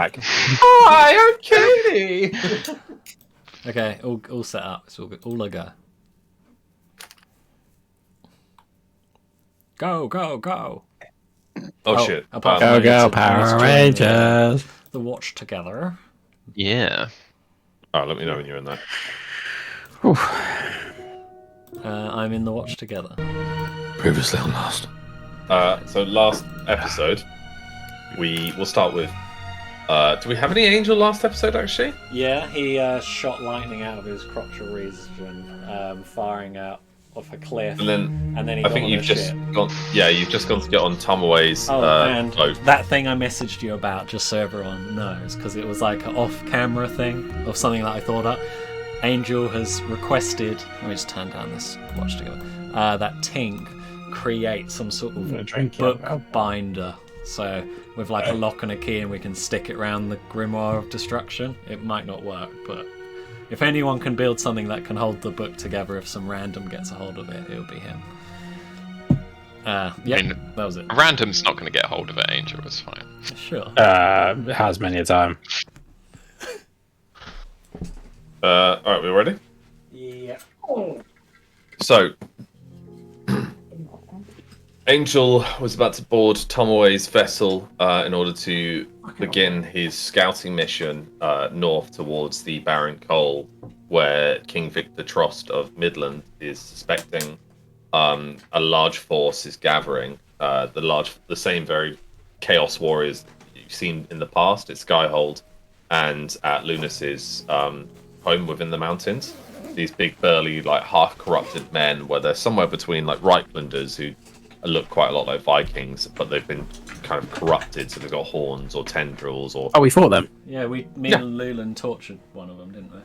like, "Hi, I'm Katie." Okay, all set up. It's all good. All a go. Go, go, go. Oh shit! Apart from I Go, need to Power join Rangers. the watch together. Yeah. Oh, let me know when you're in there. I'm in the watch together. Previously on Lost. So last episode, we will start with. Do we have any Angel last episode actually? Yeah, he shot lightning out of his crotch region, firing out off a cliff, And then he I got think on you've a just ship. gone. Yeah, you've just gone to get on Tamaway's and boat. that thing I messaged you about, just so everyone knows, because it was like an off-camera thing of something that I thought up. Angel has requested. Let me just turn down this watch together. That Tink create some sort of book binder. So with like a lock and a key, and we can stick it around the Grimoire of Destruction. It might not work, but if anyone can build something that can hold the book together, if some random gets a hold of it, it'll be him. Yeah, I mean, that was it. Random's not going to get a hold of it. Angel is fine. Sure. Has many a time. All right, we ready? Yeah. So, Angel was about to board Tamaway's vessel in order to begin his scouting mission north towards the Barren Coal, where King Victor Trost of Midland is suspecting a large force is gathering. The same very Chaos Warriors you've seen in the past at Skyhold and at Lunas's home within the mountains. These big, burly, like half-corrupted men, where they're somewhere between like Reichlanders who look quite a lot like Vikings, but they've been kind of corrupted, so they've got horns or tendrils or. Oh, we fought them. Yeah, me and Lulan tortured one of them, didn't we?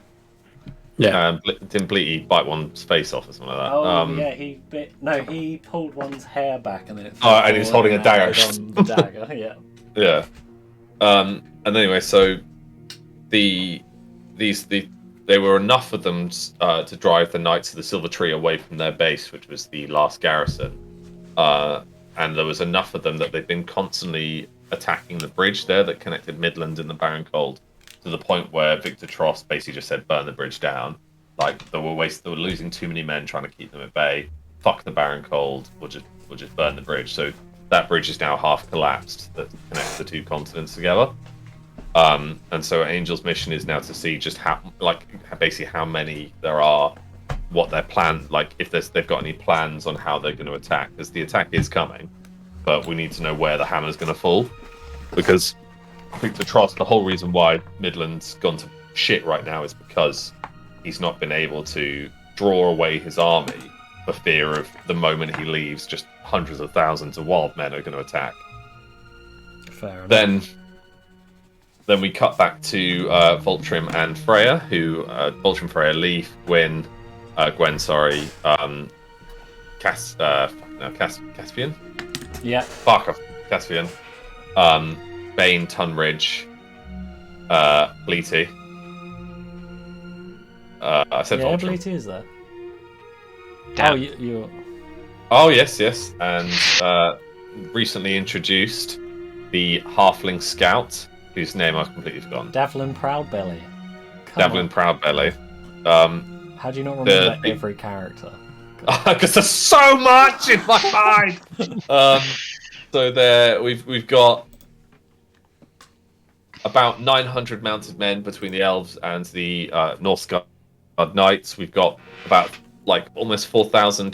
Yeah. Didn't Bleaty bite one's face off or something like that? Oh, yeah, he bit. No, he pulled one's hair back and then it. Oh, and he's holding a dagger. On the dagger, yeah. Yeah. And anyway, so they were enough of them to drive the Knights of the Silver Tree away from their base, which was the last garrison. And there was enough of them that they've been constantly attacking the bridge there that connected Midland and the Barren Cold, to the point where Victor Trost basically just said, burn the bridge down. Like, they were losing too many men trying to keep them at bay. Fuck the Barren Cold, we'll just burn the bridge. So that bridge is now half collapsed that connects the two continents together. And so Angel's mission is now to see just how many there are, what their plan, like if they've got any plans on how they're going to attack, because the attack is coming, but we need to know where the hammer's going to fall, because Victor Trost, the whole reason why Midland's gone to shit right now is because he's not been able to draw away his army for fear of the moment he leaves, just hundreds of thousands of wild men are going to attack. Fair enough. Then we cut back to Voltrim and Freya, who Voltrim, Freya, Leaf, Gwen, Caspian? Yeah. Fuck off, Caspian. Bane, Tunridge, Bleaty. I said yeah, Voltrim. Bleaty is there. Damn. Oh, you. Oh, yes. And recently introduced the Halfling Scout, whose name I've completely forgotten. Davlin Proudbelly. Davlin Proudbelly. How do you not remember every character? Because there's so much in my mind. So there, we've got about 900 mounted men between the elves and the Northguard knights. We've got about almost 4,000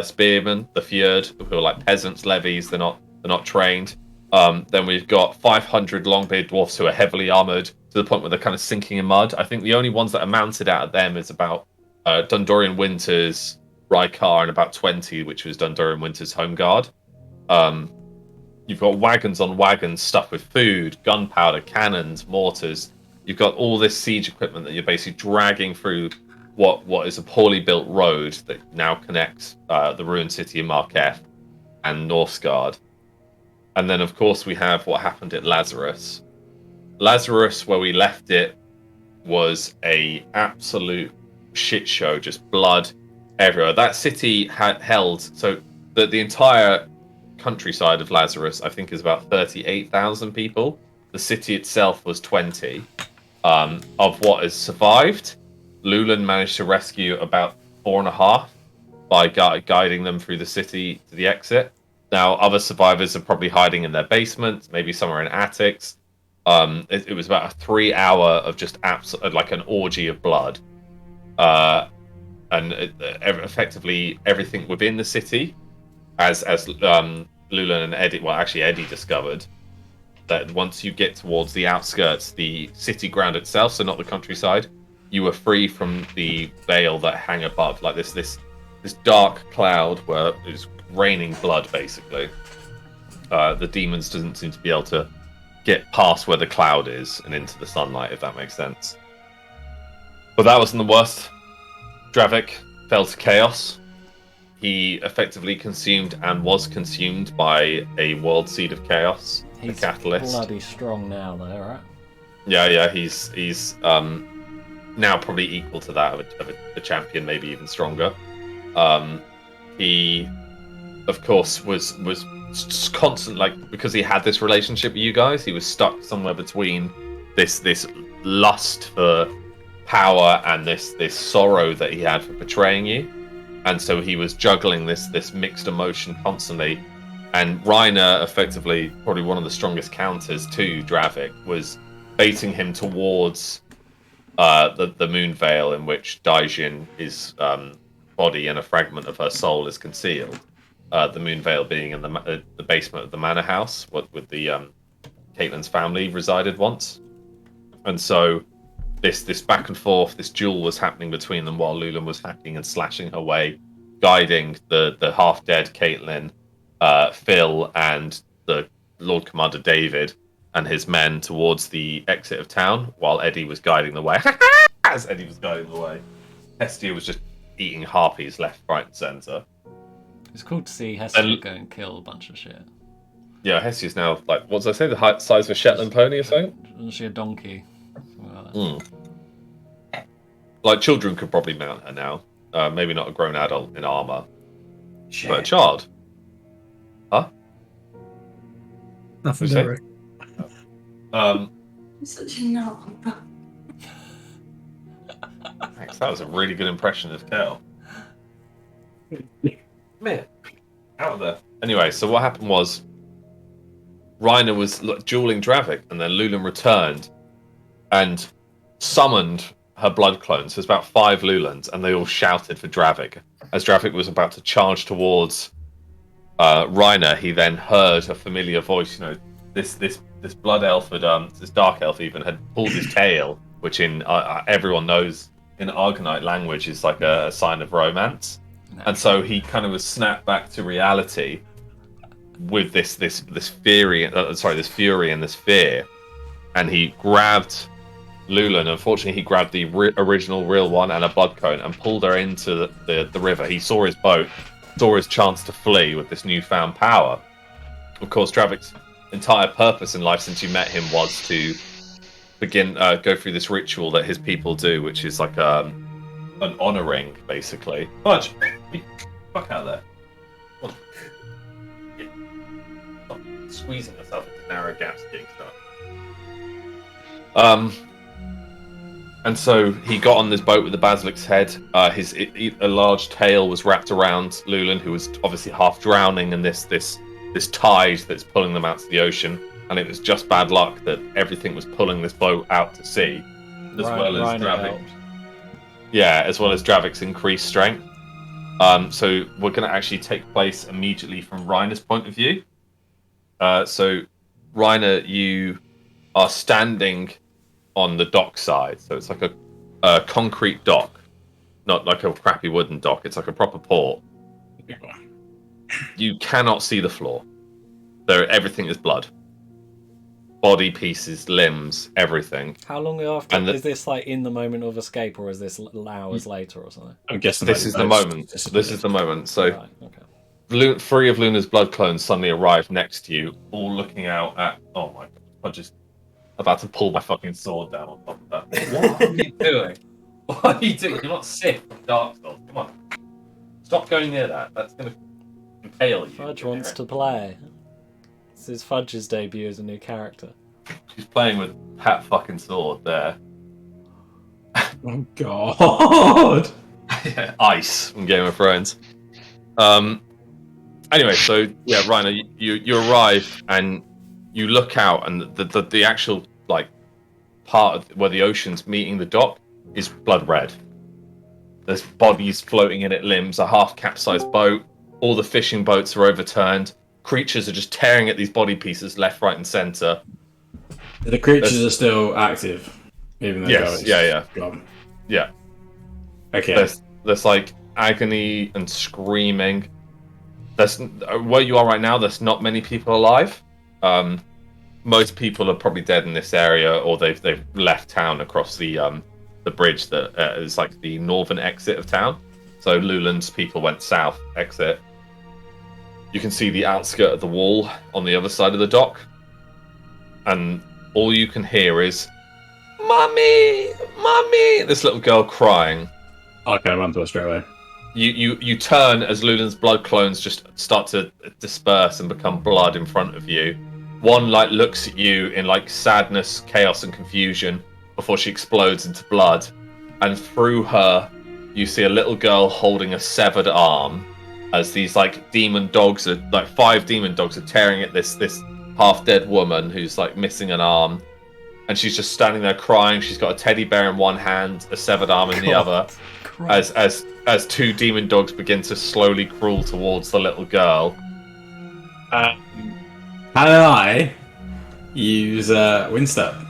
spearmen, the Fjord, who are like peasants, levies. They're not trained. Then we've got 500 Longbeard dwarfs who are heavily armored to the point where they're kind of sinking in mud. I think the only ones that are mounted out of them is about Dundorian Winters, Rykar, and about 20, which was Dundorian Winters' home guard. You've got wagons on wagons stuffed with food, gunpowder, cannons, mortars. You've got all this siege equipment that you're basically dragging through what is a poorly built road that now connects the ruined city of Marketh and Northguard. And then, of course, we have what happened at Lazarus. Lazarus, where we left it, was a absolute shit show, just blood everywhere. That city had held, so the entire countryside of Lazarus, I think, is about 38,000 people. the city itself was 20. Of what has survived, Lulan managed to rescue about 4.5 by guiding them through the city to the exit. Now, other survivors are probably hiding in their basements, maybe somewhere in attics. It was about a 3 hour of just like an orgy of blood, and effectively everything within the city, as Lulan and Eddie, well, actually Eddie discovered that once you get towards the outskirts, the city ground itself, so not the countryside, you were free from the veil that hang above, like this dark cloud where it was raining blood, basically. The demons doesn't seem to be able to get past where the cloud is and into the sunlight, if that makes sense. But that wasn't the worst. Dravik fell to chaos. He effectively consumed and was consumed by a world seed of chaos, He's the catalyst. bloody strong now, though, right? Yeah, he's now probably equal to that of a champion, maybe even stronger. He, of course, was constant, like, because he had this relationship with you guys. He was stuck somewhere between this lust for power and this sorrow that he had for betraying you, and so he was juggling this mixed emotion constantly. And Reiner, effectively probably one of the strongest counters to Dravik, was baiting him towards the moon veil in which Daijin, his body and a fragment of her soul, is concealed. The moon veil being in the basement of the manor house, with the Caitlyn's family resided once. And so this back and forth, this duel was happening between them while Lulan was hacking and slashing her way, guiding the half-dead Caitlyn, Phil, and the Lord Commander David and his men towards the exit of town, while Eddie was guiding the way. As Eddie was guiding the way, Hestia was just eating harpies left, right, and centre. It's cool to see Hestia go and kill a bunch of shit. Yeah, Hestia's now, like, what did I say, the size of a Shetland pony or something? Isn't she a donkey? Like, children could probably mount her now. Maybe not a grown adult in armour, Shit. but a child. Huh? Nothing What'd you Derek. You're Such a knob. Thanks, that was a really good impression of Kel. Man, out of there. Anyway, so what happened was Reiner was dueling Dravik, and then Lulan returned and summoned her blood clones. There's about 5 Lulans, and they all shouted for Dravik. As Dravik was about to charge towards Reiner, he then heard a familiar voice. You know, this blood elf this dark elf even had pulled his tail, which in everyone knows in Argonite language is like a sign of romance. And so he kind of was snapped back to reality with this fury and this fear, and he grabbed Lulan. Unfortunately, he grabbed the original real one and a blood cone and pulled her into the river. He saw his boat, saw his chance to flee with this newfound power. Of course, Dravik's entire purpose in life since you met him was to go through this ritual that his people do, which is like an honoring, basically. Fudge! Fuck out of there. Stop squeezing yourself into narrow gaps, getting stuff. And so he got on this boat with the basilic's head. A large tail was wrapped around Lulan, who was obviously half drowning in this tide that's pulling them out to the ocean. And it was just bad luck that everything was pulling this boat out to sea, as well as Dravik. Yeah, as well as Dravik's increased strength. So we're going to actually take place immediately from Reiner's point of view. So Reiner, you are standing on the dock side. So it's like a concrete dock, not like a crappy wooden dock. It's like a proper port. You cannot see the floor. Everything is blood. Body pieces, limbs, everything. How long after is this, like, in the moment of escape, or is this hours later or something? I'm guessing This is the moment. This is the moment. So, Right, okay. 3 of Luna's blood clones suddenly arrive next to you, all looking out at. Oh my god! I'm just about to pull my fucking sword down on top of that. What are you doing? What are you doing? You're not sick from Dark Souls. Come on. Stop going near that. That's going to impale you. Fudge wants to play. This is Fudge's debut as a new character. She's playing with Pat fucking sword there. Oh God. Yeah, Ice from Game of Thrones. Anyway, so yeah, Reiner, you arrive and you look out, and the actual like part of where the ocean's meeting the dock is blood red. There's bodies floating in it, limbs, a half capsized boat. All the fishing boats are overturned. Creatures are just tearing at these body pieces left, right, and center. The creatures are still active, even though Yes, yeah. gone. Yeah. Okay. There's like agony and screaming. There's where you are right now. There's not many people alive. Most people are probably dead in this area, or they've left town across the bridge that is like the northern exit of town. So Luland's people went south exit. You can see the outskirt of the wall on the other side of the dock, and all you can hear is "Mummy, Mummy!" This little girl crying. Okay, I run to her straight away. You turn as Luland's blood clones just start to disperse and become blood in front of you. One like looks at you in like sadness, chaos, and confusion before she explodes into blood, and through her, you see a little girl holding a severed arm. As these like demon dogs are like 5 demon dogs are tearing at this half dead woman who's like missing an arm, and she's just standing there crying. She's got a teddy bear in one hand, a severed arm in the other. As 2 demon dogs begin to slowly crawl towards the little girl. Can I use Windstep?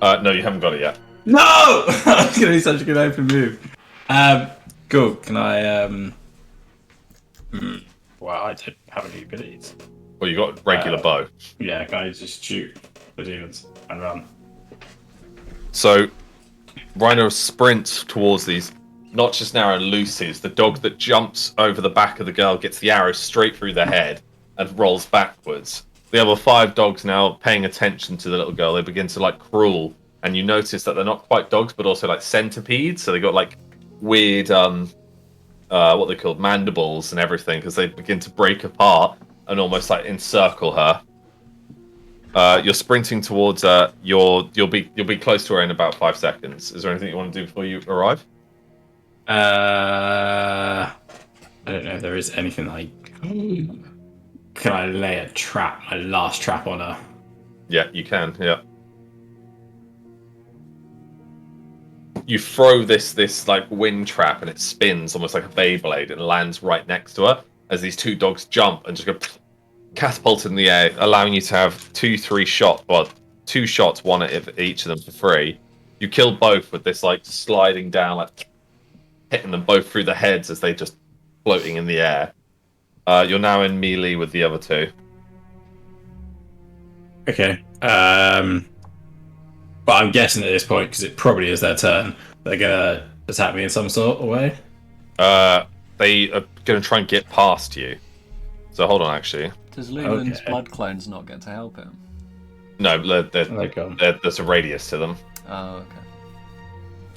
No, you haven't got it yet. No! That's going to be such a good open move. Cool. Can I... Well, I don't have any abilities. Well, you got regular bow. Yeah, can I just shoot the demons and run? So, Rhino sprints towards these Notches now and Lucy's. The dog that jumps over the back of the girl gets the arrow straight through the head and rolls backwards. The other 5 dogs now paying attention to the little girl. They begin to like crawl, and you notice that they're not quite dogs, but also like centipedes. So they got like weird, what they called mandibles and everything, because they begin to break apart and almost like encircle her. You're sprinting towards her. You'll be close to her in about 5 seconds. Is there anything you want to do before you arrive? I don't know if there is anything like. Can I lay a trap, my last trap on her? Yeah, you can. Yeah. You throw this like wind trap, and it spins almost like a Beyblade and lands right next to her as these 2 dogs jump and just go catapult in the air, allowing you to have 2 shots, one at each of them for free. You kill both with this like sliding down, like hitting them both through the heads as they just floating in the air. You're now in melee with the other 2. Okay. But I'm guessing at this point, because it probably is their turn, they're gonna attack me in some sort of way. They are going to try and get past you. So hold on, actually. Does Luland's blood clones not get to help him? No, there's a radius to them. Oh,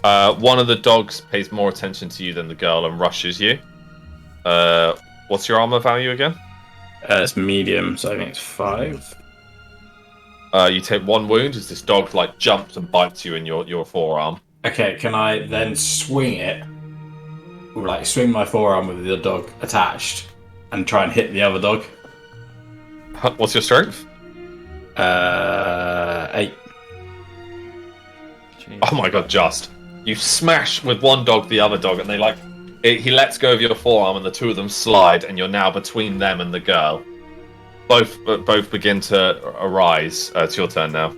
okay. One of the dogs pays more attention to you than the girl and rushes you. What's your armor value again? It's medium, so I think it's 5. You take 1 wound as this dog like jumps and bites you in your forearm. Okay, can I then swing it? Like swing my forearm with the dog attached and try and hit the other dog? What's your strength? 8. Jeez. Oh my god, just. You smash with one dog the other dog, and he lets go of your forearm, and the 2 of them slide, and you're now between them and the girl. Both begin to arise. It's your turn now.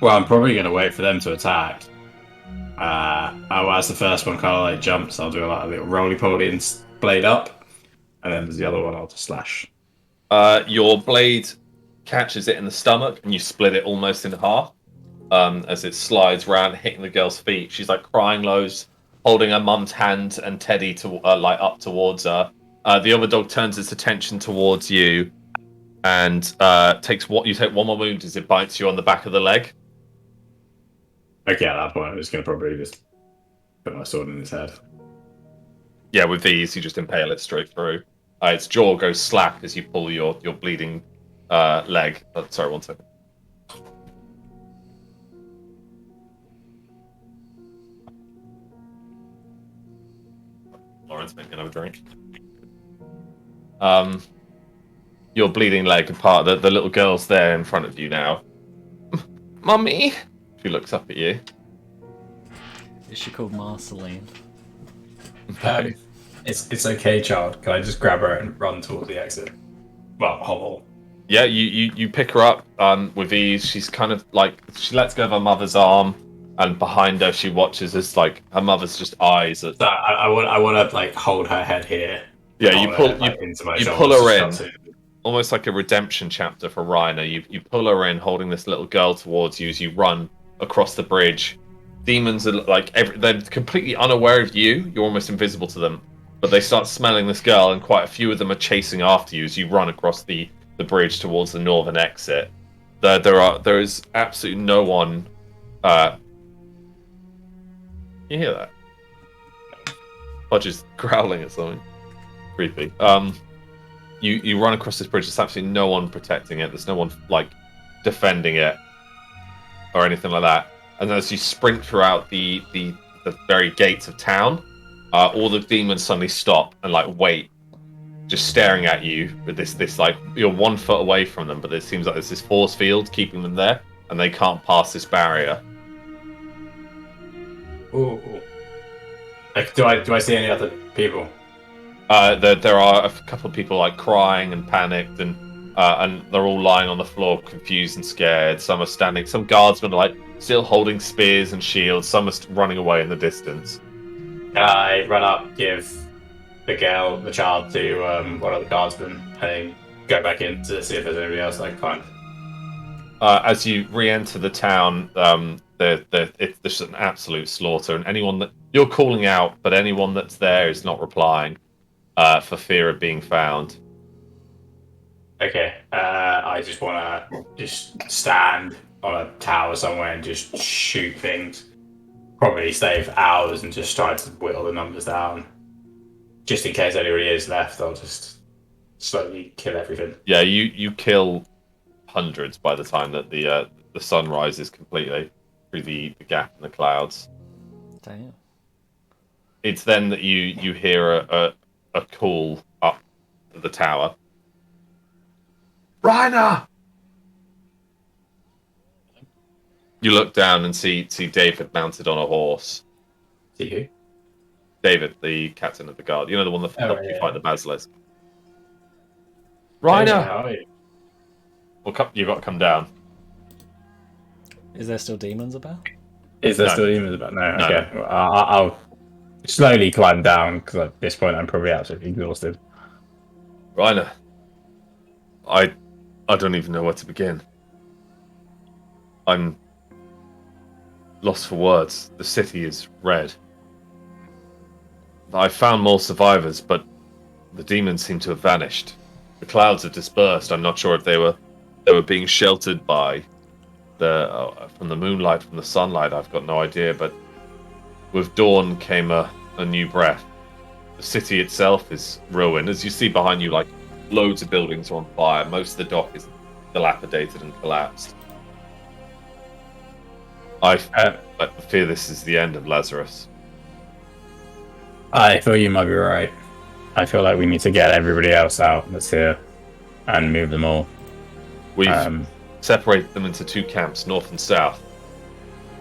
Well, I'm probably going to wait for them to attack. As the first one kind of like jumps, I'll do a little roly-poly and blade up. And then there's the other one, I'll just slash. Your blade catches it in the stomach, and you split it almost in half. As it slides round, hitting the girl's feet. She's like crying lows, holding her mum's hand and Teddy to like up towards her. The other dog turns its attention towards you, and take 1 more wound as it bites you on the back of the leg. Okay, at that point, I'm just going to probably just put my sword in his head. Yeah, with these, you just impale it straight through. Its jaw goes slack as you pull your bleeding leg. Oh, sorry, 1 second. Lawrence, make me another drink. Your bleeding leg apart. The little girl's there in front of you now. Mummy! She looks up at you. Is she called Marceline? It's okay, child. Can I just grab her and run towards the exit? Well, hobble. Yeah, you pick her up with ease. She's kind of like, she lets go of her mother's arm, and behind her she watches as like her mother's just eyes. So I want to like hold her head here. Yeah, you pull into my you shoulders, pull her just in, almost like a redemption chapter for Reiner. You pull her in, holding this little girl towards you as you run across the bridge. Demons are like they're completely unaware of you. You're almost invisible to them, but they start smelling this girl, and quite a few of them are chasing after you as you run across the bridge towards the northern exit. There is absolutely no one. You hear that? Fudge is growling at something. Creepy. You run across this bridge. There's absolutely no one protecting it. There's no one like defending it or anything like that. And as you sprint throughout the very gates of town, all the demons suddenly stop and like wait, just staring at you with this like you're 1 foot away from them, but it seems like there's this force field keeping them there, and they can't pass this barrier. Ooh. Like, do I see any other people? There are a couple of people like crying and panicked, and they're all lying on the floor, confused and scared. Some are standing. Some guardsmen are like still holding spears and shields. Some are running away in the distance. I run up, give the child to one of the guardsmen, and go back in to see if there's anybody else I can find. As you re-enter the town, it's just an absolute slaughter, and anyone that you're calling out, but anyone that's there is not replying for fear of being found. Okay, I just want to just stand on a tower somewhere and just shoot things. Probably stay for hours and just try to whittle the numbers down. Just in case anybody is left, I'll just slowly kill everything. Yeah, you kill hundreds by the time that the sun rises completely through the gap in the clouds. Damn. It's then that you hear a call up the tower. Reiner! You look down and see David mounted on a horse. See who? David, the captain of the guard. You know, the one that helped you fight the basilisk. Reiner! Reiner! How are you? Well, you've got to come down. Is there still demons about? Is there still demons about? No, okay. Well, I'll slowly climb down, because at this point I'm probably absolutely exhausted. Reiner, I don't even know where to begin. I'm lost for words. The city is red. I found more survivors, but the demons seem to have vanished. The clouds have dispersed. I'm not sure if they were being sheltered by from the moonlight, from the sunlight. I've got no idea. But with dawn came a new breath. The city itself is ruined. As you see behind you, like loads of buildings are on fire. Most of the dock is dilapidated and collapsed. I fear this is the end of Lazarus. I feel you might be right. I feel like we need to get everybody else out that's here and move them all. We've separated them into 2 camps, north and south.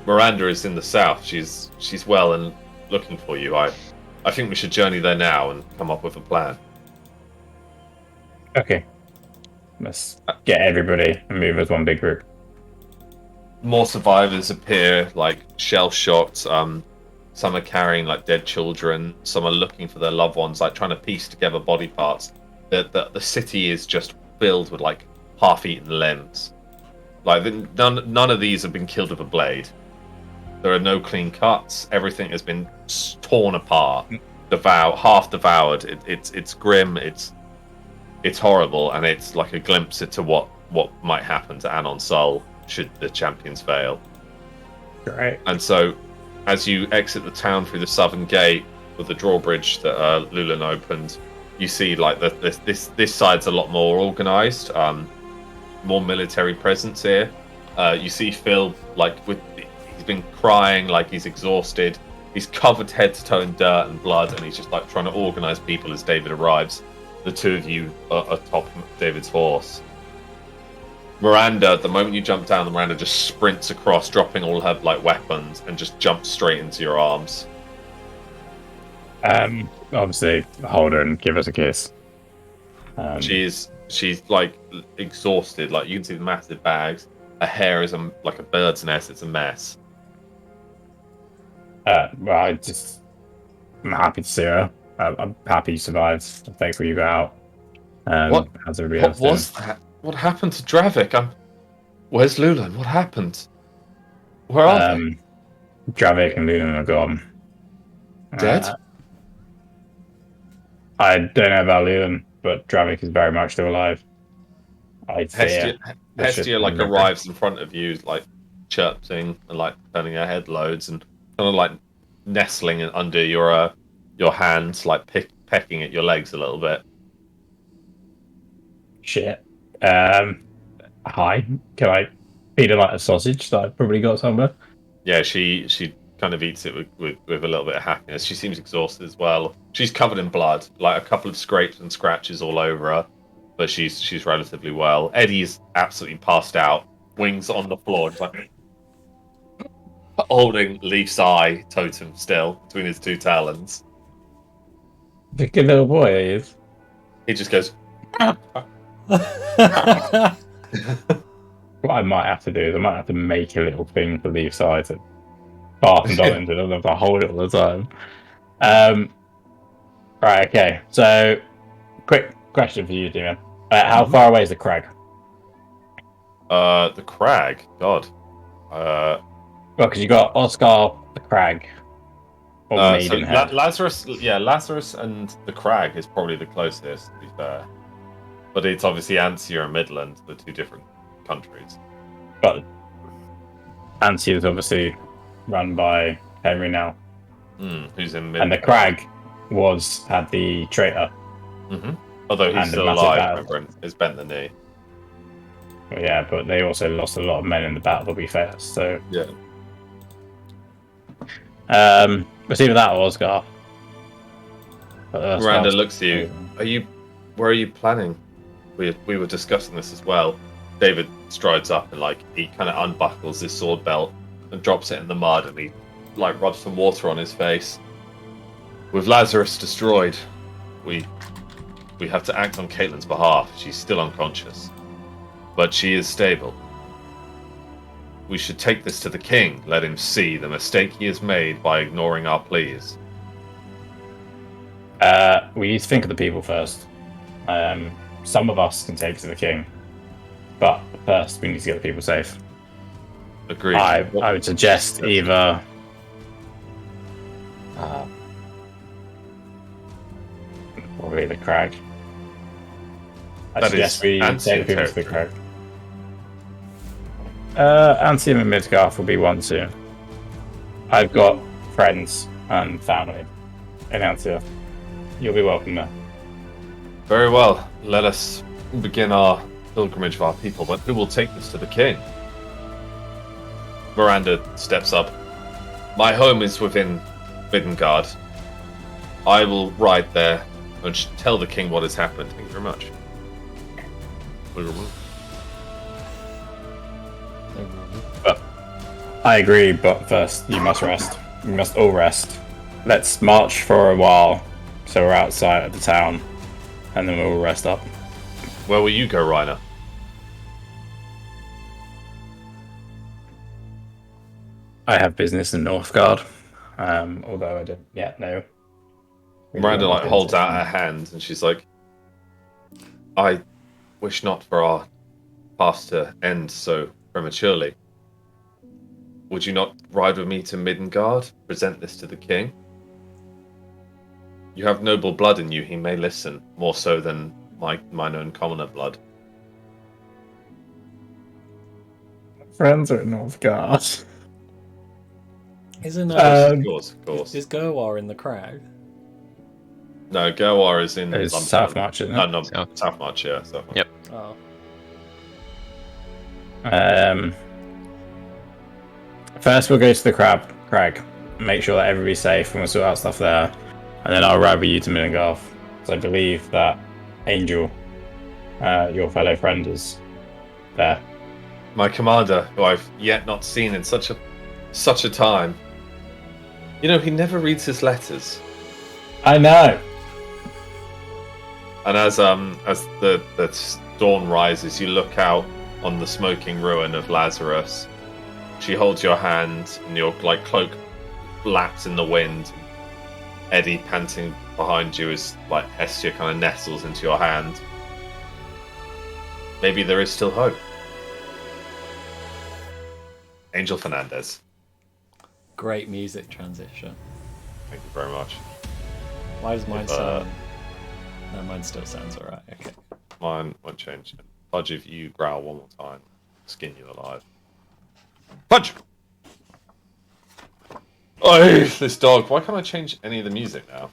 Miranda is in the south. She's well and looking for you. I think we should journey there now and come up with a plan. Okay. Let's get everybody and move as one big group. More survivors appear, like shell-shocked. Some are carrying like dead children. Some are looking for their loved ones, like trying to piece together body parts. The city is just filled with like half-eaten limbs. Like none of these have been killed with a blade. There are no clean cuts. Everything has been torn apart, half devoured. It's grim. It's horrible, and it's like a glimpse into what might happen to Anonsol should the champions fail. Right. And so, as you exit the town through the southern gate with the drawbridge that Lulan opened, you see like this side's a lot more organized, more military presence here. You see Phil he's been crying, like he's exhausted. He's covered head to toe in dirt and blood, and he's just like trying to organize people as David arrives. The two of you are atop David's horse. Miranda, the moment you jump down, Miranda just sprints across, dropping all her weapons, and just jumps straight into your arms. Obviously, hold her and give us a kiss. She's like exhausted. Like you can see the massive bags. Her hair is like a bird's nest. It's a mess. Well, I'm happy to see her. I'm happy you survived. I'm thankful you got out. What? How's everybody What else doing? was that? What happened to Dravik? Where's Lulan? What happened? Where are they? Dravik and Lunan are gone. Dead? I don't know about Lunan, but Dravik is very much still alive. I fear. Hestia arrives in front of you, like chirping and turning her head loads and kind of nestling under your hands, pecking at your legs a little bit. Shit. Hi. Can I feed her like a sausage that I've probably got somewhere? Yeah, she kind of eats it with a little bit of happiness. She seems exhausted as well. She's covered in blood, like a couple of scrapes and scratches all over her, but she's relatively well. Eddie's absolutely passed out, wings on the floor, just like holding Leaf's eye totem still between his two talons. The good little boy he is. He just goes. What I might have to do is I might have to make a little thing for Leaf's eye to barf and dot into. I don't have to hold it all the time. Right, okay. So, quick question for you, Demon. How far away is the crag? The crag? God. Well, because you got Oscar, the crag, or Maidenhead. Lazarus and the crag is probably the closest, to be fair. But it's obviously Ansia and Midland, the two different countries. But Ansia is obviously run by Henry now. Who's in Midland. And the crag had the traitor. Mm-hmm. Although he's still alive, remember, has bent the knee. Well, yeah, but they also lost a lot of men in the battle, to be fair. So yeah. It's either that or Oscar. Miranda looks at you. Where are you planning? We were discussing this as well. David strides up and he kind of unbuckles his sword belt and drops it in the mud, and he rubs some water on his face. With Lazarus destroyed, we have to act on Caitlin's behalf. She's still unconscious, but she is stable. We should take this to the king. Let him see the mistake he has made by ignoring our pleas. We need to think of the people first. Some of us can take it to the king, but first we need to get the people safe. Agreed. I would suggest either probably the crag. I suggest we take the people to the crag. Antium and Midgarth will be one soon. I've got friends and family in Antia. You'll be welcome there. Very well. Let us begin our pilgrimage of our people, but who will take this to the king? Miranda steps up. My home is within Midgard. I will ride there and tell the king what has happened. Thank you very much. I agree, but first you must rest. We must all rest. Let's march for a while, so we're outside of the town, and then we'll rest up. Where will you go, Reiner? I have business in Northgard, although I don't yet know. Miranda holds out her hand, and she's like, I wish not for our paths to end so prematurely. Would you not ride with me to Midgard, present this to the king? You have noble blood in you, he may listen, more so than mine own commoner blood. Friends are in Northgard. Isn't Of course. is Gerwar in the crag? No, Goar is in It's London. South March, isn't it? No, South. South March, yeah. South March. Yep. Oh. First, we'll go to the crag, make sure that everybody's safe, and we'll sort out stuff there. And then I'll ride with you to Millingolf. So I believe that Angel, your fellow friend, is there. My commander, who I've yet not seen in such a time. You know, he never reads his letters. I know. And as the dawn rises, you look out on the smoking ruin of Lazarus. She holds your hand, and your cloak flaps in the wind. Eddie panting behind you as Hestia kind of nestles into your hand. Maybe there is still hope. Angel Fernandez. Great music transition. Thank you very much. Why does mine sound... No, mine still sounds alright, okay. Mine won't change. Pudge, if you growl one more time, skin you alive. Pudge! Oh, this dog. Why can't I change any of the music now?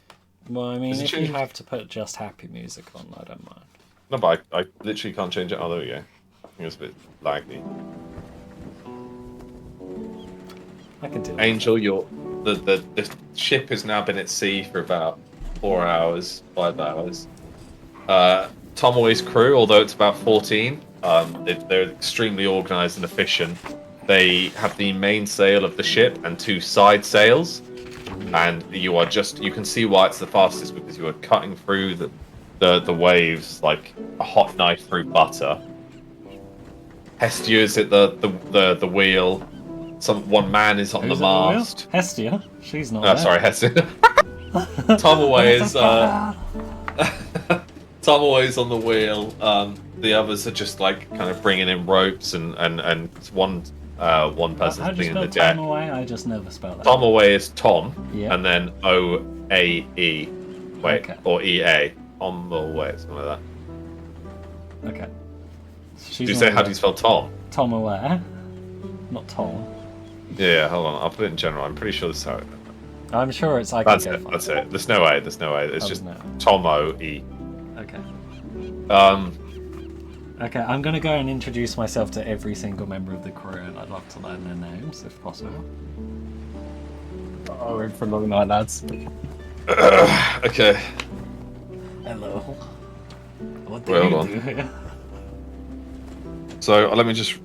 Well, I mean, Does it if you change? have to put just happy music on, I don't mind. No, but I literally can't change it. Oh, there we go. I think it's a bit laggy. I can do that. Angel, the ship has now been at sea for about 4 hours, 5 hours. Tomaway's crew, although it's about 14, they're extremely organised and efficient. They have the mainsail of the ship and 2 side sails, and you can see why it's the fastest, because you are cutting through the waves like a hot knife through butter. Hestia is at the wheel. One man is on Who's the at the wheel? mast. Hestia? She's not there. Sorry, Hestia. Tomaway is Tomaway's on the wheel. The others are just kind of bringing in ropes and one How person's do you cleaning spell the deck. Tomaway? I just never spelled that. Tomaway is Tom, Yeah. and then O-A-E. Wait, Okay. or E-A. Tomaway, something like that. Okay. Do you say, how do you spell Tom? Tomaway. Not Tom. Yeah, hold on. I'll put it in general. I'm pretty sure this is how it. I'm sure it's... That's it. That's it. There's no way. There's no way. It's just no. Tomo-E. Okay. Um... Okay, I'm going to go and introduce myself to every single member of the crew, and I'd love to learn their names, if possible. Oh, we're in for a long night, lads. Okay. Hello. What do Well you done. do here? So let me just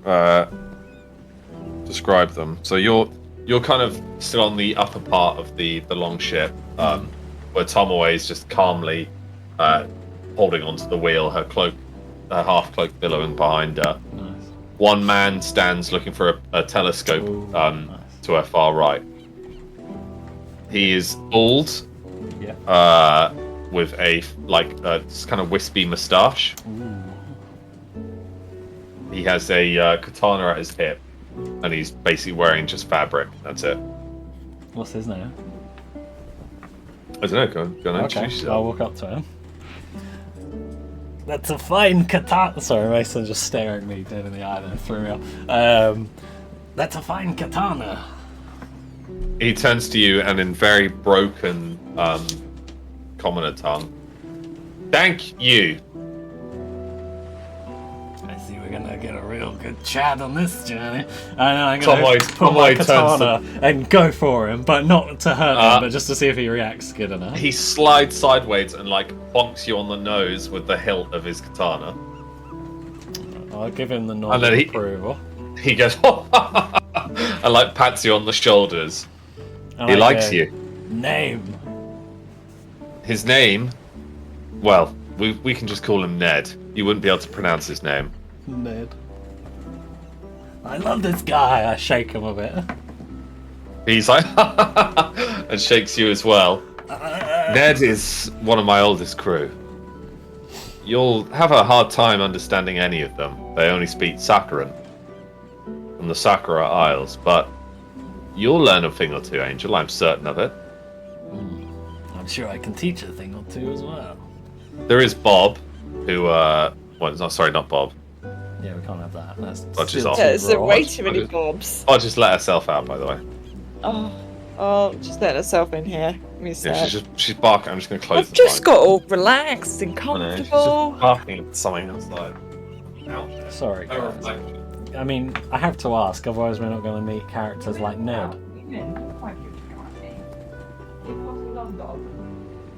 describe them. So you're kind of still on the upper part of the long ship, where Tomaway is just calmly holding onto the wheel, her half cloak billowing behind her. Nice. One man stands looking for a telescope Ooh, nice. to her far right. He is bald, Yeah. with a kind of wispy moustache. Ooh. He has a katana at his hip, and he's basically wearing just fabric. That's it. What's his name? I don't know. Go and introduce Okay, yourself. I'll walk up to him. That's a fine katana. Sorry, Mason just staring me dead in the eye there for real. That's a fine katana. He turns to you and in very broken commoner tongue. Thank you. I see we're gonna get a real good chat on this journey. And I'm gonna Tomaway- pull my Tomaway turns katana and go for him, but not to hurt him, but just to see if he reacts good enough. He slides sideways and bonks you on the nose with the hilt of his katana. I'll give him the nod And of then approval. He goes and pats you on the shoulders. And He I likes go, you. Name. His name, well, we can just call him Ned. You wouldn't be able to pronounce his name. Ned. I love this guy. I shake him a bit. He's like, and shakes you as well. Ned is one of my oldest crew. You'll have a hard time understanding any of them. They only speak Saccharin from the Sakura Isles, but you'll learn a thing or two, Angel. I'm certain of it. I'm sure I can teach a thing or two as well. There is Bob, who, well, not Bob. Yeah, we can't have that. That's Dodge is still off. too There's broad. way too many bobs. I'll just let herself out, by the way. Oh, Oh, just let herself in here. Give me a Yeah, sec. she's barking. I'm just going to close I've the just blind. got all relaxed and I know, she's just comfortable. barking at something outside. Out there. Sorry, No guys. reflection. I mean, I have to ask, otherwise we're not going to meet characters like Ned.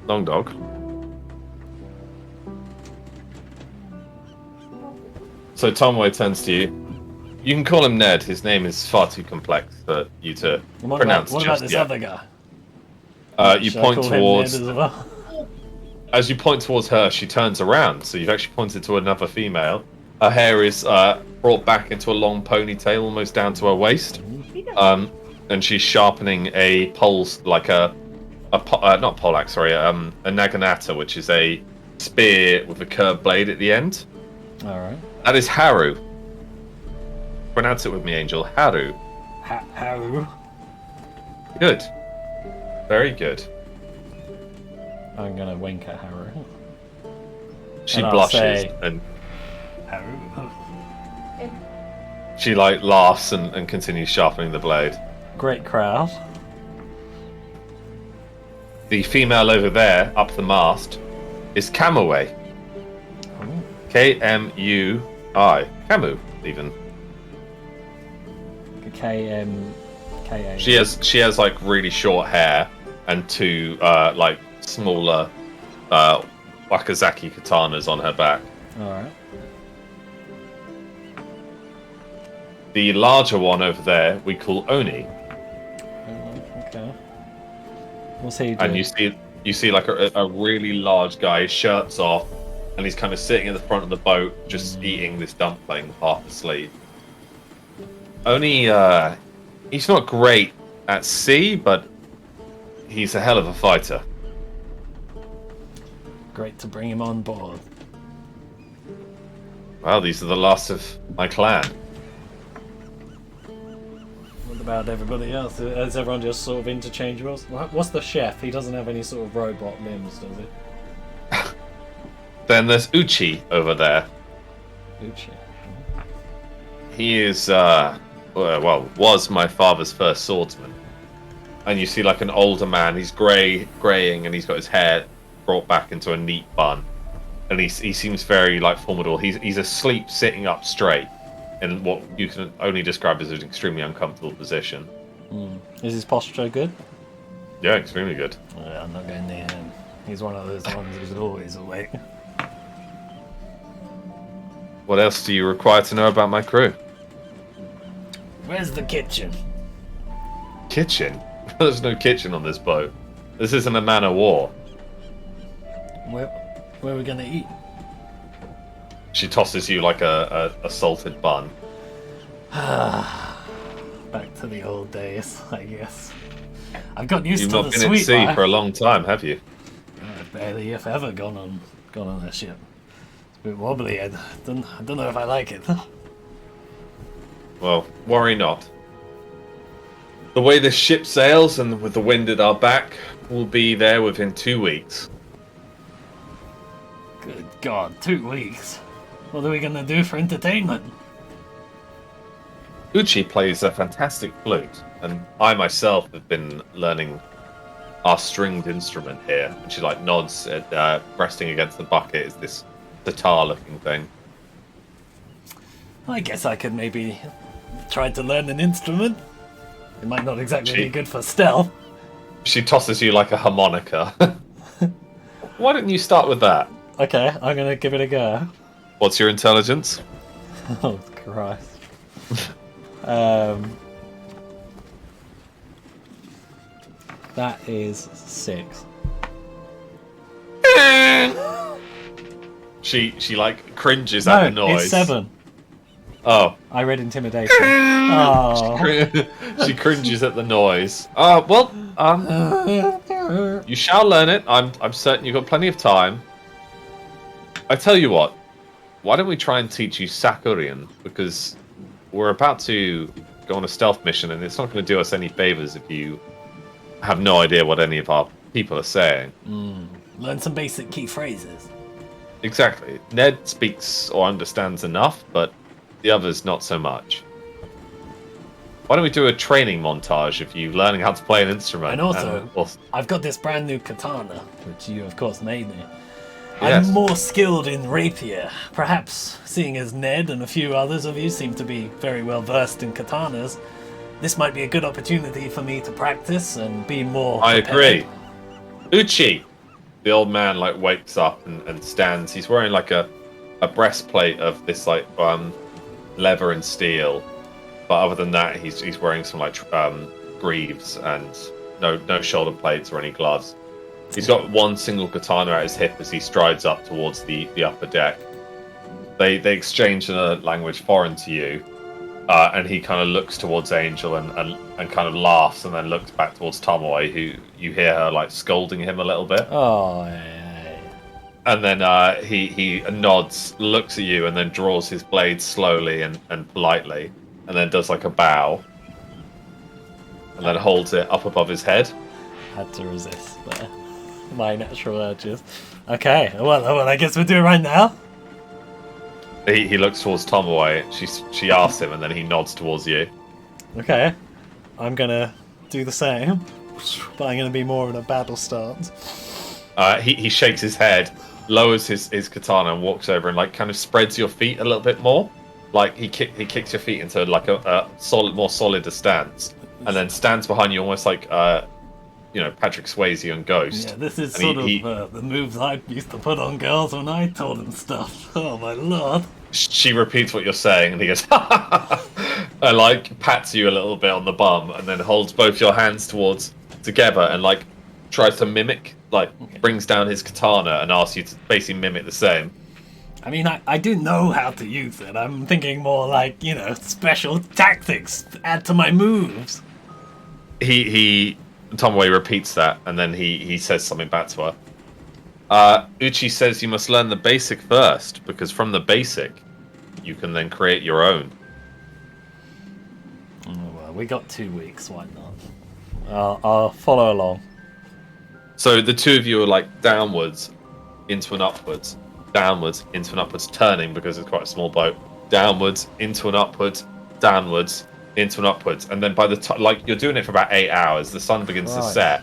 Long dog. So Tomway turns to you. You can call him Ned. His name is far too complex for you to pronounce What about just this yet. other guy? You Should I point call him towards. Ned as well? As you point towards her, she turns around. So you've actually pointed to another female. Her hair is brought back into a long ponytail, almost down to her waist. And she's sharpening a not poleaxe, sorry, a naginata, which is a spear with a curved blade at the end. All right. That is Haru. Pronounce it with me, Angel. Haru. Haru. Good. Very good. I'm gonna wink at Haru. She And I'll blushes say- and Haru. she laughs and continues sharpening the blade. Great crowd. The female over there, up the mast, is Kamui. Oh, K-M-U-I. Camu, even. K-M-K-A. She has like really short hair and two smaller Wakazaki katanas on her back. All right. The larger one over there we call Oni, Okay. What's he doing? and you see like a really large guy, his shirt's off, and he's kind of sitting at the front of the boat, just eating this dumpling, half asleep. Oni, he's not great at sea, but he's a hell of a fighter. Great to bring him on board. Well, these are the last of my clan. What about everybody else? Is everyone just sort of interchangeable? What's the chef? He doesn't have any sort of robot limbs, does he? Then there's Uchi over there. Uchi. He is, was my father's first swordsman. And you see like an older man, he's greying, and he's got his hair brought back into a neat bun. And he seems very like formidable. He's asleep sitting up straight in what you can only describe as an extremely uncomfortable position. Is his posture good? Yeah, extremely good. I'm not going near him. He's one of those ones who's always awake. What else do you require to know about my crew? Where's the kitchen? Kitchen? There's no kitchen on this boat. This isn't a man of war. Where are we gonna eat? She tosses you like a salted bun. Back to the old days, I guess. I've got used You've to not the been at sweet sea life. for a long time, have you? I've barely, if ever, gone on a ship. It's a bit wobbly. I don't know if I like it. Well, worry not. The way this ship sails, and with the wind at our back, we'll be there within 2 weeks. Good God, 2 weeks. What are we gonna do for entertainment? Uchi plays a fantastic flute, and I myself have been learning our stringed instrument here. And she nods at resting against the bucket is this sitar-looking thing. I guess I could maybe try to learn an instrument. It might not exactly be good for stealth. She tosses you like a harmonica. Why don't you start with that? Okay, I'm gonna give it a go. What's your intelligence? Oh Christ. That is 6. She cringes at the No, noise. it's 7. Oh. I read intimidation. Oh. She cringes at the noise. You shall learn it. I'm certain you've got plenty of time. I tell you what, why don't we try and teach you Sakurian? Because we're about to go on a stealth mission, and it's not going to do us any favors if you have no idea what any of our people are saying. Learn some basic key phrases. Exactly. Ned speaks or understands enough, but the others not so much. why don't we do a training montage of you learning how to play an instrument? And also, I've got this brand new katana, which you of course made me. Yes. I'm more skilled in rapier. Perhaps, seeing as Ned and a few others of you seem to be very well versed in katanas, this might be a good opportunity for me to practice and be more I prepared. agree. Uchi! The old man like wakes up and stands. He's wearing like a breastplate of this like leather and steel. But other than that, he's wearing some like greaves and no shoulder plates or any gloves. He's got one single katana at his hip as he strides up towards the upper deck. They exchange in a language foreign to you, and he kind of looks towards Angel and kind of laughs and then looks back towards Tomoe, who you hear her like scolding him a little bit. Oh, yeah. And then he nods, looks at you, and then draws his blade slowly and politely, and then does like a bow, and then holds it up above his head. Had to resist there. My natural urges. Okay, well, I guess we'll do it right now. He looks towards Tomoe. She asks him, and then he nods towards you. Okay, I'm gonna do the same, but I'm gonna be more in a battle stance. He shakes his head, lowers his katana, and walks over and like kind of spreads your feet a little bit more. Like he kicks your feet into like a more solid stance, and then stands behind you almost like Patrick Swayze on Ghost. Yeah, this is And sort of the moves I used to put on girls when I taught them stuff. Oh my lord. She repeats what you're saying, and he goes, and like pats you a little bit on the bum, and then holds both your hands together, and like tries to mimic, brings down his katana and asks you to basically mimic the same. I mean, I do know how to use it. I'm thinking more like, special tactics to add to my moves. Tomoe repeats that, and then he says something back to her. Uchi says you must learn the basic first, because from the basic, you can then create your own. Oh, well, we got 2 weeks, why not? I'll follow along. So the two of you are like downwards into an upwards, downwards into an upwards, turning because it's quite a small boat, downwards into an upwards, downwards into an upwards, and then by the time you're doing it for about 8 hours, the sun begins to set,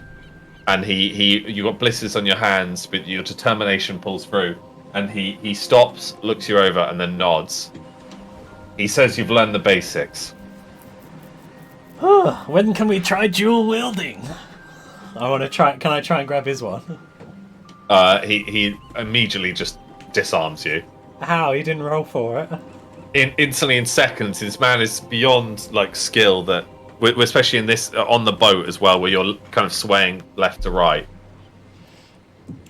and you got blisters on your hands, but your determination pulls through, and he stops, looks you over, and then nods. He says you've learned the basics. When can we try dual wielding? I want to try. Can I try and grab his one? He immediately just disarms you. How? He didn't roll for it. Instantly in seconds. This man is beyond skill that, especially in this on the boat as well, where you're kind of swaying left to right.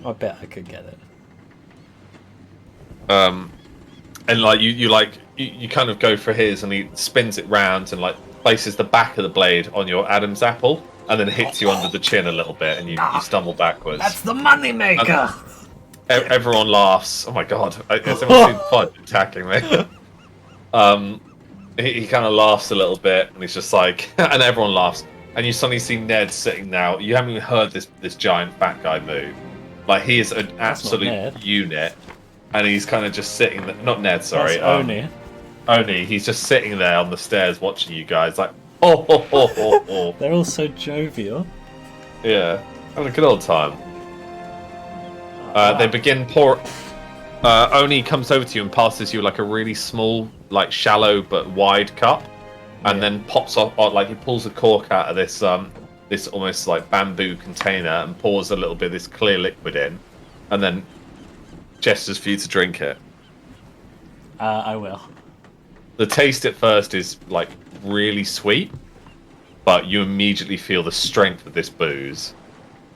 I bet I could get it. And you kind of go for his, and he spins it round and places the back of the blade on your Adam's apple, and then hits you under the chin a little bit, and you stumble backwards. That's the money maker. Everyone laughs. Oh my god! Has everyone seen Fudge attacking me? He kind of laughs a little bit, and he's just like, and everyone laughs. And you suddenly see Ned sitting now. You haven't even heard this giant fat guy move. Like, he is an absolute unit, and he's kind of just sitting there. Not Ned, sorry. Oni. Oni. He's just sitting there on the stairs watching you guys, like, oh. They're all so jovial. Yeah, having a good old time. They begin pour. Oni comes over to you and passes you like a really small, shallow but wide cup, and then pops off. He pulls a cork out of this this almost like bamboo container and pours a little bit of this clear liquid in, and then gestures for you to drink it. I will. The taste at first is really sweet, but you immediately feel the strength of this booze.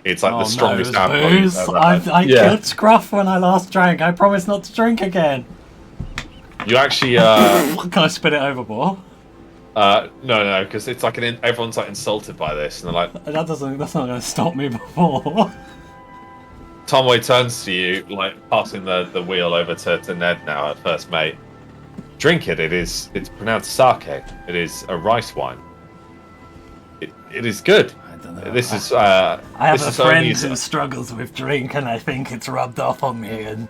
It's the strongest alcohol you've ever had. I killed Scruff when I last drank. I promise not to drink again. You actually Can I spit it overboard? no, because it's everyone's insulted by this, and they're like, That's not going to stop me before. Tomoe turns to you, passing the wheel over to Ned now at first mate. Drink it. It's pronounced sake. It is a rice wine. It is good. I don't know. This is I have a friend who struggles with drink, and I think it's rubbed off on me, and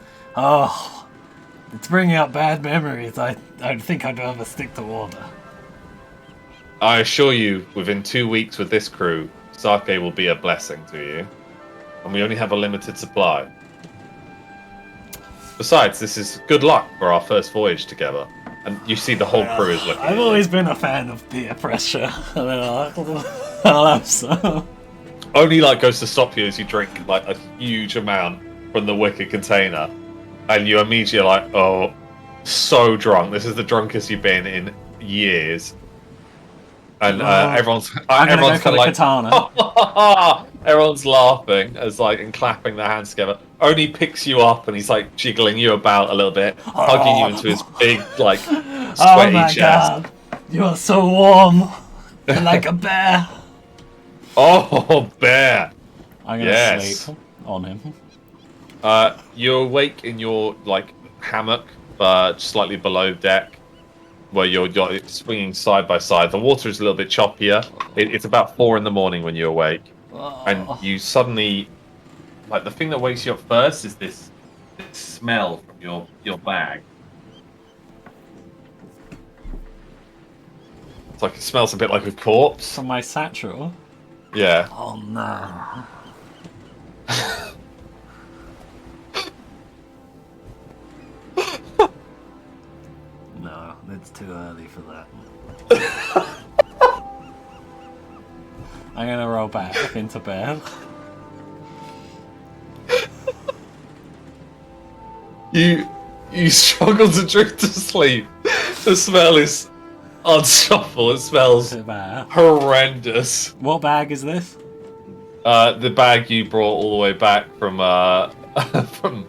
it's bringing up bad memories. I think I'd rather stick to water. I assure you, within 2 weeks with this crew, sake will be a blessing to you. And we only have a limited supply. Besides, this is good luck for our first voyage together. And you see the whole crew is looking at I've you. always been a fan of peer pressure. I'll have some. Only like goes to stop you as you drink like a huge amount from the wicker container. And you immediately are like, oh, so drunk. This is the drunkest you've been in years. And everyone's I'm gonna everyone's go for kind the of like, katana. everyone's laughing as like and clapping their hands together. Only picks you up and he's like jiggling you about a little bit, hugging you into his big like Oh sweaty my chest. god, you are so warm. You're like a bear. Oh, bear! I'm gonna Yes. sleep on him. You're awake in your like hammock, slightly below deck, where you're swinging side by side. The water is a little bit choppier. It's about 4 in the morning when you awake, and you suddenly, like the thing that wakes you up first is this smell from your bag. It's like it smells a bit like a corpse. From my satchel. Yeah. Oh no. No, it's too early for that. I'm gonna roll back into bed. You struggle to drift to sleep. The smell is unshoppable. It smells Is it bad? horrendous. What bag is this? The bag you brought all the way back from from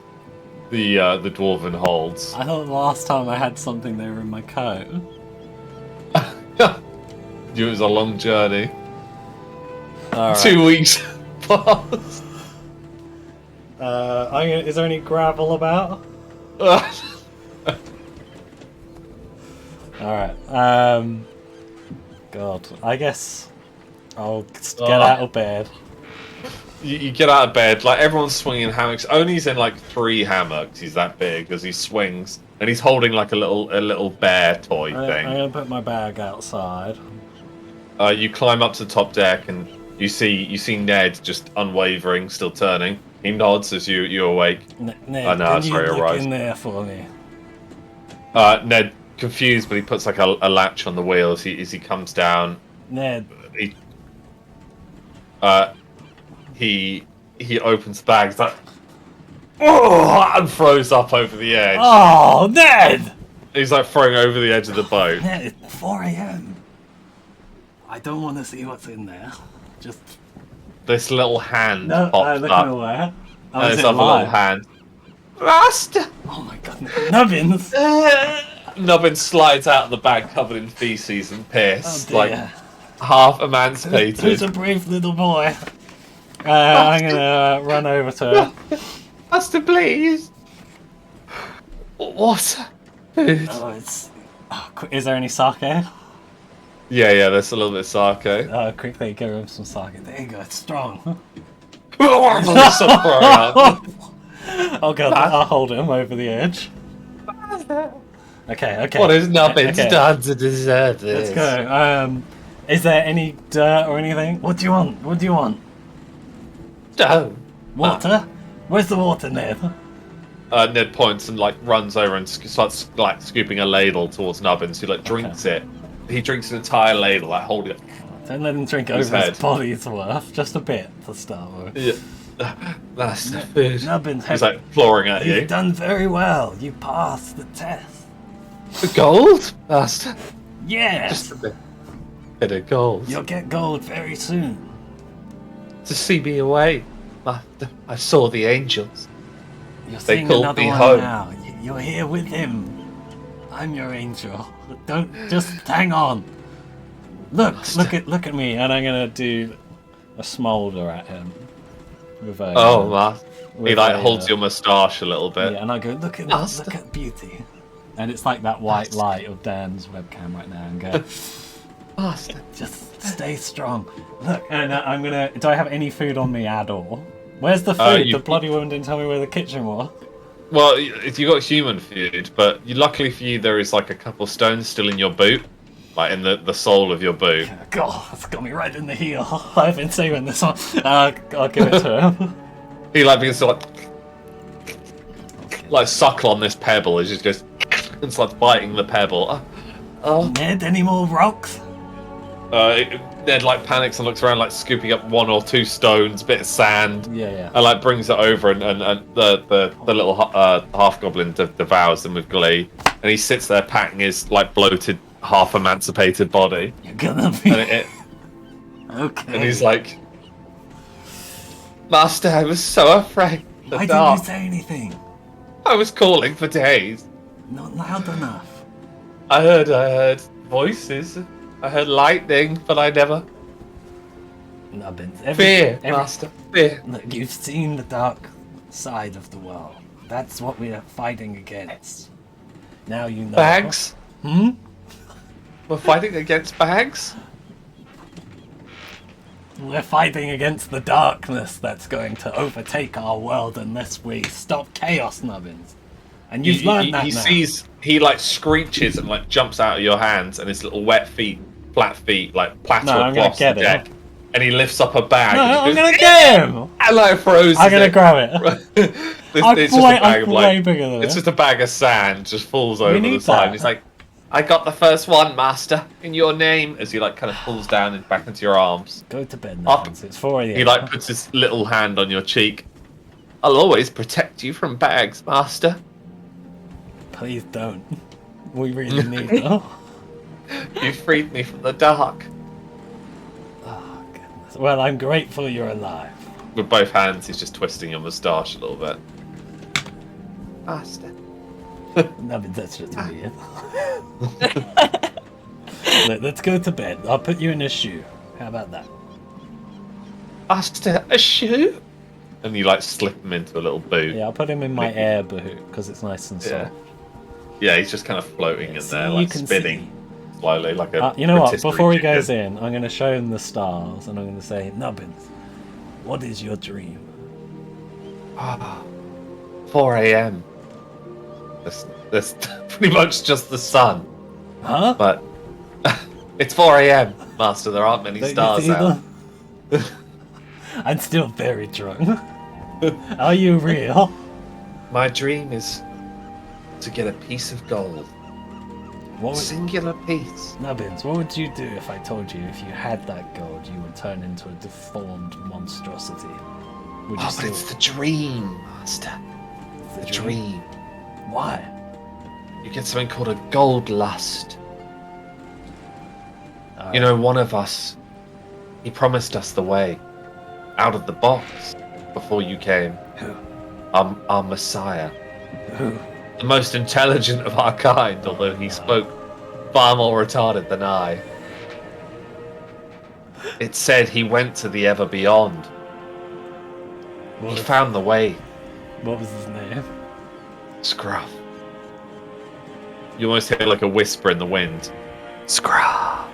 the dwarven holds. I thought the last time I had something they were in my coat. It was a long journey. Alright. 2 weeks passed. Is there any gravel about? Alright. God. I guess I'll get out of bed. You get out of bed, like everyone's swinging hammocks. Only's in like 3 hammocks. He's that big as he swings, and he's holding like a little bear toy I'm thing. gonna put my bag outside. You climb up to the top deck, and you see Ned just unwavering, still turning. He nods as you awake. Ned, No, can that's you very look alright. in there for me? Ned, confused, but he puts like a latch on the wheel as he comes down. Ned. He opens the bag, he's like, oh, and throws up over the edge. Oh, Ned! He's like throwing over the edge of the boat. Ned, it's 4 a.m. I don't want to see what's in there. Just This little hand no. pops Looking up. away. Oh, And is it's it up a little alive? hand. Master! Oh my god, Nubbins! Nubbin slides out of the bag covered in feces and Oh piss, dear. like half Who's emancipated. a brave little boy? I'm gonna run over to her. Master, please. Water. Food. Oh, it's. Oh, is there any sake? Yeah, there's a little bit of sake. Oh, quickly give him some sake. There you go, it's strong. Stop throwing up. Oh god, I'll hold him over the edge. Okay. What has Nubbins Okay. done to deserve this? Let's go. Is there any dirt or anything? What do you want? What do you want? No. Water? Where's the water, Ned? Ned points and like runs over and starts like scooping a ladle towards Nubbins, who like drinks it. He drinks an entire ladle, like holding it. Don't let him drink His over head. his body's worth. Just a bit to start with. Yeah. That's the food. Nubbins, He's like flooring at you've you. done very well. You passed the test. The gold? Master. Yes! Just a bit of gold. You'll get gold very soon. To see me away. Master, I saw the angels. You're They seeing called another me one home. now. You're here with him. I'm your angel. Don't just hang on. Look at me, and I'm gonna do a smolder at him. With a, Oh, Master. He with like a, holds your moustache a little bit. Yeah, and I go, look Master. at beauty. And it's like that white light of Dan's webcam right now, and go, Master. just stay strong. Look, and I'm gonna. Do I have any food on me at all? Where's the food? The bloody woman didn't tell me where the kitchen was. Well, if you got human food, but luckily for you, there is like a couple stones still in your boot. like in the sole of your boot. God, that's got me right in the heel. I've been saving this one. I'll give it to him. He like begins to like suckle on this pebble. He just goes and starts biting the pebble. Ned, any more rocks? Ned like panics and looks around, like scooping up 1 or 2 stones, bit of sand, Yeah. and like brings it over, and the little half goblin devours them with glee, and he sits there patting his like bloated, half emancipated body, You're gonna be okay. and he's like, Master, I was so afraid. Why didn't you say anything? I was calling for days. Not loud enough. I heard voices. I heard lightning, but I never. Nubbins. Fear, Master. Fear. Look, you've seen the dark side of the world. That's what we are fighting against. Now you know. Bags? Hmm? We're fighting against bags? We're fighting against the darkness that's going to overtake our world unless we stop chaos, Nubbins. And you've learned that now. He like screeches and like jumps out of your hands, and his little wet feet, flat feet, like platter I'm gonna across the get it. deck. And he lifts up a bag. No, and he I'm goes, gonna get him! Hello, frozen. I'm gonna grab it. It's just a bag of way like, bigger than it's this. just a bag of sand, just falls over the need side. that. And he's like, I got the first one, Master, in your name. As he like kind of pulls down and back into your arms. Go to bed, Up. Nubbins. It's 4 a.m. He like puts his little hand on your cheek. I'll always protect you from bags, Master. Please don't. We really need them. You freed me from the dark. Oh, goodness. Well, I'm grateful you're alive. With both hands, he's just twisting your moustache a little bit. Master. Nubbins, that's just weird. Let's go to bed. I'll put you in a shoe. How about that? Master, a shoe? And you like slip him into a little boot. Yeah, I'll put him in my air boot because it's nice and soft. Yeah, he's just kind of floating in there, like spinning slowly, like a. You know what? rotisserie Before he chicken. goes in, I'm going to show him the stars and I'm going to say, Nubbins, what is your dream? 4 a.m. That's pretty much just the sun, Huh? but it's 4 a.m. Master. There aren't many Don't you stars see out. them? I'm still very drunk. Are you real? My dream is to get a piece of gold. What would, Singular piece. Nubbins, what would you do if I told you if you had that gold, you would turn into a deformed monstrosity? Would you Oh, but still... it's the dream, Master. the The dream. Why? You get something called a gold lust. Alright. You know, one of us, he promised us the way out of the box before you came. Who? Our Messiah. Who? The most intelligent of our kind, although he spoke far more retarded than I. It said he went to the ever beyond. He What, found the way. what was his name? Scruff. You almost hear like a whisper in the wind. Scruff.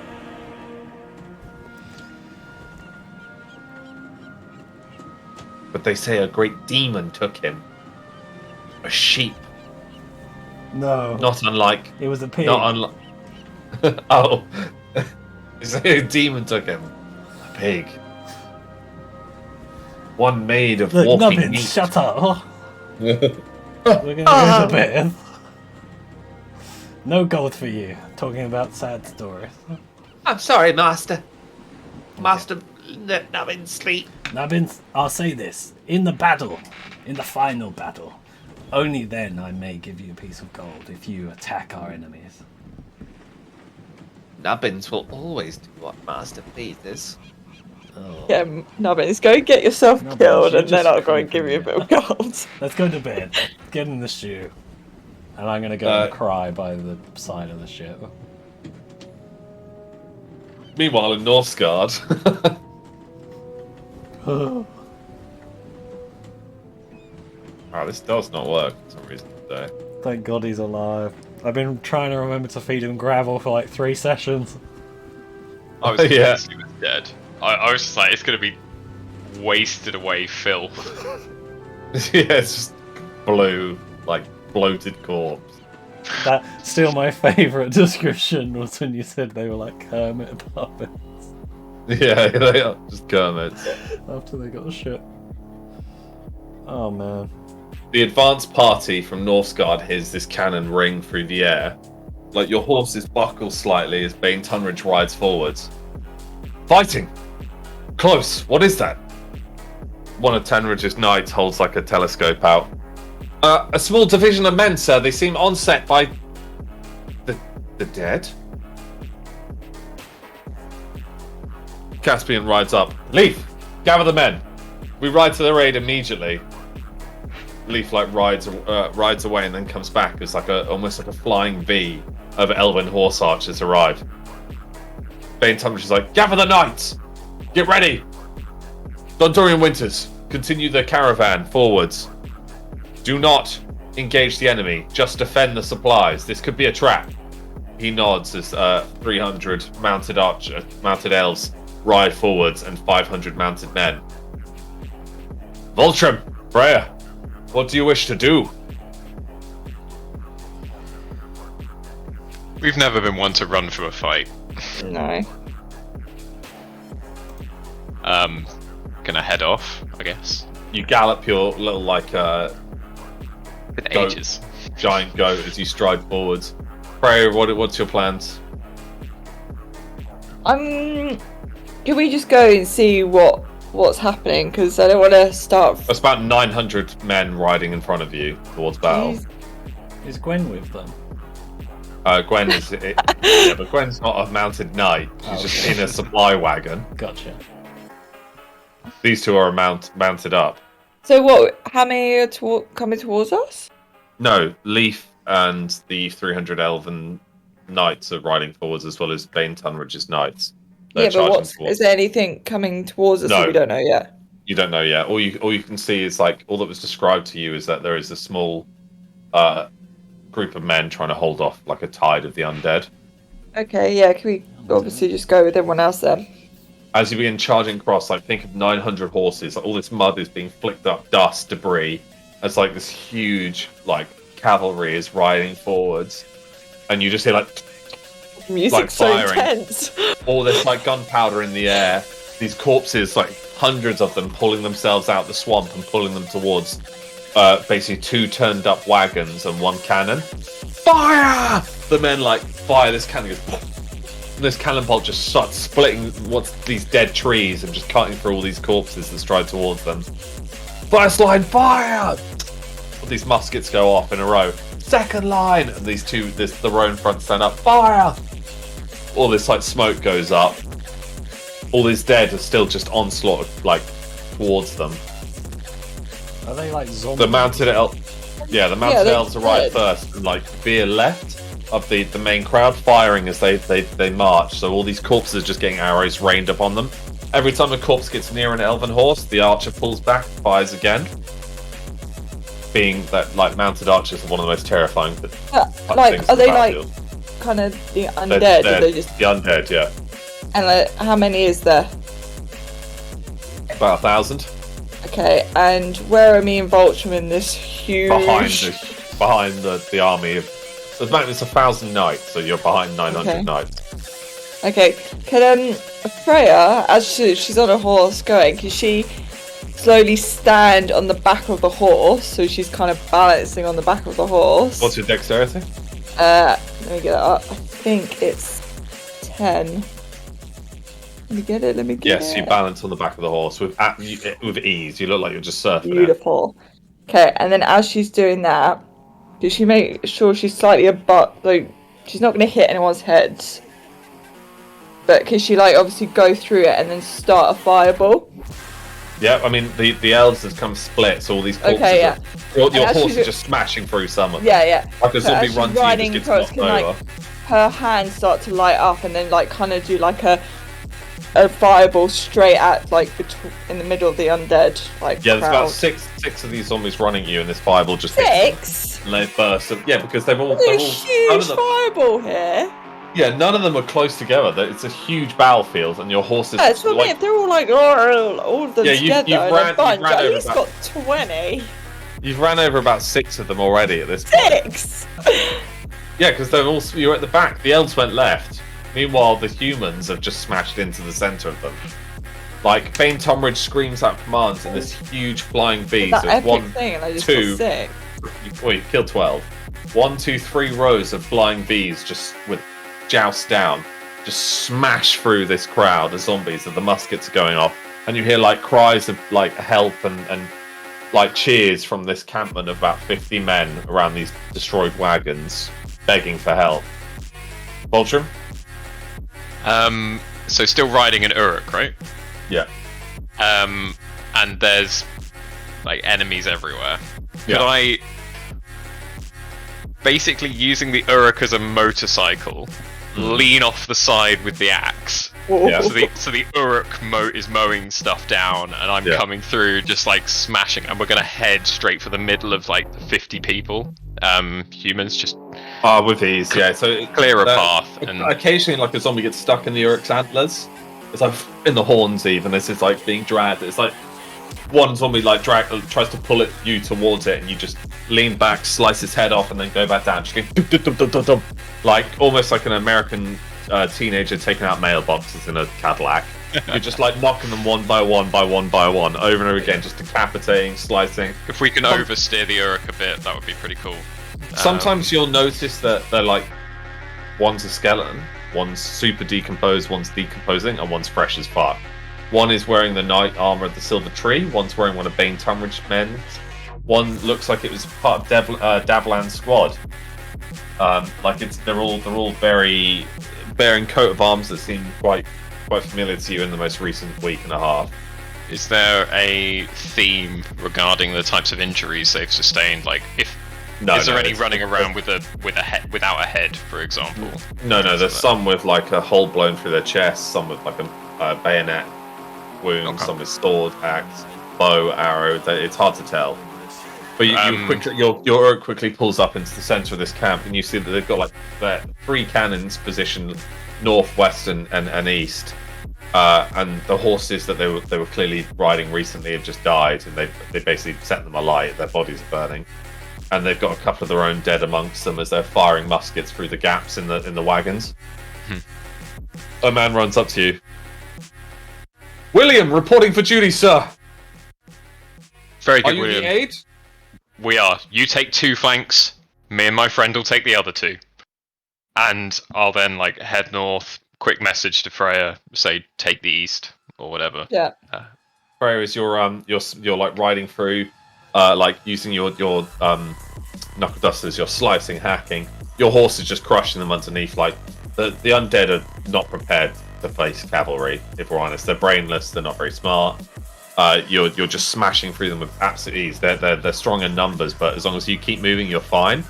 But they say a great demon took him. A sheep. No. Not unlike. It was a pig. Not unlike. Oh. They say a demon took him. A pig. One made of Look, walking Nubbins, meat. shut up. We're gonna go to bed. No gold for you. Talking about sad stories. I'm sorry, Master. Master, let Nubbin sleep. Nubbins, I'll say this. In the battle, in the final battle, only then I may give you a piece of gold if you attack our enemies. Nubbins will always do what Master pleases. Oh. Yeah, Nubbins, go get yourself Nubbins, killed you're and then just I'll go and give you a bit of gold. Let's go to bed. Get in the shoe. And I'm gonna go and cry by the side of the ship. Meanwhile, in Northgard. Oh, this does not work for some reason today. Thank God he's alive. I've been trying to remember to feed him gravel for like 3 sessions. I was Yeah. convinced he was dead. I was just like, it's gonna be wasted away filth. Yeah, it's just blue, like bloated corpse. That still my favourite description was when you said they were like Kermit puppets Yeah, they are just Kermits. after they got shit. Oh man. The advance party from Northgard hears this cannon ring through the air. Like your horses buckle slightly as Bane Tunridge rides forwards. Fighting! Close! What is that? One of Tunridge's knights holds like a telescope out. A small division of men, sir. They seem onset by the dead. Caspian rides up. Leaf, gather the men. We ride to their aid immediately. Leaf rides away and then comes back. It's like almost like a flying V of elven horse archers arrive. Bane Tunbridge is like, gather the knights. Get ready. Dondorian Winters, continue the caravan forwards. Do not engage the enemy. Just defend the supplies. This could be a trap. He nods as 300 mounted elves ride forwards and 500 mounted men. Voltram, Freya, what do you wish to do? We've never been one to run from a fight. No. Gonna head off, I guess. You gallop your little Been Goat. ages. giant goat as you stride forwards. Freya, what's your plans? Can we just go and see what's happening? Because I don't want to start. That's about 900 men riding in front of you towards battle. Jeez. Is Gwen with them? Gwen is, yeah, but Gwen's not a mounted knight. She's just in a supply wagon. Gotcha. These two are mounted up. So what? How many are coming towards us? No, Leaf and the 300 elven knights are riding forwards, as well as Bane Tunridge's knights. They're Yeah, but charging forwards. is there anything coming towards us No. that we don't know yet? You don't know yet. All you can see is all that was described to you is that there is a small group of men trying to hold off a tide of the undead. Okay, yeah. Can we obviously just go with everyone else then? As you begin charging across, think of 900 horses. All this mud is being flicked up, dust, debris. As this huge cavalry is riding forwards, and you just hear Music's so firing. intense. all this gunpowder in the air. These corpses, hundreds of them, pulling themselves out the swamp and pulling them towards basically two turned up wagons and one cannon. Fire! The men fire this cannon. Goes, and this cannon bolt just starts splitting these dead trees and just cutting through all these corpses that stride towards them. First line, fire! These muskets go off in a row. Second line, and the row in front stand up. Fire! All this smoke goes up. All these dead are still just onslaught towards them. Are they zombies? The mounted elves arrive dead. first, and veer left of the main crowd, firing as they march. So all these corpses are just getting arrows rained upon them. Every time a corpse gets near an elven horse, the archer pulls back, fires again. Being that mounted archers are one of the most terrifying things. Are they kind of the undead? Or they just the undead? Yeah, and how many is there? about 1,000 Okay, and where are me and Vulture in this huge? behind the army of. So it's 1,000 knights, so you're behind 900 Okay. knights. Okay, can Freya, as she's on a horse going, can she slowly stand on the back of the horse? So she's kind of balancing on the back of the horse. What's your dexterity? Let me get it up. I think it's 10. Let me get it. Yes, you balance on the back of the horse with ease. You look like you're just surfing it. Beautiful. Okay, and then as she's doing that, does she make sure she's slightly above, she's not going to hit anyone's heads, but can she obviously go through it and then start a fireball? Yeah, I mean the elves have come split, so all these corpses. Okay, yeah. Your And as horse she's- is just smashing through some of them. Yeah. Like a So zombie as she's runs you, riding just across, gets knocked over. her hands start to light up and then kind of do a fireball straight at in the middle of the undead Yeah, there's crowd. about six of these zombies running at you, and this fireball just hits Six? them. And they burst. Yeah, because they're all There's a none huge of them. fireball here. Yeah, none of them are close together. It's a huge battlefield, and your horse is Yeah, it's what I mean. If they're all all of them Yeah, you've together in ran- a bunch, you've ran at over least about- got 20. You've ran over about 6 of them already at this point. 6! Yeah, because they're all you're at the back. The elves went left. Meanwhile, the humans have just smashed into the center of them. Like Bane Tomridge screams out commands, and this huge flying bees. That There's epic one, thing, and I just two. got sick. You killed 12. 1, 2, 3 rows of flying bees just with joust down, just smash through this crowd of zombies that the muskets are going off, and you hear like cries of like help and like cheers from this campment of about 50 men around these destroyed wagons, begging for help. Vulture? So still riding an Uruk, right? Yeah. And there's like enemies everywhere. Yeah. Could I basically using the Uruk as a motorcycle, lean off the side with the axe? Yeah. So the Uruk is mowing stuff down, and I'm coming through, just like smashing. And we're gonna head straight for the middle of like 50 people, humans, just With ease, yeah. So clear a path. And occasionally, like a zombie gets stuck in the Uruk's antlers. It's like in the horns, even. This is like being dragged. It's like one zombie like tries to pull you towards it, and you just lean back, slice its head off, and then go back down, just going dum, dum, dum, dum, dum. Like almost like an American teenager taking out mailboxes in a Cadillac. You're just like knocking them one by one, over and over again, just decapitating, slicing. if we can oversteer the Uruk a bit, that would be pretty cool. Sometimes you'll notice that they're like, one's a skeleton, one's super decomposed, one's decomposing, and one's fresh as fuck. One is wearing the knight armor of the Silver Tree, one's wearing one of Bane Tumridge's men's. One looks like it was part of Davlan's squad. They're all very bearing coat of arms that seem quite familiar to you in the most recent week and a half. Is there a theme regarding the types of injuries they've sustained? Like, is there any running around with a head without a head, for example? No. There's some with like a hole blown through their chest, some with like a bayonet wound, some with sword, axe, bow, arrow. It's hard to tell. But your Uruk quickly pulls up into the center of this camp, and you see that they've got like their 3 cannons positioned northwest and east, and the horses that they were clearly riding recently have just died, and they basically set them alight. Their bodies are burning, and they've got a couple of their own dead amongst them as they're firing muskets through the gaps in the wagons. A man runs up to you. William, reporting for duty, sir. Very good, Are you William. the aide? We are. You take 2 flanks. Me and my friend will take the other 2. And I'll then like head north. Quick message to Freya, say take the east or whatever. Yeah. Freya, is you're like riding through, like using your knuckle dusters, you're slicing, hacking. Your horse is just crushing them underneath. Like the undead are not prepared to face cavalry. If we're honest, they're brainless. They're not very smart. You're just smashing through them with absolute ease. They're strong in numbers, but as long as you keep moving, you're fine.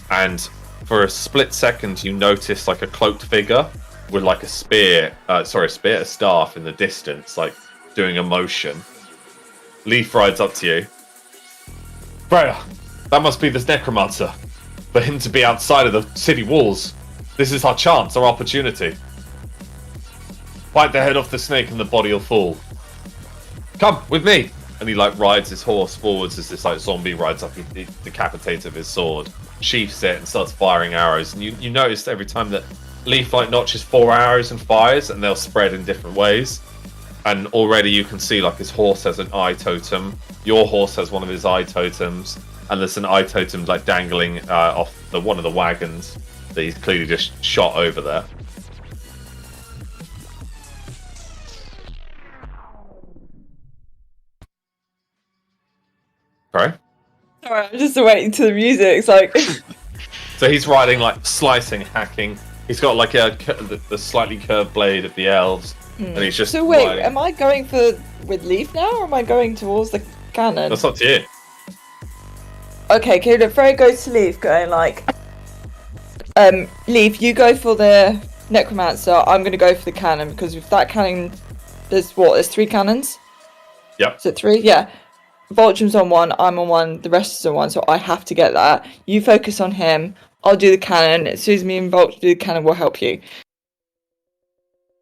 And for a split second, you notice like a cloaked figure with like a staff in the distance, like doing a motion. Leaf rides up to you. Freya, that must be this necromancer. For him to be outside of the city walls, this is our chance, our opportunity. Bite the head off the snake and the body will fall. Come with me. And he like rides his horse forwards as this like zombie rides up. He decapitates with his sword, sheaths it, and starts firing arrows. And you notice every time that Leaf like notches 4 arrows and fires, and they'll spread in different ways. And already you can see like his horse has an eye totem. Your horse has one of his eye totems, and there's an eye totem like dangling off one of the wagons that he's clearly just shot over there. Sorry? Sorry, I'm just waiting to the music. It's like So he's riding like slicing, hacking. He's got like the slightly curved blade of the elves, and he's just. So wait, riding. am I going with Leaf now, or am I going towards the cannon? That's up to you. Okay, Kira, Freya goes to Leaf, going like, Leaf, you go for the necromancer. I'm gonna go for the cannon because with that cannon, there's 3 cannons. Yep. Is it 3? Yeah. Vulture's on 1, I'm on 1, the rest is on 1, so I have to get that. You focus on him, I'll do the cannon. As soon as me and Vulture do the cannon, we'll help you.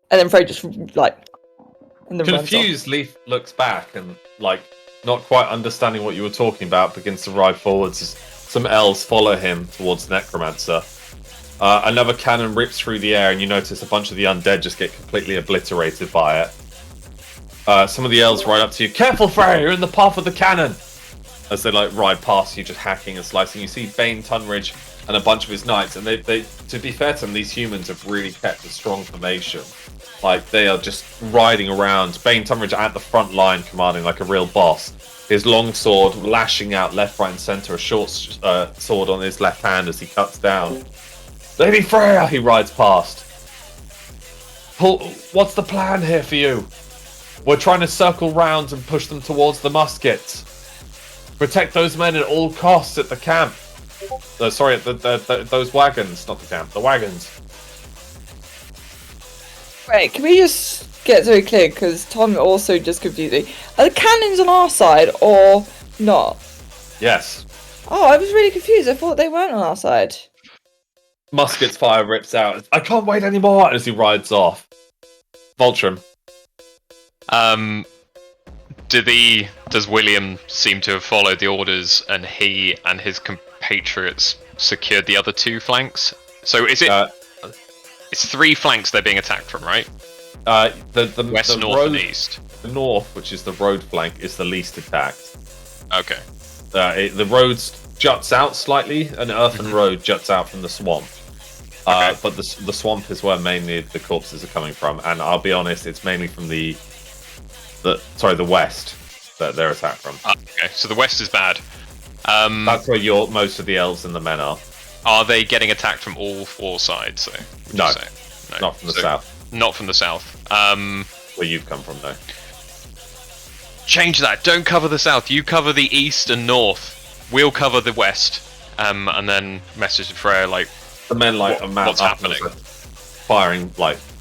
And then Freya just like. And then Confused, Leaf looks back and like not quite understanding what you were talking about, begins to ride forwards. Some elves follow him towards the necromancer. Another cannon rips through the air, and you notice a bunch of the undead just get completely obliterated by it. Some of the elves ride up to you. Careful, Freya! You're in the path of the cannon! As they ride past you, just hacking and slicing. You see Bane Tunridge and a bunch of his knights, and they to be fair to them, these humans have really kept a strong formation. They are just riding around. Bane Tunridge at the front line, commanding like a real boss. His long sword lashing out left, right, and centre. A short sword on his left hand as he cuts down. Lady Freya, he rides past. What's the plan here for you? We're trying to circle round and push them towards the muskets. Protect those men at all costs at the camp. Sorry, those wagons, not the camp, the wagons. Wait, can we just get very clear? Because Tom also just confused me. Are the cannons on our side or not? Yes. Oh, I was really confused. I thought they weren't on our side. Musket's fire rips out. I can't wait anymore as he rides off. Voltrum. Does William seem to have followed the orders, and he and his compatriots secured the other 2 flanks? So is it? It's 3 flanks they're being attacked from, right? The west, north, and east. The north, which is the road flank, is the least attacked. Okay. The road juts out slightly. An earthen road juts out from the swamp. Okay. But the swamp is where mainly the corpses are coming from, and I'll be honest, it's mainly from the west that they're attacked from. Okay, so the west is bad. That's where most of the elves and the men are. Are they getting attacked from all 4 sides? So No, not from the south. Not from the south. Where you've come from, though. Change that. Don't cover the south. You cover the east and north. We'll cover the west. And then message to Freya the men what's happening, firing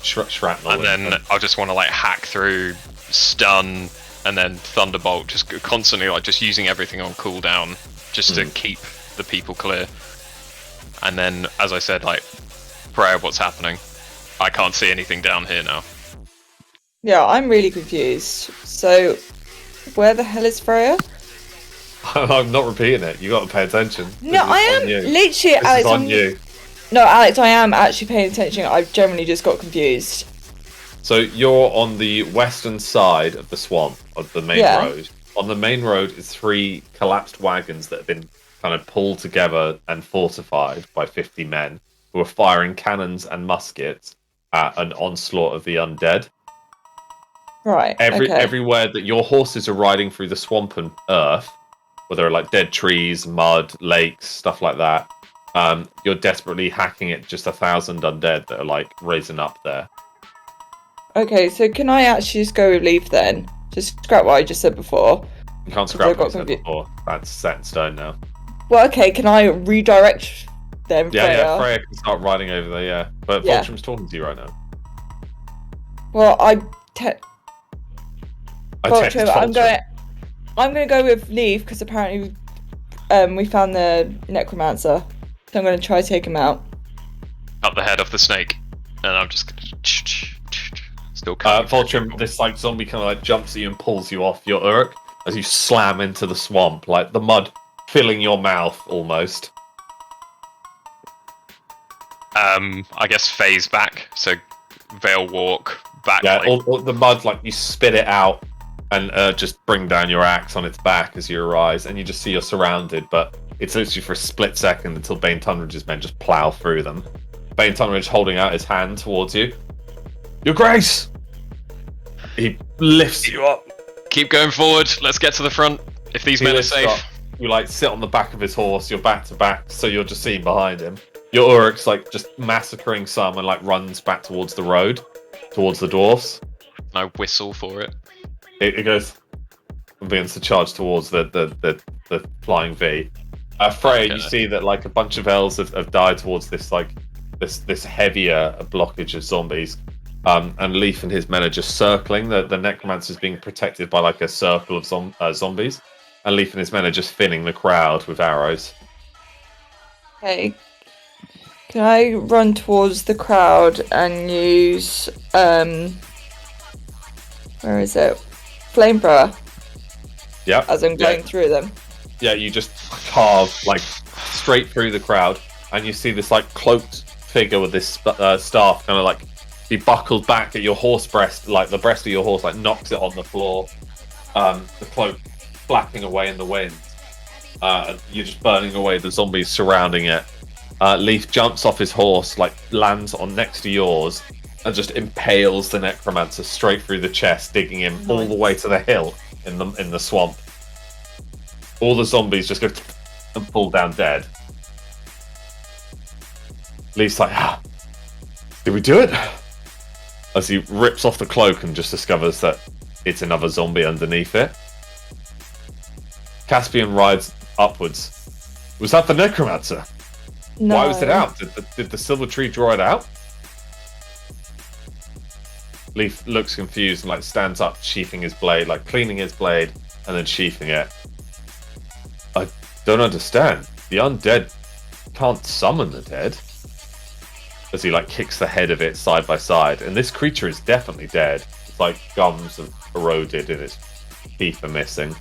shrapnel. And then I just want to hack through, stun, and then thunderbolt. Just constantly just using everything on cooldown, just to keep the people clear. And then, as I said, Freya, what's happening? I can't see anything down here now. Yeah, I'm really confused. So, where the hell is Freya? I'm not repeating it. You got to pay attention. No, I am literally, This Alex. is on you. No, Alex, I am actually paying attention. I've generally just got confused. So you're on the western side of the swamp, of the main road. On the main road is 3 collapsed wagons that have been kind of pulled together and fortified by 50 men who are firing cannons and muskets at an onslaught of the undead. Right. Everywhere that your horses are riding through the swamp and earth, where there are dead trees, mud, lakes, stuff like that, you're desperately hacking at just 1,000 undead that are raising up there. Okay, so can I actually just go with Leaf then? Just scrap what I just said before. You can't scrap what you said before. That's set in stone now. Well, okay, can I redirect them? Yeah, Freya can start riding over there, yeah. But Voltrum's talking to you right now. Well, I'm going to go with Leaf because apparently we found the necromancer. So I'm going to try to take him out. Cut the head off the snake. And I'm just going to... Still coming. Voltrum, this zombie kind of jumps at you and pulls you off your Uruk as you slam into the swamp, the mud filling your mouth almost. I guess phase back, so Veil walk back. Yeah, all the mud, you spit it out and just bring down your axe on its back as you arise, and you just see you're surrounded, but it's literally for a split second until Bane Tunridge's men just plough through them. Bane Tunridge holding out his hand towards you. Your Grace! He lifts you up. Keep going forward, let's get to the front, if these men are safe. Up. You sit on the back of his horse, you're back to back, so you're just seen behind him. Your Uruk's just massacring some and runs back towards the road, towards the dwarfs. I whistle for it. It goes and begins to charge towards the flying V. Freya, you see that a bunch of elves have died towards this this heavier blockage of zombies. And Leaf and his men are just circling. The necromancer's being protected by a circle of zombies. And Leaf and his men are just finning the crowd with arrows. Okay. Can I run towards the crowd and use where is it? Flamethrower. Yeah. As I'm going through them. Yeah, you just carve straight through the crowd, and you see this like cloaked figure with this staff kind of like be buckled back at your horse breast, like the breast of your horse, like knocks it on the floor. The cloak flapping away in the wind. You're just burning away the zombies surrounding it. Leaf jumps off his horse, like lands on next to yours, and just impales the necromancer straight through the chest, digging him all the way to the hill in the swamp. All the zombies just go and fall down dead. Leaf's like, did we do it? As he rips off the cloak and just discovers that it's another zombie underneath it. Caspian rides upwards. Was that the necromancer? No. Why was it out? Did the silver tree draw it out? Leaf looks confused and like stands up, sheathing his blade, like cleaning his blade and then sheathing it. I don't understand. The undead can't summon the dead. As he like kicks the head of it side by side, and this creature is definitely dead. It's like gums have eroded and its teeth are missing.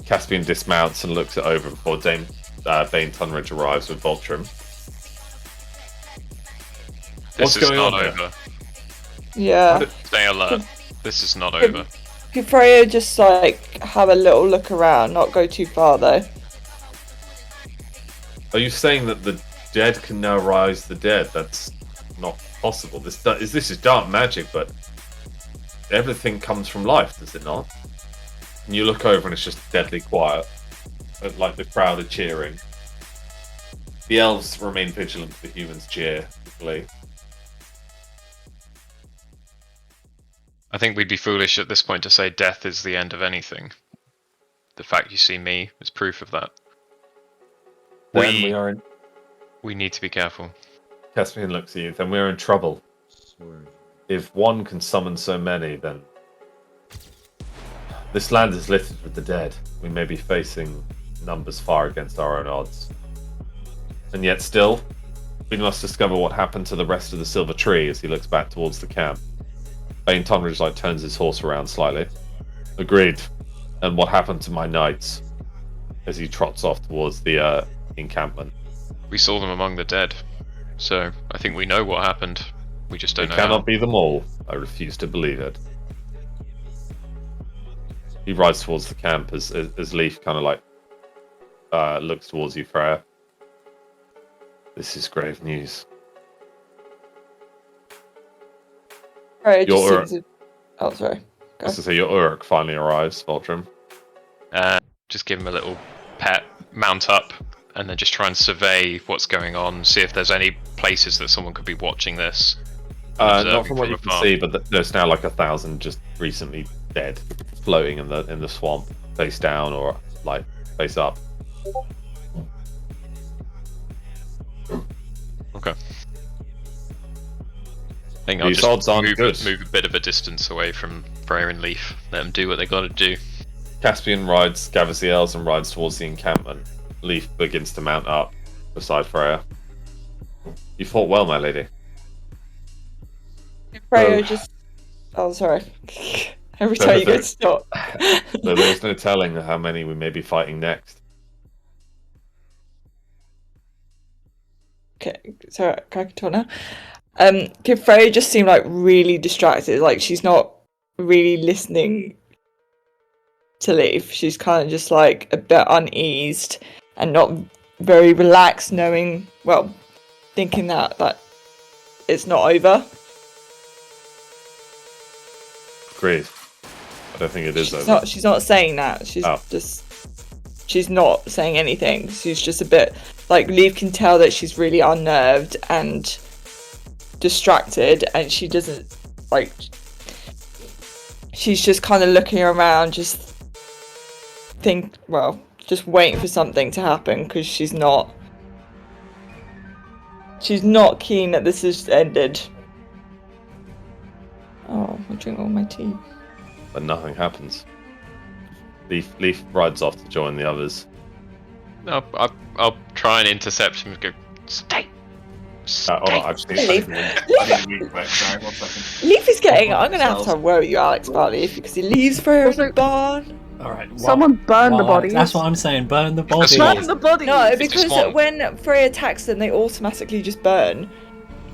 Caspian dismounts and looks it over before Bane Tunridge arrives with Voltrum. This What's is going not on over. Yeah. Stay alert. This is not over. Could Freya just like have a little look around, not go too far though? Are you saying that the dead can now rise the dead? That's not possible. This is dark magic, but everything comes from life, does it not? And you look over and it's just deadly quiet. Like the crowd are cheering. The elves remain vigilant, the humans cheer. I think we'd be foolish at this point to say death is the end of anything. The fact you see me is proof of that. Then we are in... We need to be careful. Caspian looks at you. Then we're in trouble. If one can summon so many, then... This land is littered with the dead. We may be facing numbers far against our own odds. And yet still, we must discover what happened to the rest of the silver tree as he looks back towards the camp. Bane Tunridge like turns his horse around slightly. Agreed. And what happened to my knights? As he trots off towards the encampment. We saw them among the dead, so I think we know what happened. We just don't know. It cannot how. be them all. I refuse to believe it. He rides towards the camp as Leaf kind of like looks towards you, Freya. This is grave news. Freya just Your seems to... Oh, sorry. I was to say your Uruk finally arrives, Voltrum. Just give him a little pet, mount up, and then just try and survey what's going on, see if there's any places that someone could be watching this. Not from what you can see, but there's now like 1,000 just recently dead, floating in the swamp, face down or like face up. Okay. I think These I'll odds just aren't good. move a bit of a distance away from Freya and Leaf. Let them do what they got to do. Caspian gathers the elves and rides towards the encampment. Leaf begins to mount up beside Freya. You fought well, my lady. Freya just... Oh, sorry. Every time you get stopped. So there's no telling how many we may be fighting next. Okay, sorry, can I talk now? Can Freya just seem like really distracted? Like she's not really listening to Leaf. She's kind of just like a bit uneased and not very relaxed, knowing, well, thinking that it's not over. Agreed. I don't think it is over. She's not saying that. She's not saying anything. She's just a bit like Leaf can tell that she's really unnerved and distracted, and she doesn't like. She's just kind of looking around, just waiting for something to happen because she's not keen that this has ended. Oh, I drink all my tea. But nothing happens. Leaf rides off to join the others. I'll try and intercept him and go, stay Hold on, I've seen. Leaf. I need a week quick. Sorry, 1 second. Leaf is getting. I'm gonna have to have a word with you, Alex, about Leaf because he leaves for Also- a barn. All right. Someone burn the bodies. That's what I'm saying. Burn the bodies. Burn the bodies. No, because Swan. when Freya attacks them, they automatically just burn.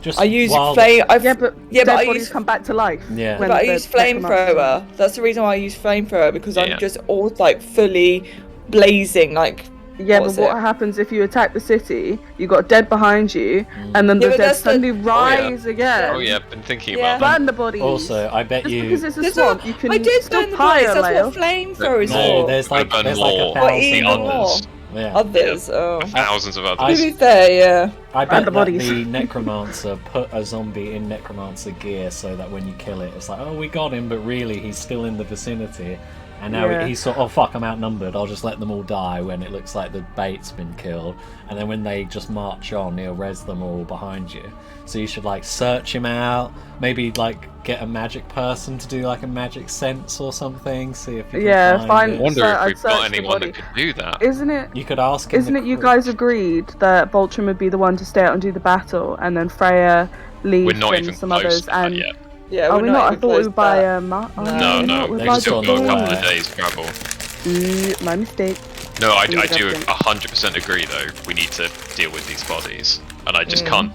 Just I use while- flame. Yeah, but Yeah, dead but I bodies use- come back to life. Yeah. when But I the use necromancer- flamethrower. That's the reason why I use flamethrower because Yeah. I'm just all like fully blazing. Like Yeah, What's but what it? happens if you attack the city? You got dead behind you, and then Yeah, the but dead that's the- suddenly rise again. Oh yeah, I've been thinking Yeah. about that. Burn the bodies. Also, I bet Just you. because it's a There's swamp, no- you can I did still burn the pyre bodies. That's layer. what flamethrower is No, for. there's like Burn there's like more. a What, thousand even others. more? Yeah. Others. Oh. Thousands of I- others. To be fair, yeah. I Burn bet the that bodies. the necromancer put a zombie in necromancer gear so that when you kill it, it's like, oh, we got him, but really he's still in the vicinity. And now Yeah. he's sort of, oh fuck, I'm outnumbered. I'll just let them all die when it looks like the bait's been killed. And then when they just march on, he'll res them all behind you. So you should like search him out. Maybe like get a magic person to do like a magic sense or something. See if you can Yeah, find find- it. I wonder So if I'd we've search got the anyone body. that could do that. Isn't it? You could ask him. Isn't the it you que- guys agreed that Voltron would be the one to stay out and do the battle, and then Freya, Leaf, We're not and even some close others, to that and yet. Yeah, are we not? I even thought we close were to by that. No, no, we're they've by we've still got a gone couple away. of days travel. My mistake. No, I do Interesting. 100% agree though. We need to deal with these bodies, and I just Mm. can't.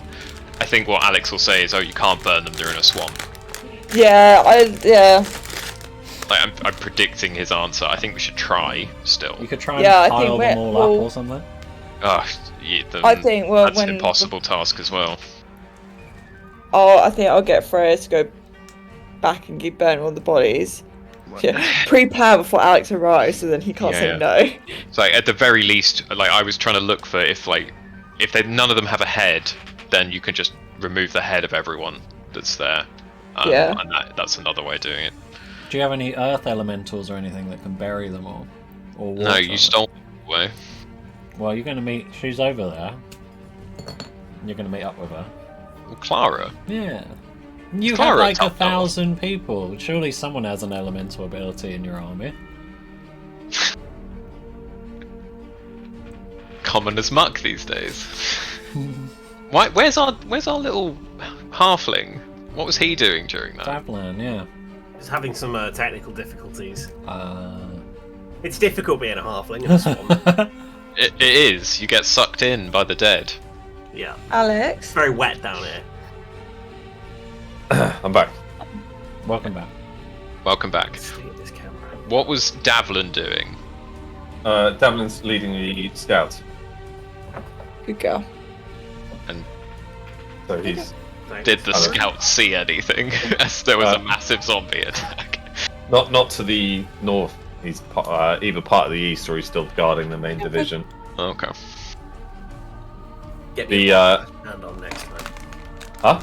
I think what Alex will say is, "Oh, you can't burn them; they're in a swamp." Yeah, yeah. Like I'm predicting his answer. I think we should try still. You could try and Yeah, I pile think them we're- all well- up or something. Oh, yeah, I think well, that's when an impossible task as well. I think I'll get Freya to go back and keep burning all the bodies. Yeah, pre-plan before Alex arrives, so then he can't say Yeah. no. So like, at the very least, like I was trying to look for if none of them have a head, then you can just remove the head of everyone that's there. Yeah. And that's another way of doing it. Do you have any earth elementals or anything that can bury them all? Or No, water? you stole away. Well, you're going to meet. She's over there. You're going to meet up with her. Well, Clara. Yeah. You Clara have like top 1,000 people. Surely someone has an elemental ability in your army. Common as muck these days. Why? Where's our little halfling? What was he doing during that? Davlan, yeah. Just having some technical difficulties. Uh... It's difficult being a halfling in a swamp. It is. You get sucked in by the dead. Yeah. Alex, It's very wet down here. I'm back. Welcome back. Welcome back. Let's see this camera. What was Davlin doing? Devlin's leading the scouts, good girl. so he's Thanks. Did the Oh. scouts see anything as there was a Uh, massive zombie attack? not to the north. He's either part of the east or he's still guarding the main division. Okay. Get me The a box to stand on next time. huh?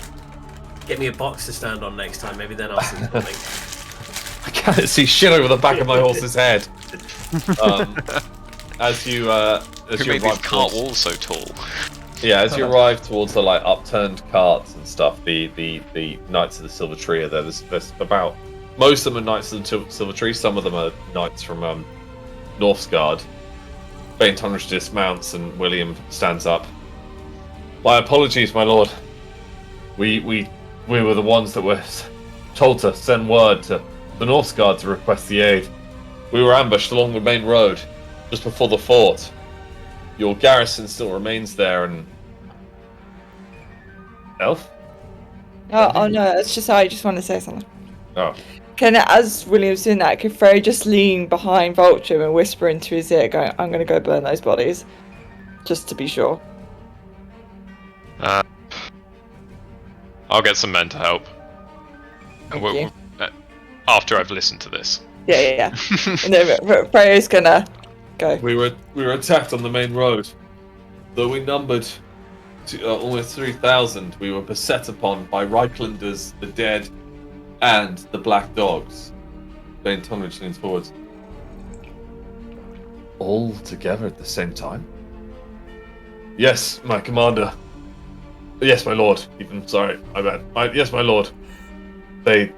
Get me a box to stand on next time. Maybe then I'll see something. I can't see shit over the back of my horse's head. As you Who made these arrive cart towards- walls so tall? Yeah, as you arrive towards the like upturned carts and stuff, the Knights of the Silver Tree are there. There's about most of them are Knights of the Silver Tree. Some of them are Knights from Northsguard. Bane Tonrish dismounts and William stands up. My apologies, my lord. We were the ones that were told to send word to the Northsguard to request the aid. We were ambushed along the main road just before the fort. Your garrison still remains there, and Elf? Oh no, it's just I just want to say something. Oh, Can as William's doing that, can Freya just lean behind Vulture and whisper into his ear, going, "I'm going to go burn those bodies," just to be sure. I'll get some men to help. And Thank you. after I've listened to this. Yeah. And then Freya's gonna go. we were attacked on the main road. Though we numbered almost 3,000, we were beset upon by Reichlanders, the dead, and the black dogs. Bane Tonrich leans forward. All together at the same time? Yes, my commander. Yes, my lord. Even sorry, my bad. Yes, my lord. They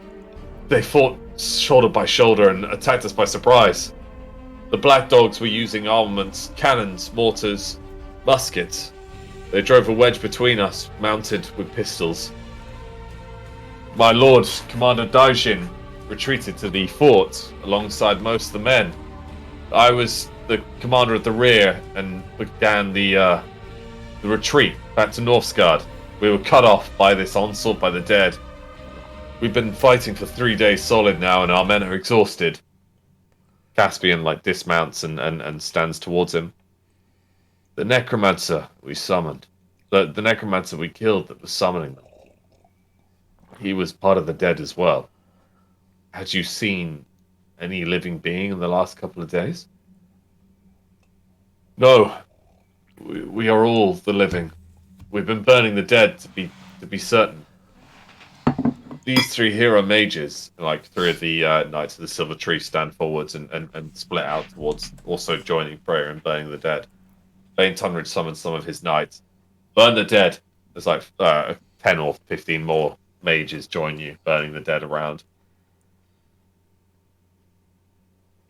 fought shoulder by shoulder and attacked us by surprise. The black dogs were using armaments, cannons, mortars, muskets. They drove a wedge between us, mounted with pistols. My lord, Commander Daijin, retreated to the fort alongside most of the men. I was the commander of the rear and began the retreat back to Northsgard. We were cut off by this onslaught by the dead. We've been fighting for 3 days solid now, and our men are exhausted. Caspian dismounts and stands towards him. The necromancer we summoned, the necromancer we killed that was summoning them. He was part of the dead as well. Had you seen any living being in the last couple of days? No. We are all the living. We've been burning the dead to be certain. These three hero mages, three of the Knights of the Silver Tree, stand forwards and split out towards also joining Freya in burning the dead. Bane Tunridge summons some of his knights. Burn the dead. There's 10 or 15 more mages join you, burning the dead around.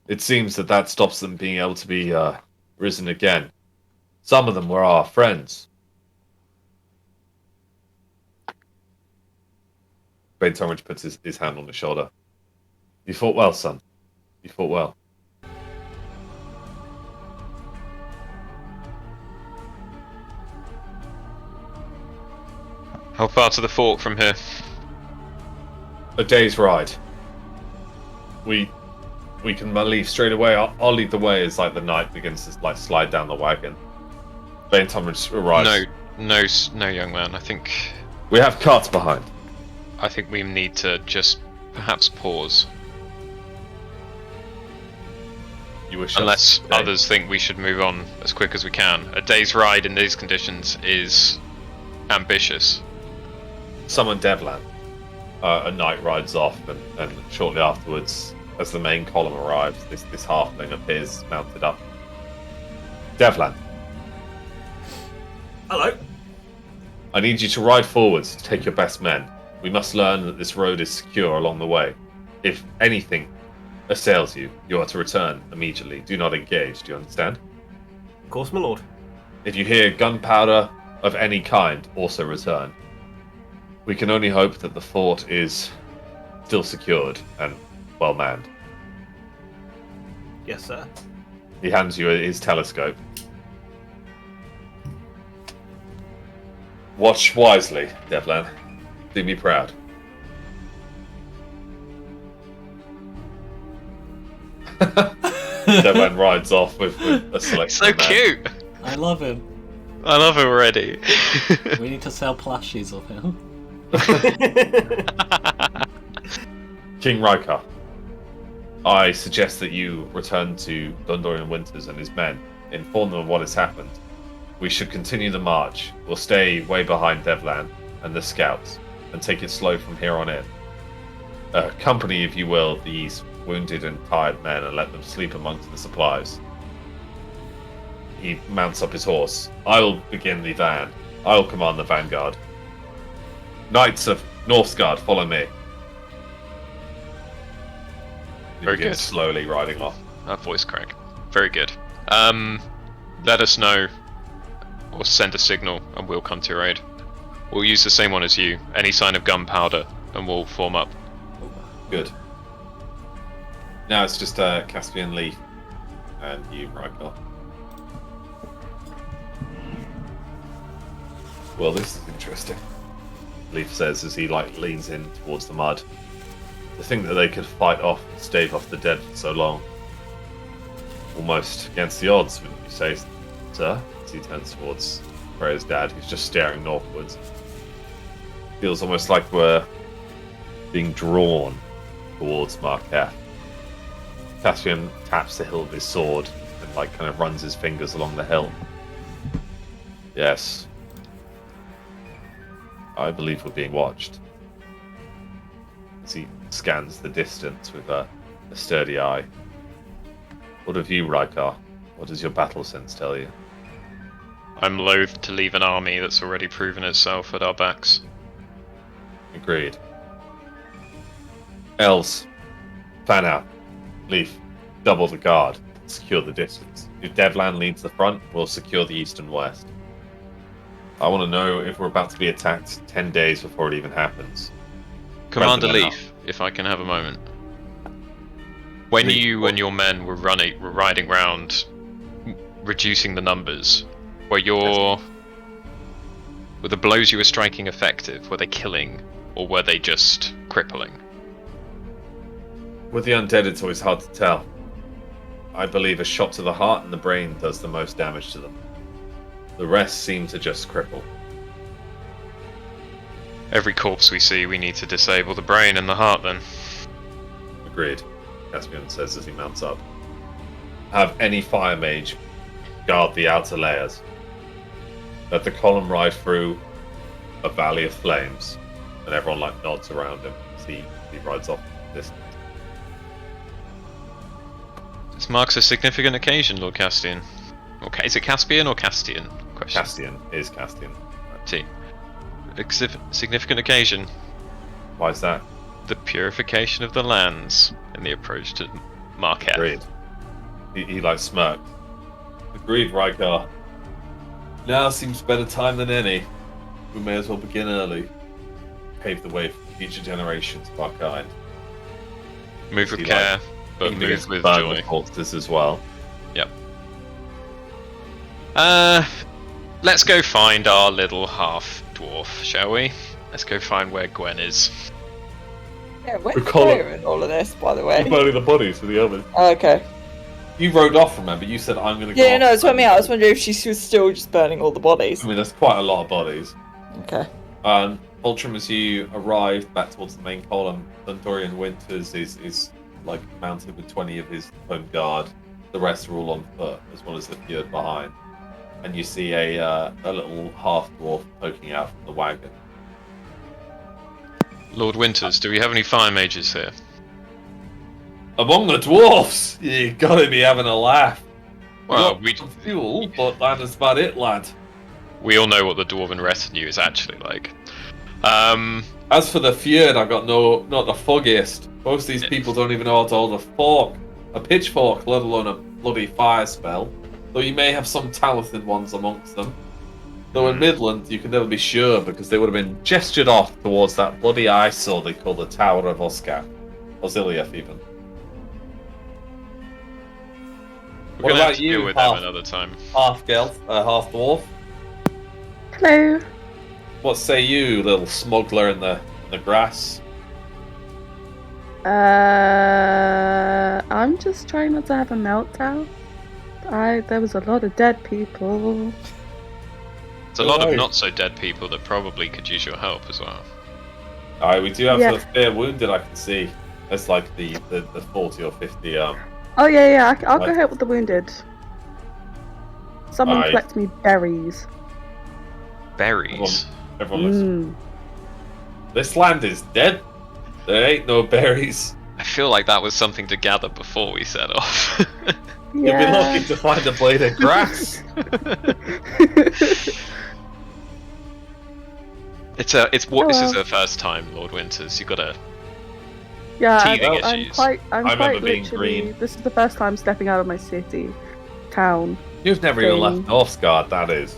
It seems that stops them being able to be risen again. Some of them were our friends. Bane Tunridge puts his hand on his shoulder. You fought well, son. You fought well. How far to the fort from here? A day's ride. We can leave straight away. I'll lead the way as the knight begins to slide down the wagon. Bane Tunridge arrives. No, young man. I think We have carts behind. we need to just perhaps pause. You wish Unless us others think we should move on as quick as we can. A day's ride in these conditions is ambitious. Summon Devlan. A knight rides off, and shortly afterwards, as the main column arrives, this halfling appears mounted up. Devlan, Hello. I need you to ride forwards to take your best men. We must learn that this road is secure along the way. If anything assails you, you are to return immediately. Do not engage, do you understand? Of course, my lord. If you hear gunpowder of any kind, also return. We can only hope that the fort is still secured and well manned. Yes, sir. He hands you his telescope. Watch wisely, Devlan. Do me proud. Devlan rides off with a selection So of men. cute! I love him. I love it already. We need to sell plushies of him. King Rykar, I suggest that you return to Dundorian Winters and his men. Inform them of what has happened. We should continue the march. We'll stay way behind Devlan and the scouts, and take it slow from here on in. Accompany, if you will, these wounded and tired men and let them sleep amongst the supplies. He mounts up his horse. I will begin the van. I will command the vanguard. Knights of Northsgard, follow me. He Very begins good. slowly riding off. That voice crack. Very good. Let us know, or send a signal, and we'll come to your aid. We'll use the same one as you. Any sign of gunpowder, and we'll form up. Good. Now it's just Caspian, Leaf, and you, Rykar. Well, this is interesting. Leaf says as he leans in towards the mud. To think that they could fight off and stave off the dead for so long. Almost against the odds, wouldn't you say, sir? As he turns towards Freya's dad, who's just staring northwards. Feels almost like we're being drawn towards Marquette. Caspian taps the hilt of his sword and kind of runs his fingers along the hilt. Yes. I believe we're being watched. As he scans the distance with a sturdy eye. What of you, Rykar? What does your battle sense tell you? I'm loath to leave an army that's already proven itself at our backs. Agreed. Elves, fan out. Leaf, double the guard. Secure the distance. If Devlan leads the front, we'll secure the east and west. I want to know if we're about to be attacked 10 days before it even happens. Commander President Leaf, if I can have a moment. When you and your men were riding round, reducing the numbers, were the blows you were striking effective? Were they killing, or were they just crippling? With the undead, it's always hard to tell. I believe a shot to the heart and the brain does the most damage to them. The rest seem to just cripple. Every corpse we see, we need to disable the brain and the heart then. Agreed, Caspian says as he mounts up. Have any fire mage guard the outer layers. Let the column ride through a valley of flames, and everyone nods around him as he rides off this. This marks a significant occasion, Lord Castian. Okay, is it Caspian or Castian? Question. Castian is Castian. T. Significant occasion. Why is that? The purification of the lands in the approach to Marquette. Agreed. He smirked. Agreed, Rykar. Now seems better time than any. We may as well begin early. Pave the way for future generations of our kind. Move with care, but move with joy. Corpses as well. Yep. Let's go find our little half-dwarf, shall we? Let's go find where Gwen is. Yeah, where's Freya in all of this, by the way? Burning the bodies for the others. Oh, okay. You rode off, remember? You said I'm going to go Yeah, off. no, that's what I mean. I was wondering if she was still just burning all the bodies. I mean, there's quite a lot of bodies. Okay. Ultram, as you arrive back towards the main column, Thundorian Winters is mounted with 20 of his home guard. The rest are all on foot, as well as the fjord behind. And you see a little half-dwarf poking out from the wagon. Lord Winters, do we have any fire mages here? Among the dwarfs? You gotta be having a laugh. Well, Got some fuel, but that is about it, lad. We all know what the dwarven retinue is actually like. As for the fjord, I've got not the foggiest. Most of these people don't even know how to hold a pitchfork, let alone a bloody fire spell. Though you may have some talented ones amongst them. Though in Midland, you can never be sure, because they would have been gestured off towards that bloody eyesore they call the Tower of Oscar. Oziliath, even. We're going to have to deal with them another time. Half dwarf? Hello. What say you, little smuggler in the grass? I'm just trying not to have a meltdown. There was a lot of dead people. There's a lot of not so dead people that probably could use your help as well. Alright, we do have a fair wounded, I can see. That's like the 40 or 50 Oh yeah, I'll go help with the wounded. Someone collect me berries. Berries? Everyone listen. This land is dead. There ain't no berries. I feel like that was something to gather before we set off. You'll be lucky to find a blade of grass. This is the first time, Lord Winters. You gotta. Yeah, I'm quite remember being literally. green. This is the first time stepping out of my city, town. You've never even left Northgard. That is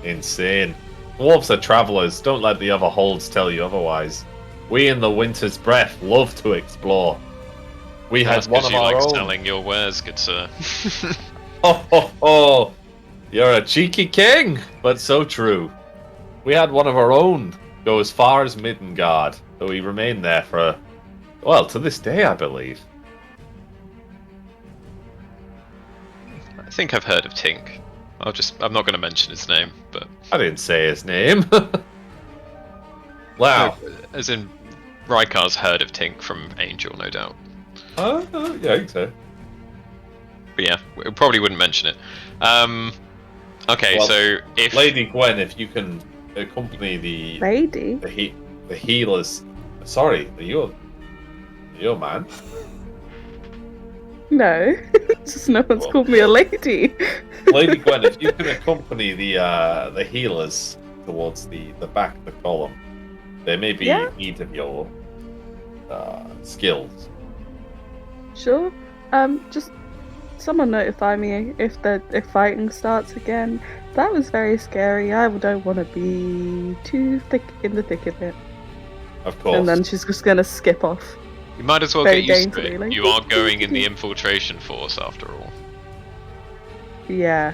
insane. Dwarves are travellers. Don't let the other holds tell you otherwise. We in the Winter's Breath love to explore. We had one of our own. Selling your wares, good sir. Oh, you're a cheeky king, but so true. We had one of our own go as far as Middengard, though he remained there for, to this day, I believe. I think I've heard of Tink. I'm not going to mention his name, but... I didn't say his name. Wow. No, as in, Rykar's heard of Tink from Angel, no doubt. Yeah, I think so. But yeah, we probably wouldn't mention it. Okay, so if... Lady Gwen, if you can accompany the healers... Sorry, you're man. No, just no one's called me a lady. Lady Gwen, if you can accompany the healers towards the back of the column, they may be in need of your skills. Sure. Just Someone notify me if fighting starts again. That was very scary. I don't want to be too in the thick of it. Of course. And then she's just gonna skip off. You might as well Very get used to daintily, it. like, You are going in the infiltration force after all. Yeah.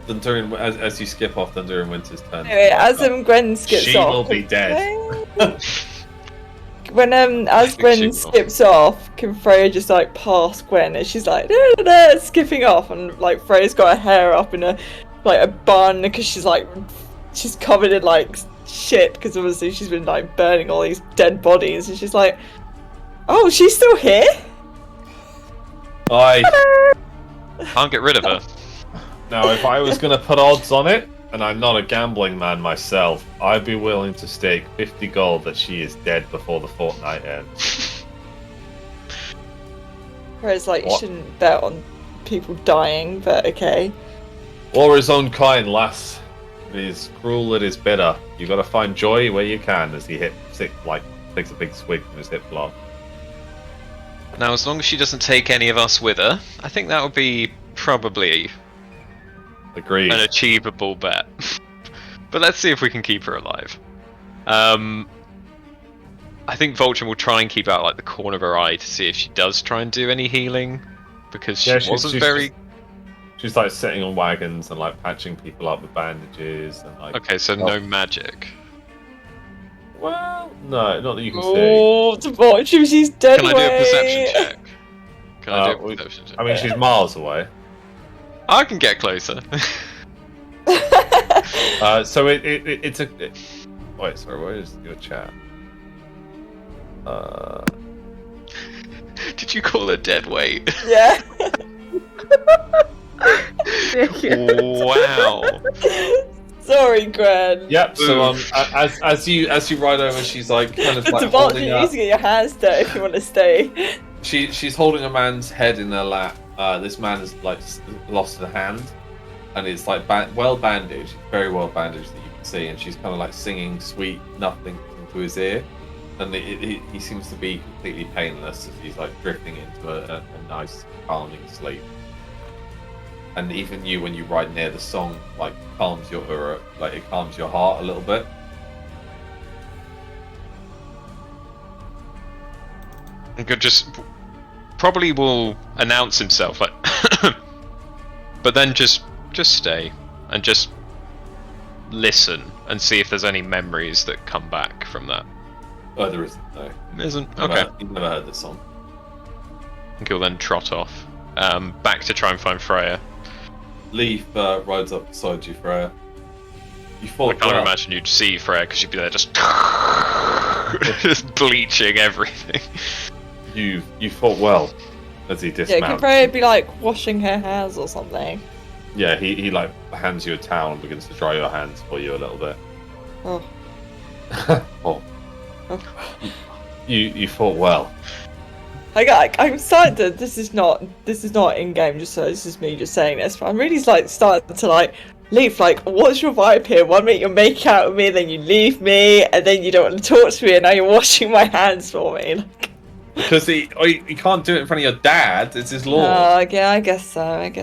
Thundering, as you skip off, Thunder and Winter's turn. Anyway, as Gwen skips She off, will be dead. When as think Gwen she will. skips off, can Freya just like pass Gwen and she's like skipping off, and like Freya's got her hair up in a bun because she's covered in like shit because obviously she's been like burning all these dead bodies, and she's like, oh, she's still here. Can't get rid of her. Now, if I was going to put odds on it, and I'm not a gambling man myself, I'd be willing to stake 50 gold that she is dead before the fortnight ends. Whereas like you What? shouldn't bet on people dying, but okay. War is unkind, lass. It is cruel, it is bitter. You gotta find joy where you can, as he takes a big swig from his hip flop. Now, as long as she doesn't take any of us with her, I think that would be probably Agreed. an achievable bet. But let's see if we can keep her alive. I think Vulture will try and keep out like the corner of her eye to see if she does try and do any healing, because she wasn't very. She's like sitting on wagons and like patching people up with bandages and like. Okay, so no magic. Well, no, not that you can see. Oh, to watch if she's dead. Can I do a perception check? Can I do a we- perception check? I mean, she's miles away. I can get closer. So it's a. Wait, sorry. Where is your chat? Did you call her dead weight? Yeah. Wow. Sorry, Gwen. Yep. So as you ride over, she's like kind of But like to watch, holding you up. need to get your hands dirty if you want to stay. She's holding a man's head in her lap. This man has like lost a hand, and it's like well bandaged, very well bandaged that you can see. And she's kind of like singing sweet nothing into his ear, and he seems to be completely painless as he's like drifting into a nice calming sleep. And even you, when you ride near the song, like calms your heart a little bit. Good, just probably will announce himself, like, but then just stay and just listen and see if there's any memories that come back from that. Oh, there isn't. No. Isn't? Never Okay. heard- You've never heard this song. I think he'll then trot off, back to try and find Freya. Leaf rides up beside you, Freya. You I fought can't well. imagine you'd see Freya because she'd be there just just bleaching everything. You fought well as he Yeah, dismounts. could Freya be like washing her hands or something? Yeah, he like hands you a towel and begins to dry your hands for you a little bit. Oh. Oh. You fought well. I'm starting to. This is not in game. Just so this is me just saying this. But I'm really like starting to like leave. Like, what's your vibe here? One minute you make out with me, then you leave me, and then you don't want to talk to me, and now you're washing my hands for me. Like, Because he can't do it in front of your dad. It's his law. oh, yeah, I guess so. Alright.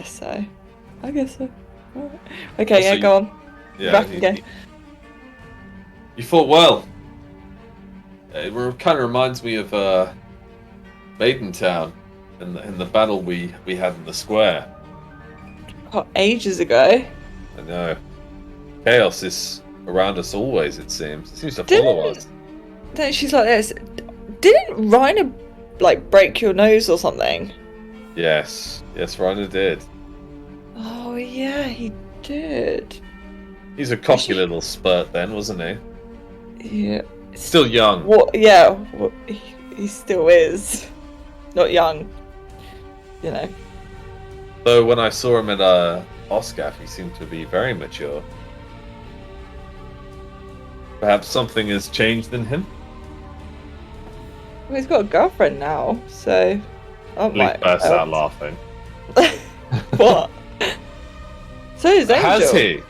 Okay, Also, yeah, go on. Yeah, Back again. You fought well. It kind of reminds me of Maidentown and the battle we had in the square. Oh, ages ago. I know. Chaos is around us always, it seems. It seems to follow us. Then she's like this. Didn't Reiner like break your nose or something? Yes, Reiner did. Oh yeah, he did. He's a cocky little spurt then, wasn't he? Yeah. Still young. What? Yeah. He still is. Not young. You know. Though when I saw him at Oscaf, he seemed to be very mature. Perhaps something has changed in him? Well, he's got a girlfriend now, so. Oh Leaf my. bursts out laughing. What? So is Angel. Has he?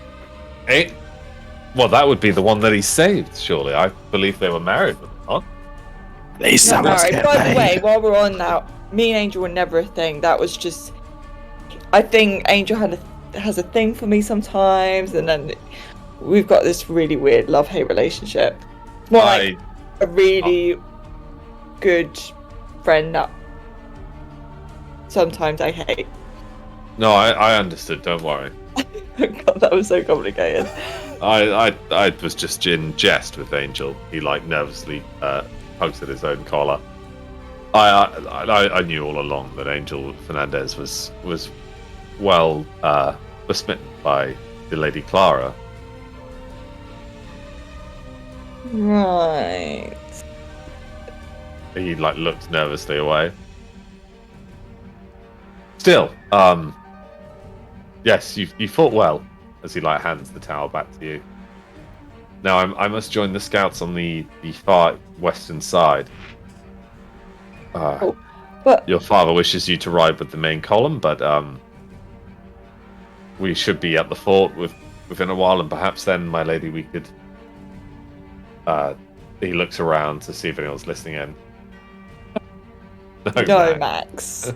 Well, that would be the one that he saved, surely. I believe they were married, were they not? Not married. By the way, while we're on me and Angel were never a thing. That was just, I think Angel has a thing for me sometimes, and then we've got this really weird love-hate relationship. More like a really good friend that sometimes I hate. No, I understood. Don't worry. God, that was so complicated. I was just in jest with Angel. He like nervously tugs at his own collar. I knew all along that Angel Fernandez was well besmitten by the Lady Clara. Right. He like looked nervously away. Still, yes, you fought well. As he like hands the towel back to you. Now I must join the scouts on the far western side. But Your father wishes you to ride with the main column, but we should be at the fort within a while, and perhaps then, my lady, we could. He looks around to see if anyone's listening in. no, Max.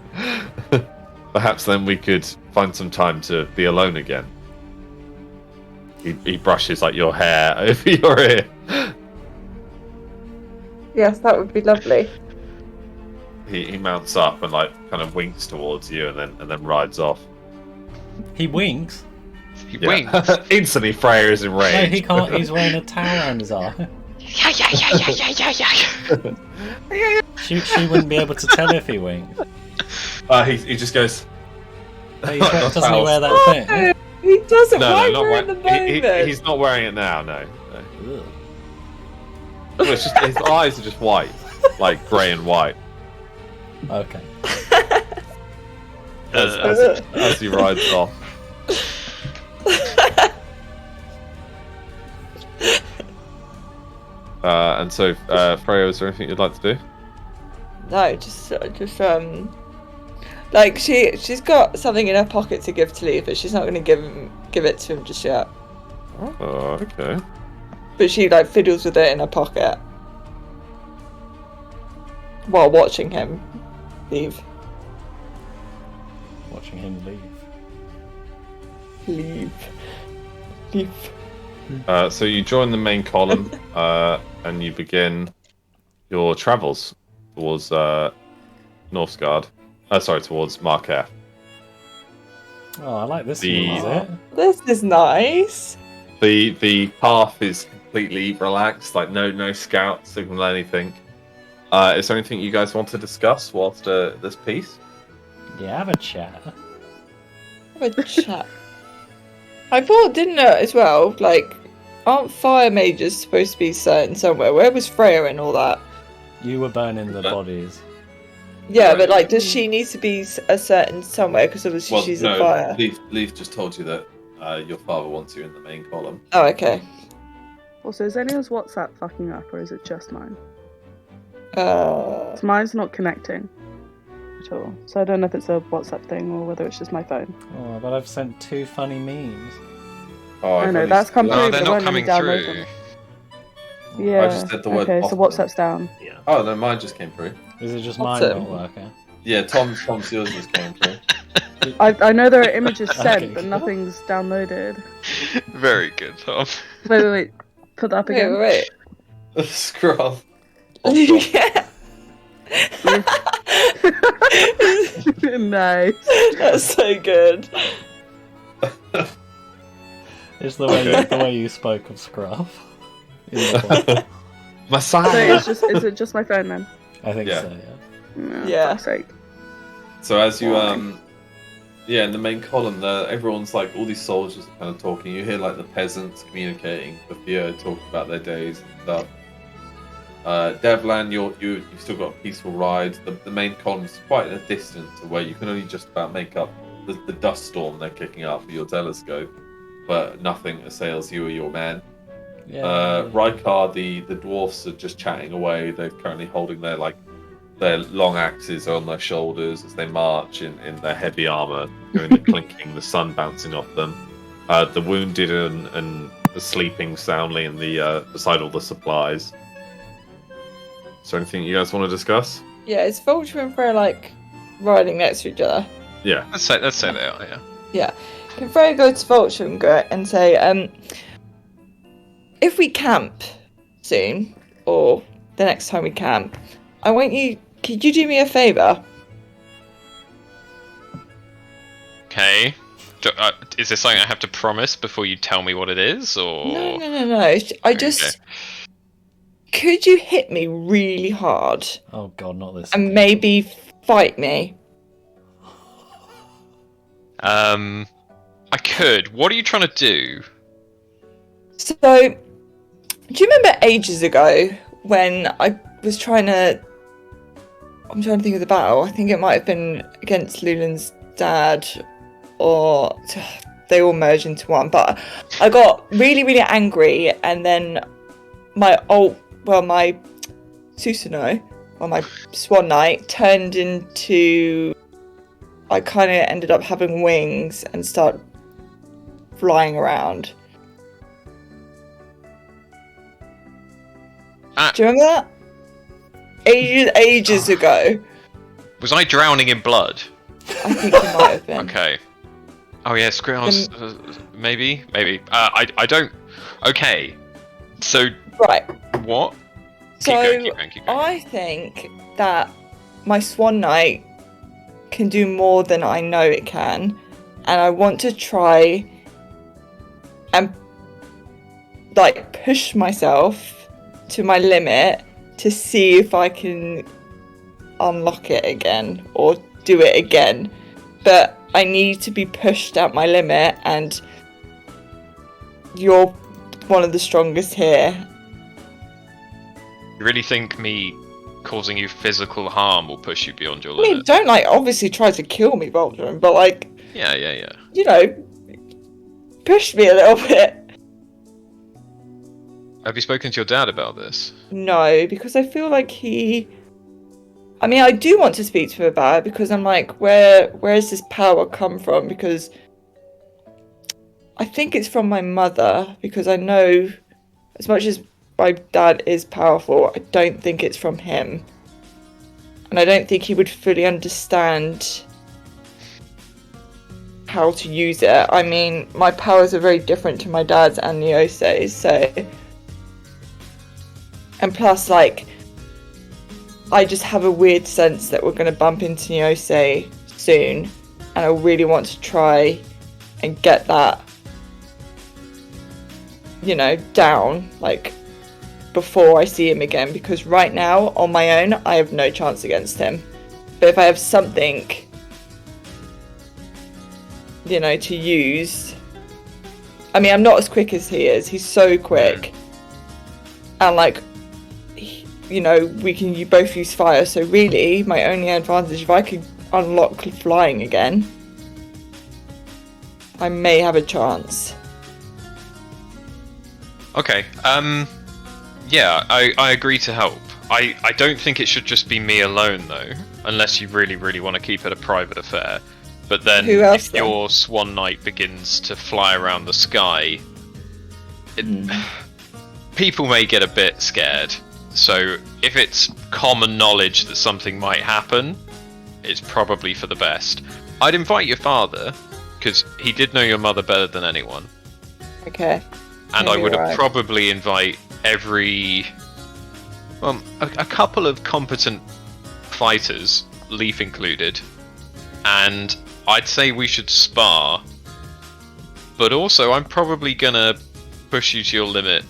Perhaps then we could find some time to be alone again. He brushes like your hair over your ear. Yes, that would be lovely. He mounts up and like kind of winks towards you, and then rides off. He winks. He winks. Instantly, Freya is enraged. No, he can't. He's wearing a towel around his arm. She wouldn't be able to tell if he winked. He just goes. Hey, doesn't he wear that thing? He doesn't. No, Why not we're right. in the moment? He's not wearing it now. No. Ugh. Well, it's just his eyes are just white, like grey and white, Okay. as he rides off. And so, Freya, is there anything you'd like to do? No, just like she's got something in her pocket to give to Lee, but she's not going to give it to him just yet. Oh, okay. But she like fiddles with it in her pocket while watching him leave. Watching him leave. So you join the main column, and you begin your travels towards Northgard. Towards Marquette. Oh, I like this The- music. This is nice. The path is completely relaxed, like no scout signal anything. Is there anything you guys want to discuss whilst this piece? Yeah, have a chat. Have a chat. I thought, didn't know as well, like, aren't fire mages supposed to be certain somewhere? Where was Freya and all that? You were burning the bodies. Yeah, but like, does she need to be a certain somewhere? Because obviously she's a fire. Leaf just told you that your father wants you in the main column. Oh, okay. Also, is anyone's WhatsApp fucking up, or is it just mine? 'Cause 'Cause mine's not connecting at all, so I don't know if it's a WhatsApp thing or whether it's just my phone. Oh, but I've sent 2 funny memes. Oh, I know that's come through, No, but they're it not won't let me coming download through. them. Yeah. I just said the word okay, so bottom. WhatsApp's down. Oh no, mine just came through. Is it just Awesome. mine not working? Yeah, Tom's yours just came through. I know there are images sent, Okay. but nothing's downloaded. Very good, Tom. Wait. Put that up again. wait. Scroll. Yeah. Nice. That's so good. It's the way you spoke of Scruff. In the So Messiah. is it just my phone then? I think Yeah. so, yeah. No, Yeah. fuck's sake. So as you in the main column there, everyone's like, all these soldiers are kind of talking. You hear like the peasants communicating with Theo, talking about their days and stuff. Devlan, you've still got a peaceful ride. The main column's quite a distance away. You can only just about make up the dust storm they're kicking up with your telescope, but nothing assails you or your men. Yeah. Rykar, the dwarfs are just chatting away. They're currently holding their long axes on their shoulders as they march in their heavy armor, hearing the clinking, the sun bouncing off them. The wounded and sleeping soundly in the beside all the supplies. Is there anything you guys want to discuss? Yeah, is Vulture and Freya like riding next to each other. Yeah. Let's say they are. Yeah. Yeah. Can Freya go to Vulture and say, if we camp soon, or the next time we camp, could you do me a favour? Okay. Is this something I have to promise before you tell me what it is, or? No. Could you hit me really hard? Oh god, not this. And maybe fight me? I could. What are you trying to do? So, do you remember ages ago when I was I'm trying to think of the battle. I think it might have been against Lulin's dad, or they all merged into one. But I got really, really angry, and then my Susanoo, or my Swan Knight, turned into... I kind of ended up having wings and start flying around. Do you remember that? Ages ago. Was I drowning in blood? I think you might have been. Okay. Oh yeah, Squirrels. Maybe. I don't. Okay. So. Right. What? So keep going. I think that my Swan Knight can do more than I know it can, and I want to try and push myself to my limit to see if I can unlock it again or do it again. But I need to be pushed at my limit, and you're one of the strongest here. You really think me causing you physical harm will push you beyond your I mean, limit? don't obviously try to kill me, Voltron, but Yeah. you know, push me a little bit. Have you spoken to your dad about this? No, because I feel like I do want to speak to him about it, because I'm like, where has this power come from? Because I think it's from my mother, because I know as much as my dad is powerful, I don't think it's from him. And I don't think he would fully understand how to use it. I mean, my powers are very different to my dad's and Neose's, so... And plus, I just have a weird sense that we're going to bump into Neose soon, and I really want to try and get that, down, before I see him again, because right now, on my own, I have no chance against him. But if I have something, to use... I mean, I'm not as quick as he is. He's so quick. And, you both use fire, so really, my only advantage, if I could unlock flying again, I may have a chance. Okay. Yeah, I agree to help. I don't think it should just be me alone, though, unless you really, really want to keep it a private affair. But then, Who else, if your Swan Knight begins to fly around the sky, people may get a bit scared. So, if it's common knowledge that something might happen, it's probably for the best. I'd invite your father, because he did know your mother better than anyone. Okay. And Yeah, I would you're have right. probably invite a couple of competent fighters, Leaf included, and I'd say we should spar. But also, I'm probably gonna push you to your limit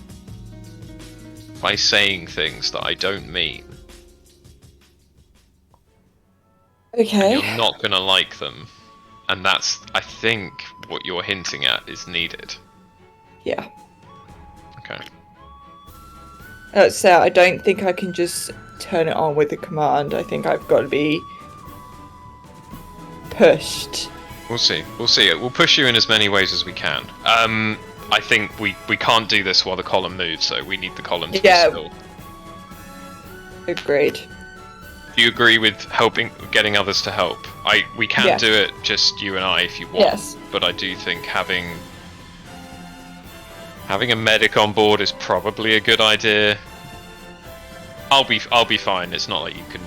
by saying things that I don't mean. Okay. You're not gonna like them. And that's, I think, what you're hinting at is needed. Yeah. Okay. So I don't think I can just turn it on with a command. I think I've got to be pushed. We'll see. We'll push you in as many ways as we can. I think we can't do this while the column moves, so we need the column to be still. Agreed. Do you agree with getting others to help? We can Yes. do it just you and I if you want. Yes. But I do think having a medic on board is probably a good idea. I'll be fine. It's not like you can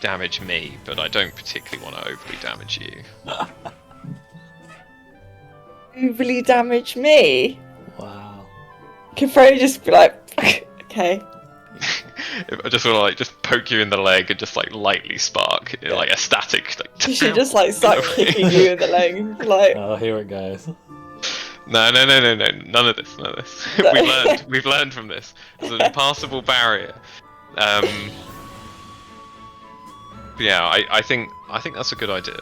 damage me, but I don't particularly want to overly damage you. Overly damage me? Wow. Can Fro just be like, okay. I just want to like just poke you in the leg and just like lightly spark, like a static. Like, You should just like start kicking you in the leg. Like, Oh, here it goes. No, none of this. No. We've learned from this. It's an impassable barrier. But yeah, I think that's a good idea.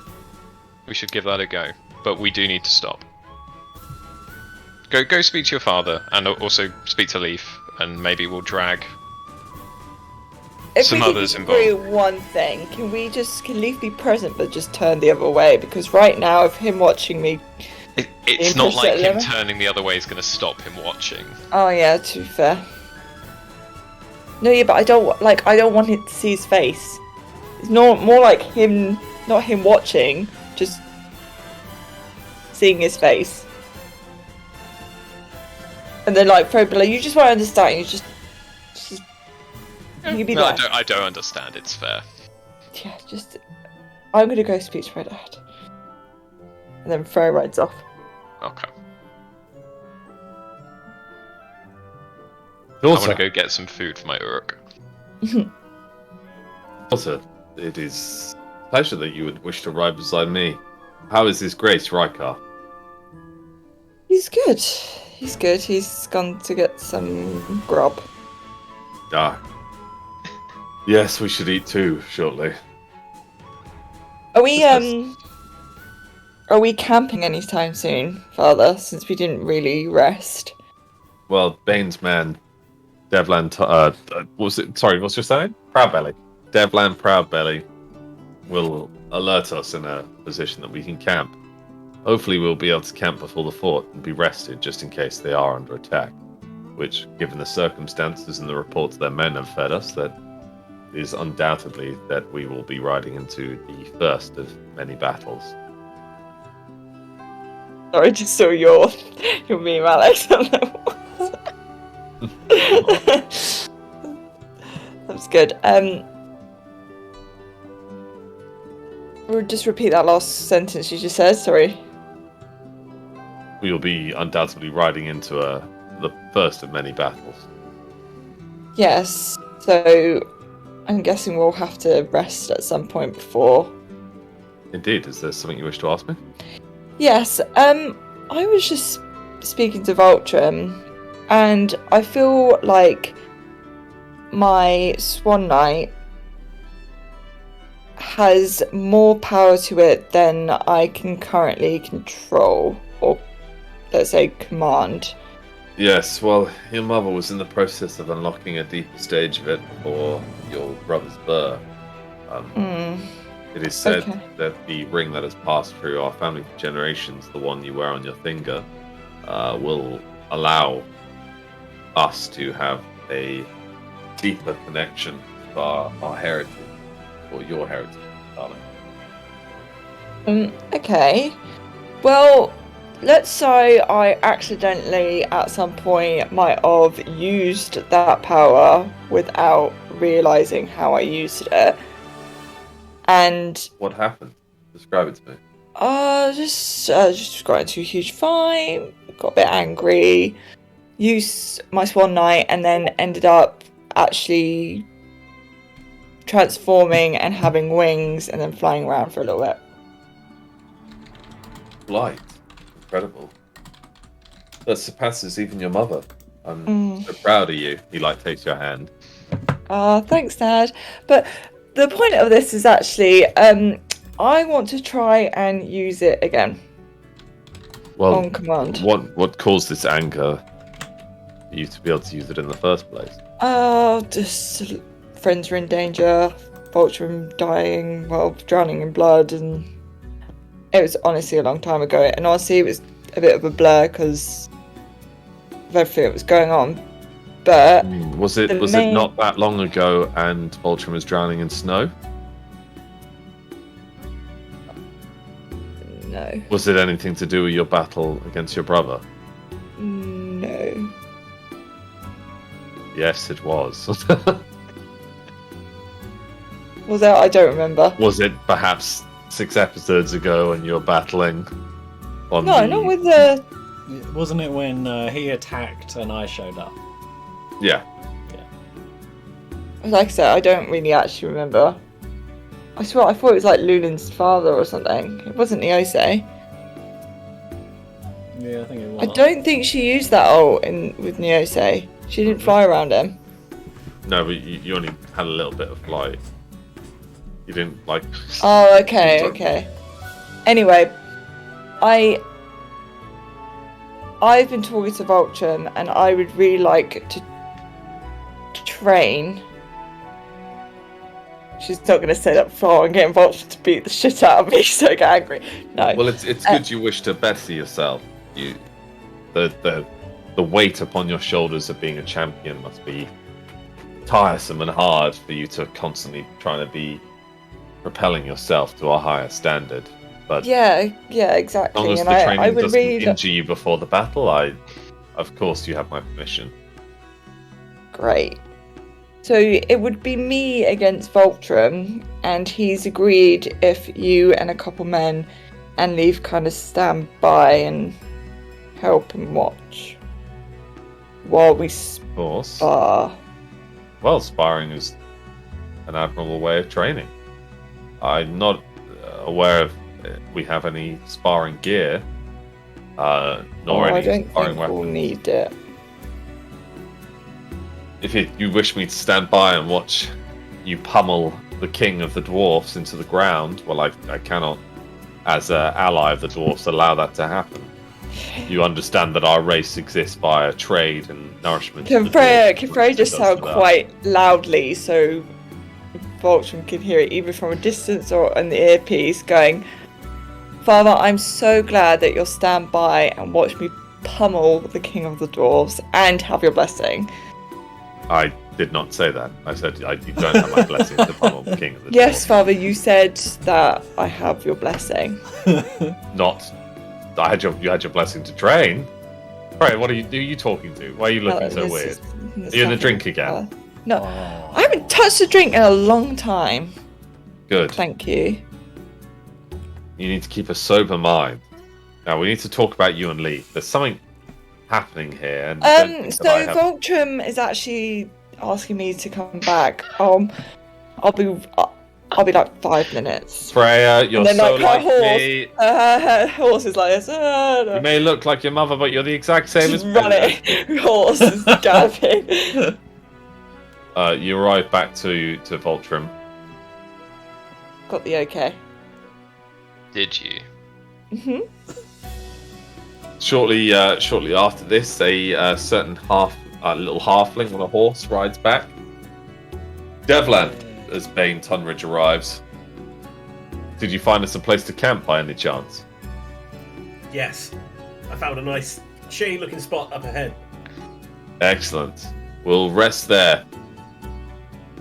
We should give that a go, but we do need to stop. Go speak to your father, and also speak to Leaf, and maybe we'll drag if some we can others disagree involved. on one thing, can Leaf be present but just turn the other way? Because right now, of him watching me. It's Being not pushed like at him 11? turning the other way is going to stop him watching. Oh yeah, to be fair. No, yeah, but I don't want him to see his face. It's more like him, not him watching, just seeing his face. And then like Fro be like, you just won't understand. You just you be No, like, I don't understand. It's fair. yeah, just I'm gonna go speak to my dad. And then Fro rides off. Okay. I want to Daughter, go get some food for my Uruk. daughter, it is a pleasure that you would wish to ride beside me. How is His Grace, Rykar? He's good. He's good. He's gone to get some grub. Ah. Yes, we should eat too, shortly. Are we camping anytime soon, Father? Since we didn't really rest. Well, Bane's man, Devlan, what's your saying? Proudbelly. Devlan Proudbelly will alert us in a position that we can camp. Hopefully we'll be able to camp before the fort and be rested just in case they are under attack. Which, given the circumstances and the reports their men have fed us, that is undoubtedly that we will be riding into the first of many battles. Sorry, I just saw your meme, Alex. That's good. We'll just repeat that last sentence you just said. Sorry. We will be undoubtedly riding into the first of many battles. Yes. So, I'm guessing we'll have to rest at some point before. Indeed, is there something you wish to ask me? Yes. I was just speaking to Voltrum, and I feel like my Swan Knight has more power to it than I can currently control, or let's say command. Yes, well, your mother was in the process of unlocking a deeper stage of it for your brother's birth. It is said Okay. that the ring that has passed through our family for generations, the one you wear on your finger, will allow us to have a deeper connection to our heritage, or your heritage, darling. Okay. Well, let's say I accidentally at some point might have used that power without realizing how I used it. And What happened? Describe it to me. just got into a huge fight, got a bit angry, used my Swan Knight, and then ended up actually transforming and having wings and then flying around for a little bit. Light. Incredible. That surpasses even your mother. I'm so proud of you. He takes your hand. Thanks, Dad. But the point of this is actually, I want to try and use it again Well, on command. what caused this anger for you to be able to use it in the first place? Just friends were in danger, Voltrum dying, well, drowning in blood, and it was honestly a long time ago. And honestly, it was a bit of a blur because of everything that was going on. But Was it the it main- not that long ago and Voltrum was drowning in snow? no, Was it anything to do with your battle against your brother? no. Yes, it was. Was there? I don't remember. Was it perhaps 6 episodes ago when you were battling on No, the... not with the. Wasn't it when he attacked and I showed up? Yeah. Like I said, I don't really actually remember. I swear, I thought it was like Lulin's father or something. It wasn't Niose. Yeah, I think it was. I don't think she used that ult with Niose. She didn't fly around him. No, but you only had a little bit of flight. You didn't, like... Oh, okay. Anyway, I've been talking to Vultrum, and I would really like to train. She's not going to say that before and get Vultrum to beat the shit out of me, so I get angry. No. Well, it's good you wish to better yourself. The weight upon your shoulders of being a champion must be tiresome and hard for you to constantly trying to be propelling yourself to a higher standard. But yeah, exactly. as long as and the I training would doesn't really injure you before the battle, of course you have my permission. Great. So it would be me against Vultrum, and he's agreed if you and a couple men and Leaf kind of stand by and help and watch while we Of course. spar. Well, sparring is an admirable way of training. I'm not aware of we have any sparring gear, nor I any don't sparring think we'll weapons. need it. If you wish me to stand by and watch you pummel the king of the dwarfs into the ground, well, I cannot, as an ally of the dwarfs, allow that to happen. You understand that our race exists via trade and nourishment. Can to the dwarves, Freya just does sound for that. quite loudly so Vultrum can hear it either from a distance or in the earpiece going, Father, I'm so glad that you'll stand by and watch me pummel the king of the dwarves and have your blessing. I did not say that. I said you don't have my blessing to pummel the king of the Yes, dwarves. Father, you said that I have your blessing. Not. You had your blessing to train. Right, what are you talking to? Why are you looking so weird? Are you in the drink again? No, I haven't touched a drink in a long time. Good. Thank you. You need to keep a sober mind. Now, we need to talk about you and Lee. There's something happening here. And don't think So that I have... Vultrum is actually asking me to come back. I'll be like 5 minutes. Freya, you're And then, so like, like her horse, me. Her horse is like this. You may look like your mother, but you're the exact same Just as running. Horse is galloping. You arrive back to Voltrum. Got the okay. Did you? Mhm. Shortly after this, a certain little halfling on a horse rides back. Devland, as Bane Tunridge arrives. Did you find us a place to camp by any chance? Yes. I found a nice, shady looking spot up ahead. Excellent. We'll rest there.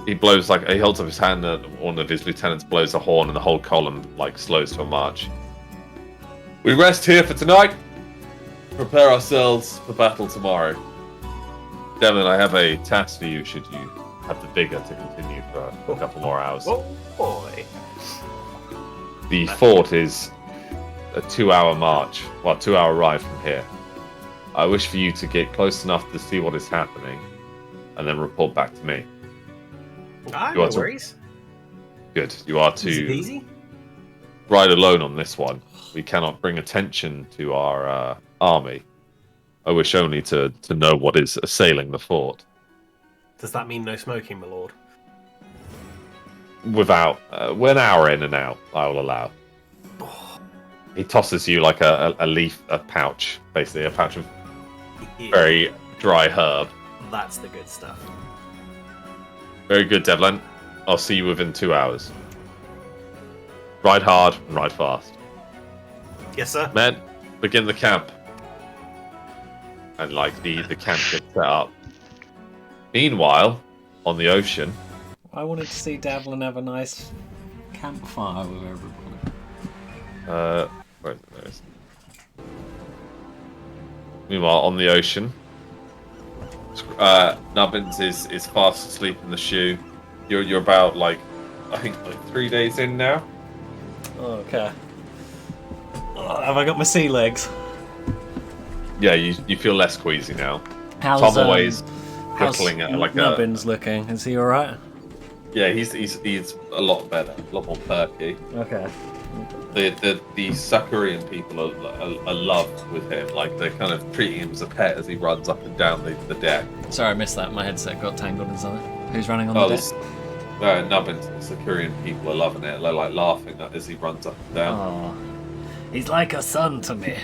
He holds up his hand, and one of his lieutenants blows a horn, and the whole column slows to a march. We rest here for tonight. Prepare ourselves for battle tomorrow. Devlin, I have a task for you. Should you have the vigor to continue for a couple more hours? Oh boy. The fort is a 2-hour march, 2-hour ride from here. I wish for you to get close enough to see what is happening, and then report back to me. No worries. Good. You are Easy to ride alone on this one. We cannot bring attention to our army. I wish only to know what is assailing the fort. Does that mean no smoking, my lord? Without, we're an hour in and out, I will allow. He tosses you like a pouch, basically a pouch of Yeah, very dry herb. that's the good stuff. Very good, Devlin. I'll see you within 2 hours. Ride hard and ride fast. Yes, sir. Men, begin the camp. And the camp gets set up. Meanwhile, on the ocean. I wanted to see Devlin have a nice campfire with everybody. Where's it? Meanwhile, on the ocean, Nubbins is fast asleep in the shoe. You're about I think like 3 days in now. Okay. Oh, have I got my sea legs? Yeah, you feel less queasy now. How's Tomaway's how's whittling at like Nubbins looking? Is he all right? Yeah, he's a lot better, a lot more perky. Okay. The Sakurian people are loved with him. Like they're kind of treating him as a pet as he runs up and down the deck. Sorry, I missed that. My headset got tangled in something. Who's running on Oh, the deck? Nubbins, the Sakurian people are loving it. They're like laughing as he runs up and down. Oh, he's like a son to me.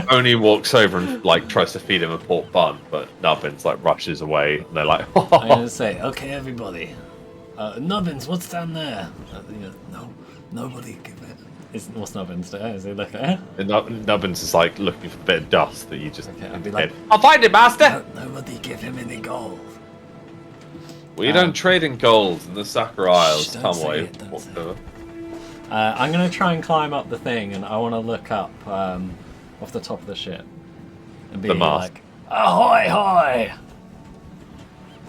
Only walks over and like tries to feed him a pork bun, but Nubbins like rushes away, and they're like, I'm gonna say, okay, everybody. Nubbins, what's down there? No, nobody give it. What's Nubbins doing? Is he looking at it? Nubbins is like looking for a bit of dust that you just. Okay, I'd be like, I'll find it, master. Nobody give him any gold. We don't trade in gold in the Sakura Isles. don't Come say away. it, don't say Whatever. I'm gonna try and climb up the thing, and I want to look up off the top of the ship and be The mast. like, ahoy, hoy!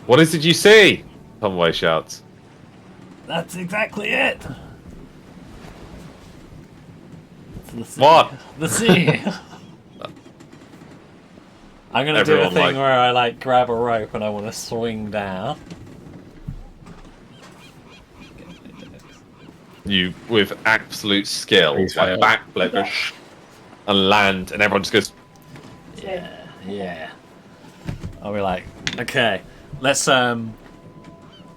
What is it you see? Tomaway shouts. That's exactly it. It's the sea. What? The sea. I'm gonna do a Everyone, thing like- where I like grab a rope and I want to swing down. You with absolute skill, Please like fail. backflip and land, and everyone just goes. Yeah. I'll be like, okay, let's I'm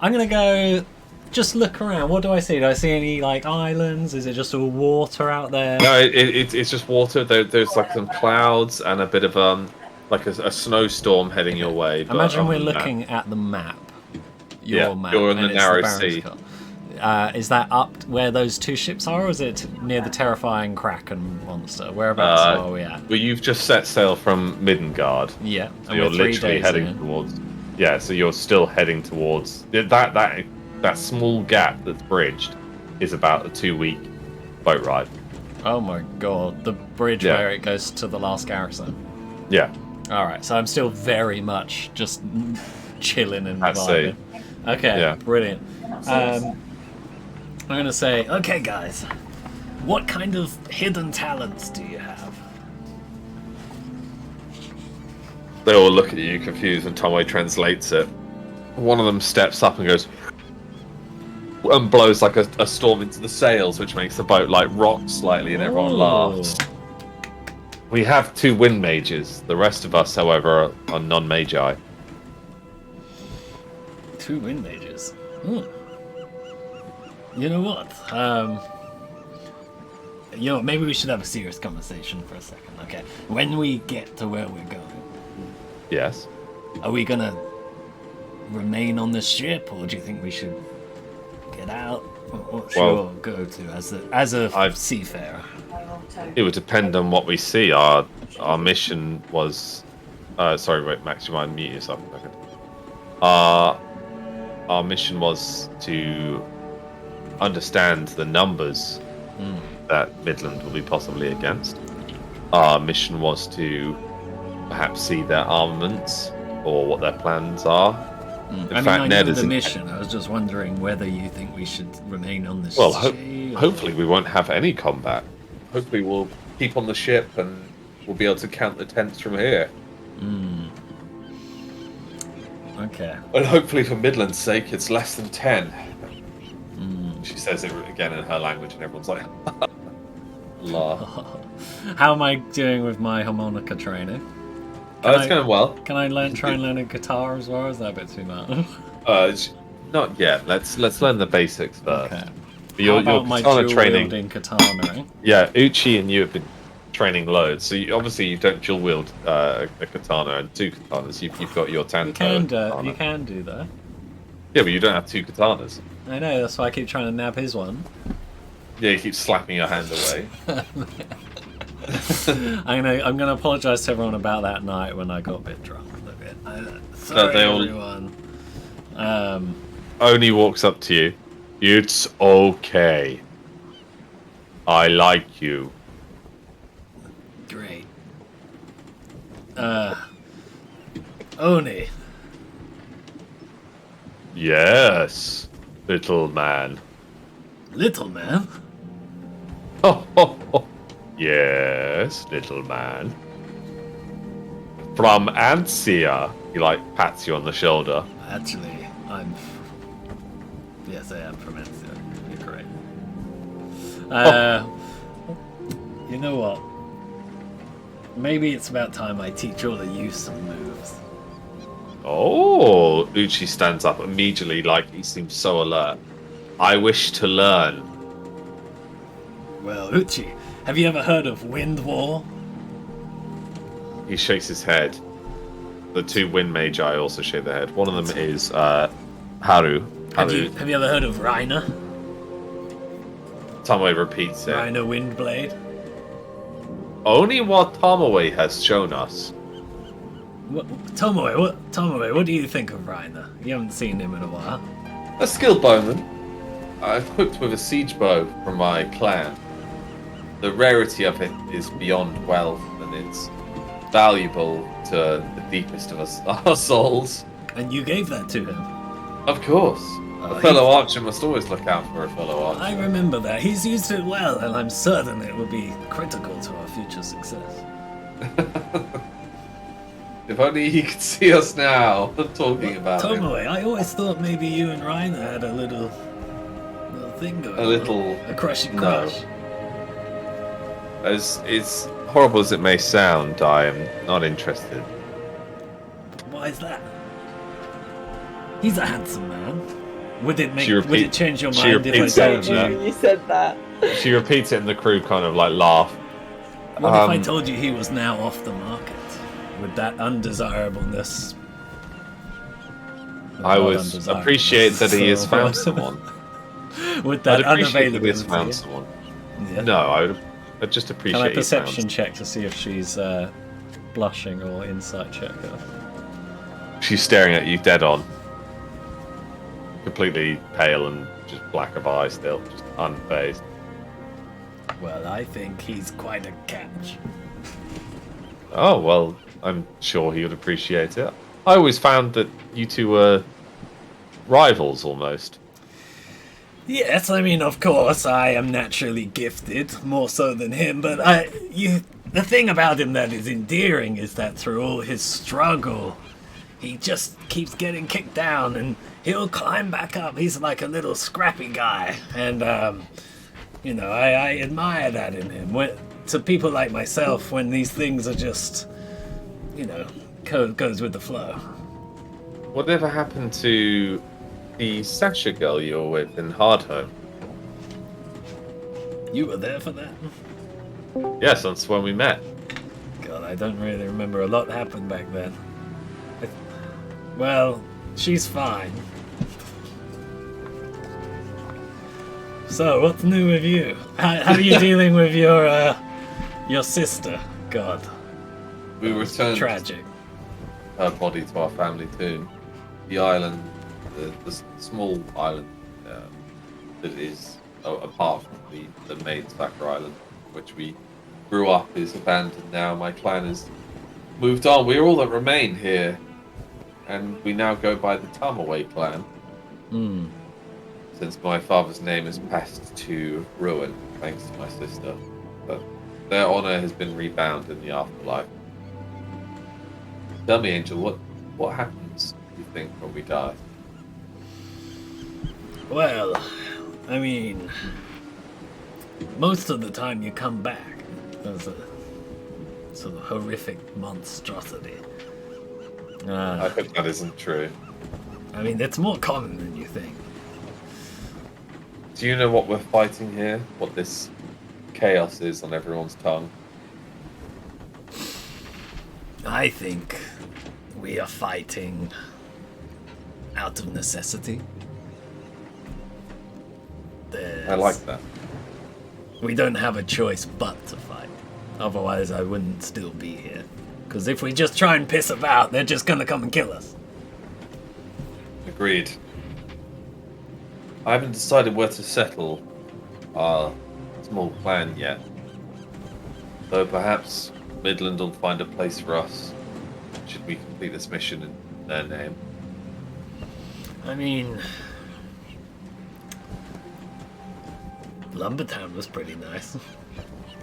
gonna go just look around. What do I see? Do I see any like islands? Is it just all water out there? No, it's just water. There's like some clouds and a bit of like a snowstorm heading your way. But Imagine other we're than that- looking at the map. Yeah, Your map. you're in and the it's narrow Baron's sea. Cup. Is that up where those two ships are, or is it near the terrifying Kraken monster? Whereabouts are we at? Well, you've just set sail from Middengard. Yeah, So and you're we're 3 literally days heading in. towards. Yeah, so you're still heading towards that small gap that's bridged is about a 2-week boat ride. Oh my god, the bridge Yeah. where it goes to the last garrison. Yeah, Alright, so I'm still very much just chilling and At sea. vibing. Okay, Yeah. brilliant. I'm gonna say, okay guys, what kind of hidden talents do you have? they all look at you confused, and Tomway translates it. One of them steps up and goes and blows like a storm into the sails, which makes the boat like rock slightly, and everyone laughs. We have 2 wind mages. The rest of us, however, are non-magi. 2 wind mages. You know what? Maybe we should have a serious conversation for a second. Okay, when we get to where we're going, Yes. are we gonna remain on the ship, or do you think we should get out? What's Well- your go-to as a I've- seafarer? It would depend on what we see. Our mission was. Sorry, wait, Max, you mind mute yourself a second? Our mission was to understand the numbers that Midland will be possibly against. Our mission was to perhaps see their armaments or what their plans are. I Ned know is the in- mission. I was just wondering whether you think we should remain on the Well, ship. hopefully we won't have any combat. Hopefully we'll keep on the ship and we'll be able to count the tents from here. Okay. And hopefully for Midland's sake, it's less than 10. She says it again in her language, and everyone's like, "La." How am I doing with my harmonica training? It's going well. Can I try and learn a guitar as well? Or is that a bit too much? Not yet. Let's learn the basics first. Okay. Your How about my katana dual training. wielding katana? Yeah, Uchi and you have been training loads. So obviously you don't dual wield a katana and 2 katanas. You've got your Tanto. You can katana. do that. Yeah, but you don't have 2 katanas. I know. That's why I keep trying to nab his one. Yeah, you keep slapping your hand away. I'm gonna apologise to everyone about that night when I got a bit drunk. Sorry, they all- everyone. Oni walks up to you. It's okay. I like you. Great. Oni. Yes, little man. Little man? Ho, ho, ho. Yes, little man. From Ansia. He like pats you on the shoulder. Actually, I'm. Yes, I am from Ansia. You're correct. You know what? Maybe it's about time I teach all of you some moves. Oh, Uchi stands up immediately, like he seems so alert. I wish to learn. Well, Uchi, have you ever heard of Wind Wall? He shakes his head. The two wind magi also shake their head. One of them is Haru. Have you ever heard of Reiner? Tomoe repeats it. Reiner Windblade? Only what Tomoe has shown us. Tomoe, what do you think of Reiner? You haven't seen him in a while. A skilled bowman. Equipped with a siege bow from my clan. The rarity of it is beyond wealth, and it's valuable to the deepest of our souls. And you gave that to him? Of course. A fellow archer must always look out for a fellow archer. I remember that. He's used it well, and I'm certain it will be critical to our future success. If only he could see us now, talking about him. Tomoe, I always thought maybe you and Reiner had a little thing going on. A crushy crush. No. As horrible as it may sound, I am not interested. Why is that? He's a handsome man. Would it change your mind if I told you? You said that. She repeats it, and the crew kind of like laugh. What if I told you he was now off the market? Would that undesirableness? I would appreciate that he has found someone. Would that I'd appreciate that he has unavailability? found someone. Yeah. No, I'd just appreciate. Can I he perception found check to see if she's blushing or insight check her? She's staring at you dead on. Completely pale and just black of eye still, just unfazed. Well, I think he's quite a catch. Oh, well, I'm sure he would appreciate it. I always found that you two were rivals almost. Yes, I mean, of course, I am naturally gifted, more so than him, but the thing about him that is endearing is that through all his struggle, he just keeps getting kicked down and he'll climb back up. He's like a little scrappy guy, and I admire that in him. To people like myself, when these things are just, goes with the flow. Whatever happened to the Sasha girl you were with in Hardhome? You were there for that? Yes, that's when we met. God, I don't really remember. A lot happened back then. Well, she's fine. So, what's new with you? How are you dealing with your sister? God. We returned Tragic. her body to our family tomb. The island, the small island that is apart from the main Sacker Island, which we grew up, is abandoned now. My clan has moved on. We're all that remain here, and we now go by the Tamaway clan. Hmm. Since my father's name has passed to ruin, thanks to my sister. But their honor has been rebound in the afterlife. Tell me, Angel, what happens, you think, when we die? Well, I mean, most of the time you come back as a sort of horrific monstrosity. I think that isn't true. I mean, it's more common than you think. Do you know what we're fighting here? What this chaos is on everyone's tongue? I think we are fighting out of necessity. I like that. We don't have a choice but to fight. Otherwise, I wouldn't still be here. Because if we just try and piss about, they're just gonna come and kill us. Agreed. I haven't decided where to settle our small clan yet. Though perhaps Midland will find a place for us should we complete this mission in their name. I mean, Lumbertown was pretty nice.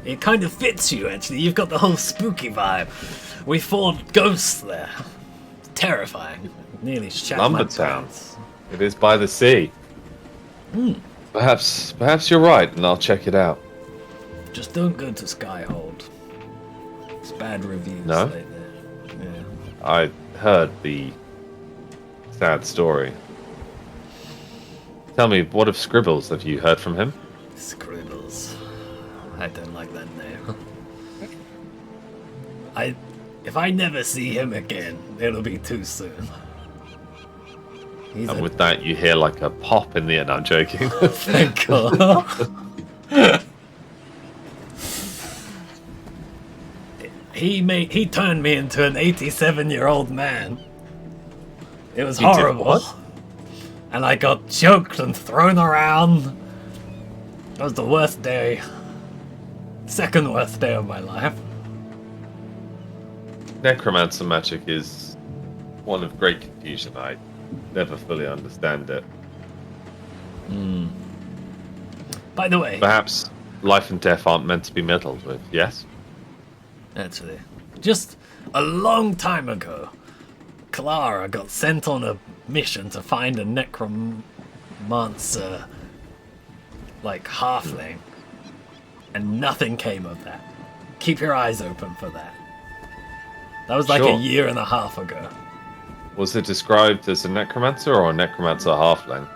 It kind of fits you, actually. You've got the whole spooky vibe. We fought ghosts there. Terrifying. Nearly shattered my Lumbertown. pants. It is by the sea. Perhaps you're right, and I'll check it out. Just don't go to Skyhold. It's bad reviews No? right there. Yeah. I heard the sad story. Tell me, what of Scribbles? Have you heard from him? Scribbles. I don't like that name. If I never see him again, it'll be too soon. He's And a with that, you hear like a pop in the end. I'm joking. thank God. He turned me into an 87-year-old man. It was He did horrible. what? And I got choked and thrown around. That was the worst day. Second worst day of my life. Necromancer magic is one of great confusion. I never fully understand it. By the way, Perhaps life and death aren't meant to be meddled with, yes? actually, just a long time ago, Clara got sent on a mission to find a necromancer, like halfling, and nothing came of that. Keep your eyes open for that. That was like Sure. a year and a half ago. Was it described as a necromancer or a necromancer halfling?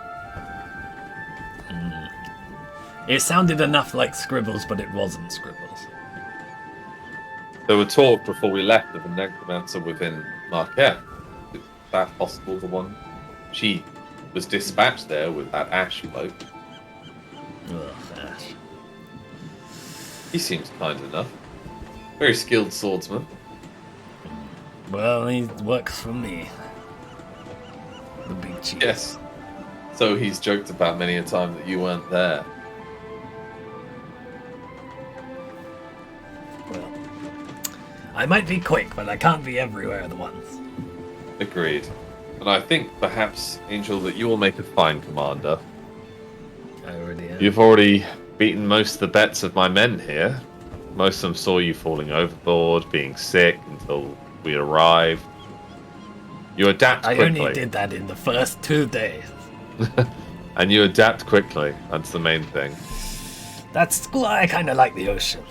It sounded enough like Scribbles, but it wasn't Scribbles. There were talk before we left of a necromancer within Marquette. Is that possible, the one? She was dispatched there with that Ash bloke. Ugh, Ash. He seems kind enough. Very skilled swordsman. Well, he works for me. The big chief. Yes. So he's joked about many a time that you weren't there. Well, I might be quick, but I can't be everywhere at once. Agreed. And I think perhaps, Angel, that you will make a fine commander. I already am. You've already beaten most of the bets of my men here. Most of them saw you falling overboard, being sick until we arrived. You adapt I quickly. only did that in the first 2 days. And you adapt quickly. That's the main thing. That's why I kind of like the ocean.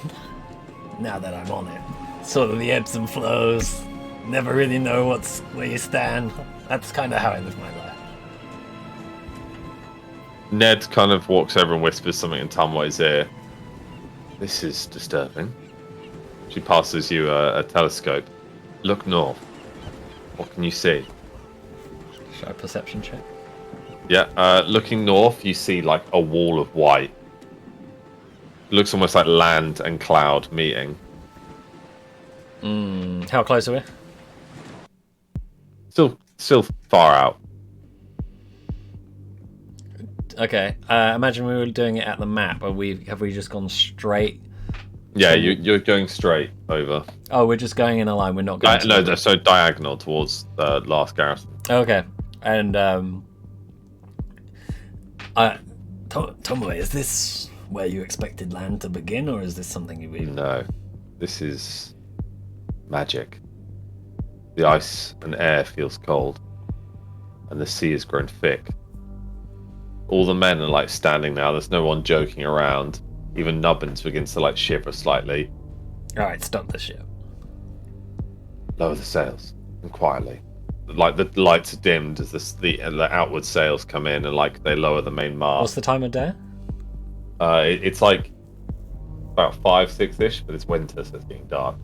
Now that I'm on it. Sort of the ebbs and flows. Never really know where you stand. That's kind of how I live my life. Ned kind of walks over and whispers something in Tamway's ear. This is disturbing. She passes you a telescope. Look north. What can you see? Should I perception check? Yeah, looking north, you see like a wall of white. It looks almost like land and cloud meeting. How close are we? Still far out. Okay. Imagine we were doing it at the map. Have we just gone straight? Yeah, you're going straight over. Oh, we're just going in a line. We're not going. No, so diagonal towards the last garrison. Okay. And Tomoe, is this where you expected land to begin, or is this something we've... No, this is magic. The ice and air feels cold, and the sea has grown thick. All the men are like standing now. There's no one joking around. Even Nubbins begins to like shiver slightly. All right, stop the ship. Lower the sails and quietly. Like the lights are dimmed as the outward sails come in, and like they lower the main mast. What's the time of day? It's like about 5-6ish, but it's winter, so it's getting dark.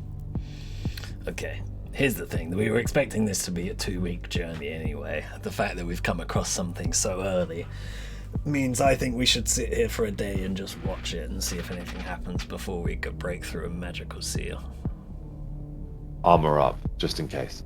Okay. Here's the thing. We were expecting this to be a 2-week journey anyway. The fact that we've come across something so early means I think we should sit here for a day and just watch it and see if anything happens before we could break through a magical seal. Armor up, just in case.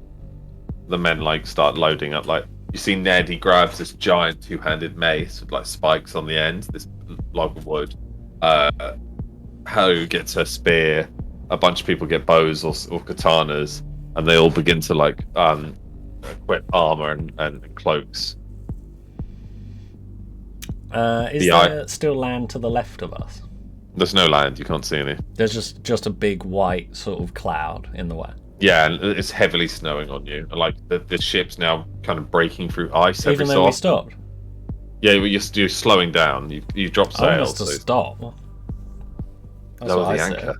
The men like start loading up. Like you see Ned, he grabs this giant 2-handed mace with like spikes on the end, this log of wood. Ho gets her spear. A bunch of people get bows or katanas, and they all begin to like equip armor and cloaks. Is The there still land to the left of us? There's no land. You can't see any. There's just a big white sort of cloud in the way. Yeah, and it's heavily snowing on you. Like the ship's now kind of breaking through ice every Even so though we often. stopped. Yeah, you're slowing down. You drop I want us sails. to So stop. That's lower what the I said. anchor.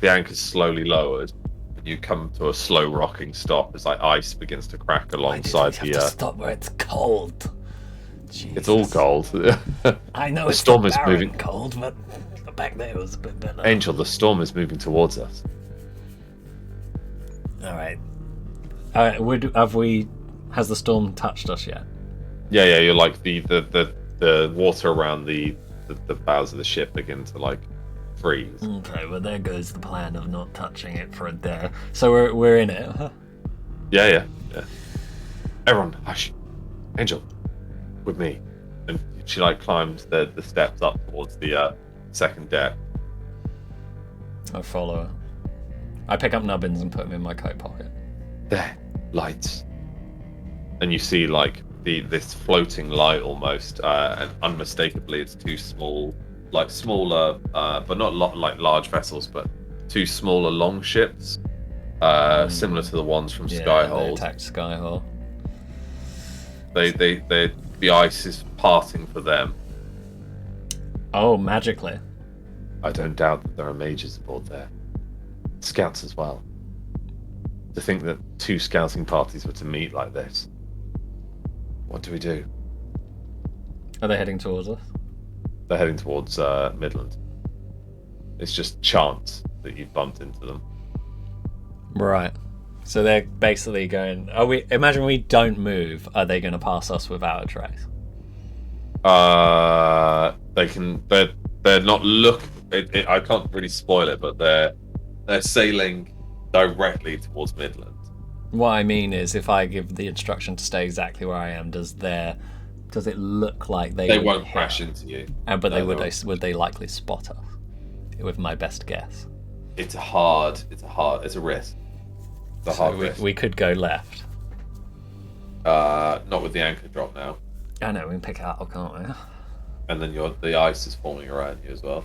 The anchor's slowly lowered. And you come to a slow rocking stop as like ice begins to crack alongside Why did we have to stop where it's cold? It's all Jesus. gold. I know The it's storm the is barren moving. cold, but back there was a bit better. Angel, the storm is moving towards us. All right. Has the storm touched us yet? Yeah, you're like the water around the bows of the ship begin to like freeze. Okay, well there goes the plan of not touching it for a day. So we're in it. Huh? Yeah. Everyone, hush. Angel, with me. And she like climbs the steps up towards the second deck. I follow her. I pick up nubbins and put them in my coat pocket. There, lights. And you see like this floating light almost, and unmistakably it's two small, like smaller, but not like large vessels, but two smaller long ships, similar to the ones from Yeah, Skyhold. they attacked Skyhold. The ice is parting for them. Oh, magically. I don't doubt that there are mages aboard there. Scouts as well. To think that two scouting parties were to meet like this. What do we do? Are they heading towards us? They're heading towards Midland. It's just chance that you've bumped into them. Right. So they're basically going. Imagine we don't move. Are they going to pass us without a trace? They can. They're not look. I can't really spoil it, but they're sailing directly towards Midland. What I mean is, if I give the instruction to stay exactly where I am, does it look like they would won't hit crash us? into you? But No, would they likely spot us? With my best guess. It's a risk. It's a hard risk. We could go left. Not with the anchor drop now. I know, we can pick it up, can't we? And then the ice is forming around you as well.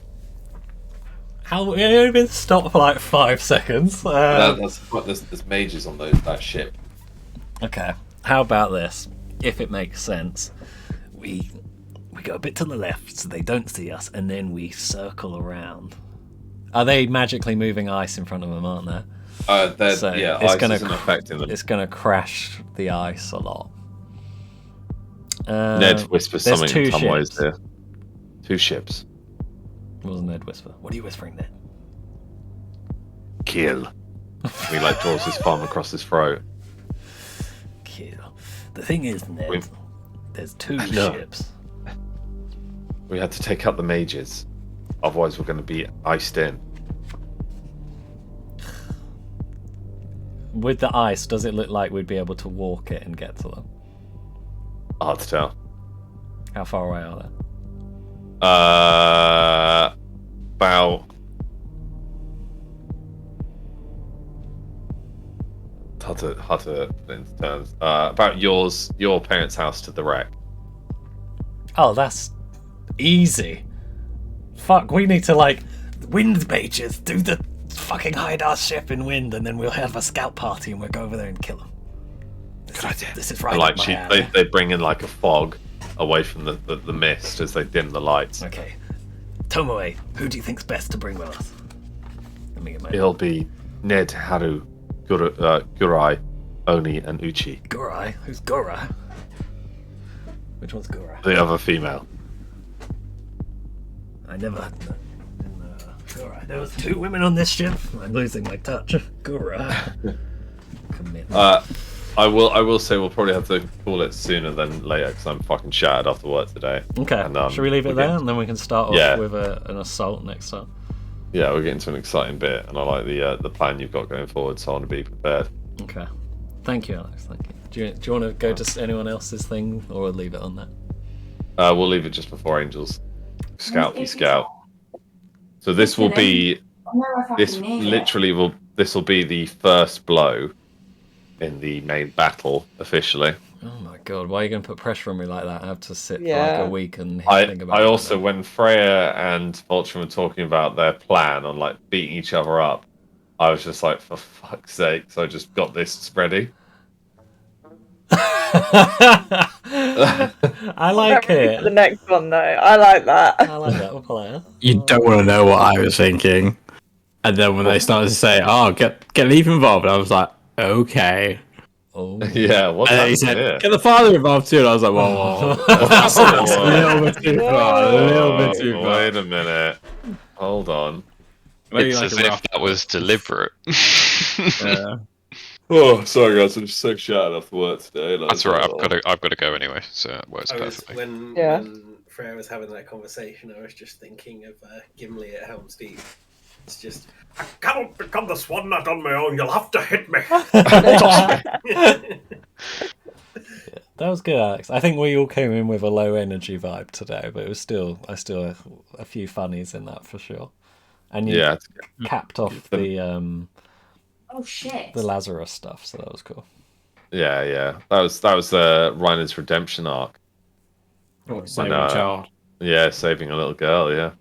We've only been stopped for like 5 seconds. There's mages on that ship. Okay, how about this? If it makes sense, we go a bit to the left so they don't see us, and then we circle around. Are they magically moving ice in front of them, aren't they? Ice isn't affecting them. It's going to crash the ice a lot. Ned whispers there's something two in some ways ships. there. Two ships. What was Ned whisper? What are you whispering, Ned? Kill. He like draws his palm across his throat. Kill. The thing is, Ned, there's two I know. ships. We had to take out the mages. Otherwise we're going to be iced in. With the ice, does it look like we'd be able to walk it and get to them? Hard to tell. How far away are they? About hard to put into terms. About your parents' house to the wreck. Oh, that's easy. Fuck, we need to wind mages, do the fucking hide our ship in wind, and then we'll have a scout party and we'll go over there and kill them. This is right. And, up my alley. they bring in like a fog away from the mist as they dim the lights. Okay. Tomoe, who do you think's best to bring with us? Let me get my It'll be Ned, Haru, Gurai, Oni, and Uchi. Gurai? Who's Gurai? Which one's Gurai? The other female. I never. Gurai. There was 2 women on this ship. I'm losing my touch. Gurai. Commitment. I will say we'll probably have to call it sooner than later because I'm fucking shattered after work today. Okay. And, Should we leave it there and then we can start off Yeah. with an assault next time? Yeah, we're getting to an exciting bit, and I like the plan you've got going forward. So I want to be prepared. Okay. Thank you, Alex. Thank you. Do you want to go to anyone else's thing or leave it on that? We'll leave it just before Angels. Scout. So this will be this will be the first blow in the main battle officially. Oh my god, why are you going to put pressure on me like that? I have to sit for like Yeah. a week and think about I it. also, when Freya and Vulture were talking about their plan on like beating each other up, I was just like, for fuck's sake! So I just got this ready. I like Ready for the it. next one though. I like that. I like that. We'll play it. You don't want to know what I was thinking. And then when they started to say, "Oh, get Leaf involved," I was like, "Okay." Oh. Yeah, what's And then he happening said, here? "Get the father involved too," and I was like, "Whoa, that's a little bit too far. A little bit too far." Wait a minute. Hold on. Maybe It's like as a if rough- that was deliberate. Yeah. Oh, sorry guys, I'm just so shattered after work today. Like, That's all right. I've got to go anyway, so it works I was perfectly. when Freya was having that conversation, I was just thinking of Gimli at Helm's Deep. It's just, I cannot become the Swan Knight on my own. You'll have to hit me. That was good, Alex. I think we all came in with a low energy vibe today, but it was still a few funnies in that for sure. And you yeah, capped off the Oh shit. the Lazarus stuff, so that was cool. yeah. That was Reiner's redemption arc. Saving know. a child. Yeah, saving a little girl. Yeah.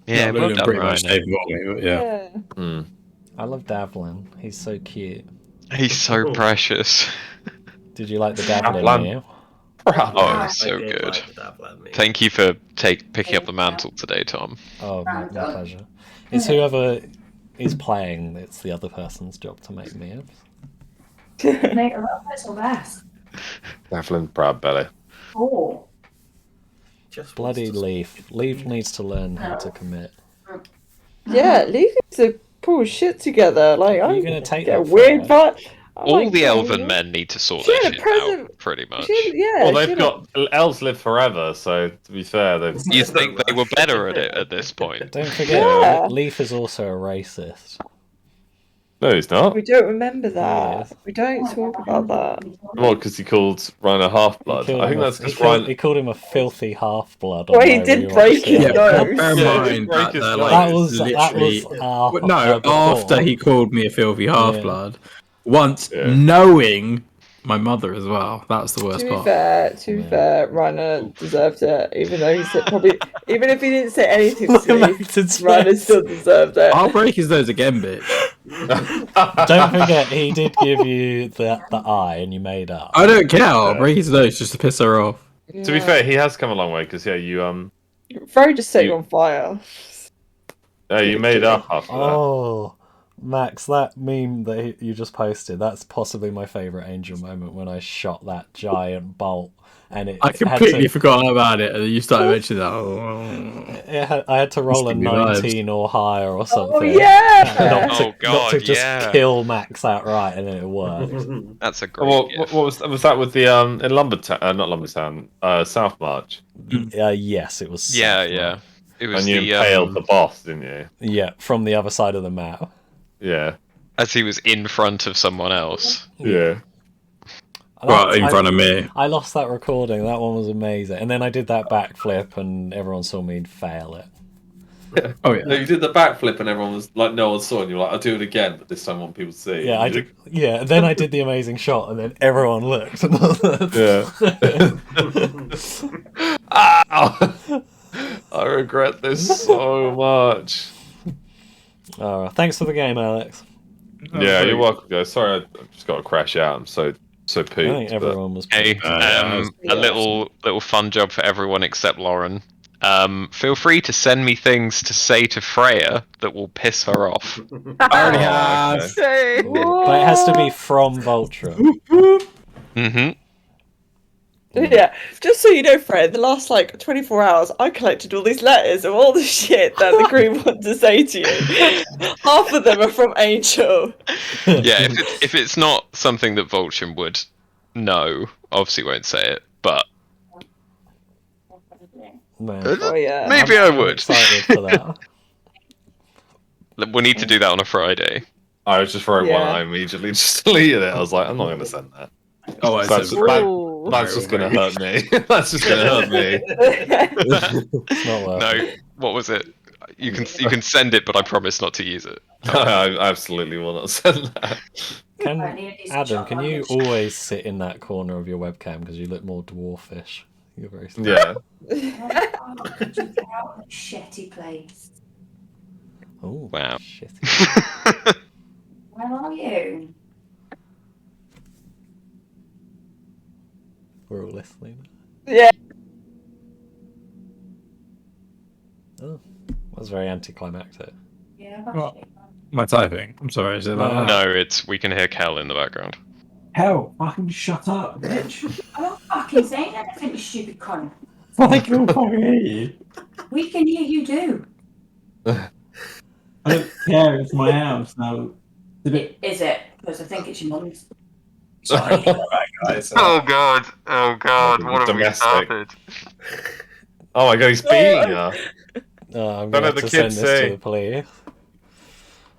Yeah, well Luna done, pretty much Ryan. saved me, but yeah. Mm. I love Davlin. He's so cute. He's so precious. Did you like the Davlin Davlin. meal? Oh, it's so I did good. like the Dablan meme. Thank you for picking up the mantle today, Tom. Oh, my pleasure. It's whoever is playing, it's the other person's job to make meals. Mate, I love it so fast. Devlin, proud belly. Oh. Just Bloody wants to- Leaf. Leaf needs to learn how to commit. Yeah, Leaf needs to pull shit together. Like, Are you I'm gonna take get a that weird far? vibe. All the elven men need to sort She their had a shit present- out, pretty much. Well, they've got elves live forever, so to be fair, they've. You'd think they were better at it at this point. Don't forget, Yeah. Leaf is also a racist. No, he's not. We don't remember that. Yes. We don't talk about that. Well, because he called Reiner half blood. He I think that's he because killed, Reiner. he called him a filthy half-blood. Well, he did break his Yeah, nose. bear in Yeah, mind break that his they're nose. like That was literally. No, before. after he called me a filthy half-blood, once Yeah. knowing my mother as well. That's the worst To be part. fair, Reiner deserved it, even though he said probably, even if he didn't say anything to Leaf, Reiner still deserved it. I'll break his nose again, bitch. Don't forget, he did give you the eye, and you made up. I don't care. I'll break his nose just to piss her off. To be fair, he has come a long way because you Fro just set you on fire. you made up after that. Oh, Max, that meme that you just posted, that's possibly my favourite Angel moment when I shot that giant bolt. And it I had completely to, forgot about it, and then you started mentioning that. Oh. I had to roll a Give me vibes. 19 or higher or something. Oh yeah. Not to God, just yeah. kill Max outright, and then it worked. That's a great What gift. was that with the in Lumbertown? Not Lumbertown. South March. Yes, it was. Yeah, South yeah. March. It was And you the impaled the boss, didn't you? Yeah, from the other side of the map. Yeah. as he was in front of someone else. Yeah. Right in front of me. I lost that recording. That one was amazing. And then I did that backflip, and everyone saw me fail it. Oh yeah. No, you did the backflip and everyone was like, no one saw, and you were like, I'll do it again, but this time I want people to see. Yeah, I did. Yeah, and then I did the amazing shot, and then everyone looked. Yeah. Ow! I regret this so much. Thanks for the game, Alex. Yeah, you're welcome, guys. Sorry, I just got to crash out. I'm so pooped. I think but- everyone was. Hey, Yeah, a little fun job for everyone except Lauren. Feel free to send me things to say to Freya that will piss her off. I already Oh, have. okay. Say. But it has to be from Vulture. Mm-hmm. Yeah, just so you know, Fred, the last like 24 hours, I collected all these letters of all the shit that the crew want to say to you. Half of them are from Angel. Yeah, if it's not something that Vulture would know, obviously won't say it. But Man, Oh yeah. maybe I I'm would. excited for that. We'll need to do that on a Friday. I was just wrote one Yeah. and I immediately just deleted it. I was like, I'm not going to send that. Oh, I That's, said Ooh. that's just going to hurt me. That's just going to hurt me. It's not worth it. No, what was it? You can send it, but I promise not to use it. I absolutely will not send that. Adam, can you always sit in that corner of your webcam because you look more dwarfish? You're very small. Yeah. Could you get out of a shitty place? Oh, Wow. shit. Where are you? We're all listening. Yeah. Oh, that was very anticlimactic. Yeah, What? Am I typing? I'm sorry, is it like that? No, we can hear Kel in the background. Hell, fucking shut up, bitch. I'm not fucking saying anything, you stupid cunt. I can fucking hear you. We can hear you do. I don't care, it's my house now. It's a bit... Is it? Because I think it's your mum's. Sorry, guys. God! Oh God! What have we Domestic. started? Oh my god, he's beating her. Oh, I'm Don't going let to the have to send kids this see. to the police.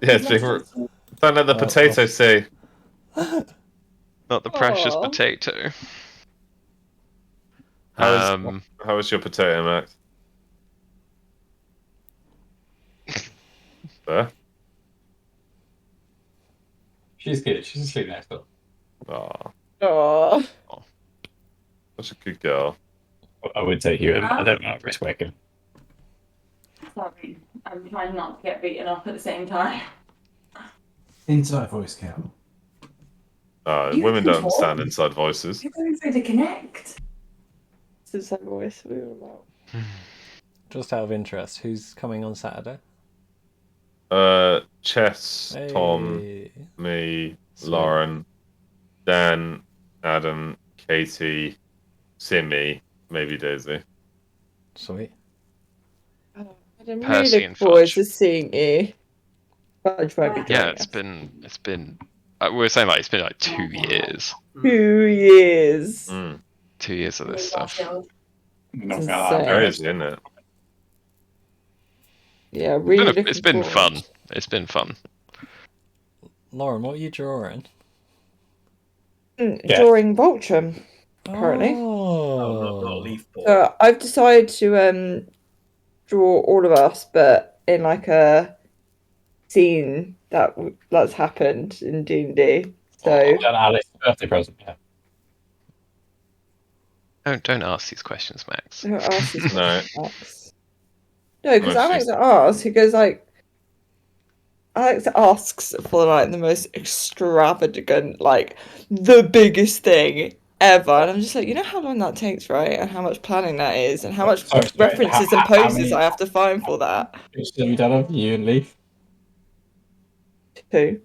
Yeah, it's being... Don't let the potato see. Not the precious Aw. potato. How is your potato, Max? There? She's good, she's asleep next door. Aw, Oh. such a good girl. I would take you in, but I don't want to risk waking. Sorry, I'm trying not to get beaten up at the same time. Inside voice count. You Women can don't understand talk. inside voices. You're going through the connect. This is that voice we were about. Just out of interest, who's coming on Saturday? Chess, Tom, Hey. me, Sweet. Lauren, Dan, Adam, Katie, Simi, maybe Daisy. Sweet. I'm really Percy looking and forward Fudge. to seeing you. Fudge won't be Yeah, joining it's us. been. We were saying like it's been like 2 years. 2 years. 2 years of this stuff. Not It's gonna lie, I'm insane. very Crazy, isn't it? Yeah, really looking It's been forward. fun. It's been fun. Lauren, what are you drawing? Yeah. Drawing Voltrum, currently. Oh, not Oh, Leaf Ball. So I've decided to draw all of us, but in like a scene that's happened in D&D. So Done Alice's birthday present, yeah. Don't ask these questions, Max. don't ask these No. questions, Max. No, because No, Alex she's- asks. He goes like, Alex asks for like the most extravagant, like the biggest thing ever, and I'm just like, you know how long that takes, right? And how much planning that is, and how much Sorry, references and how poses many- I have to find for that. Which have you done of you and Leaf? 2.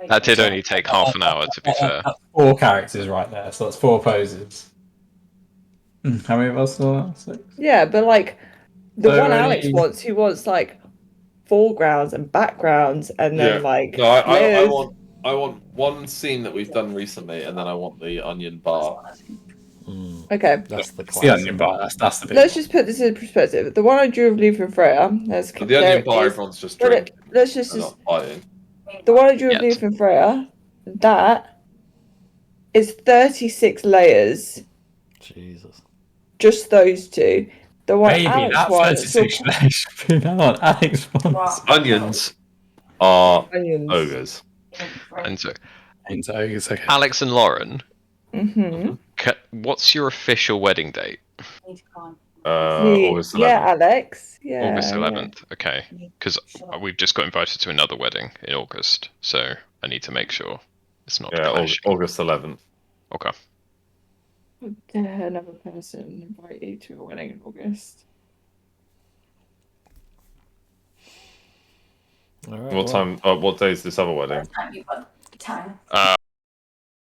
That did only take half an hour, to be fair. That's 4 characters right there, so that's 4 poses. How many of us saw that? 6? Yeah, but like the So one many- Alex wants, he wants like foregrounds and backgrounds, and then like No, I layers. want one scene that we've done recently, and then I want the onion bar. Okay, that's the It's the onion classic. bar, that's the big let's one. just put this in perspective. The one I drew of Leaf and Freya. Let's The onion bar, is- everyone's just Well, drinking. let's just They're not fighting. the one I drew of Yes. Leaf and Freya. That is 36 layers. Jesus. Just those two. The one Baby, Alex that wants. 36 days should be that Alex wants. Onions are Onions. ogres. And so, It's okay. Alex and Lauren, Mm-hmm. what's your official wedding date? August 11th. Yeah, Alex. Yeah. August yeah. 11th. Okay, because we've just got invited to another wedding in August, so I need to make sure it's not Yeah, clashing. August 11th. Okay. How dare another person invite you to a wedding in August? All right. What time? What day is this other wedding? Time.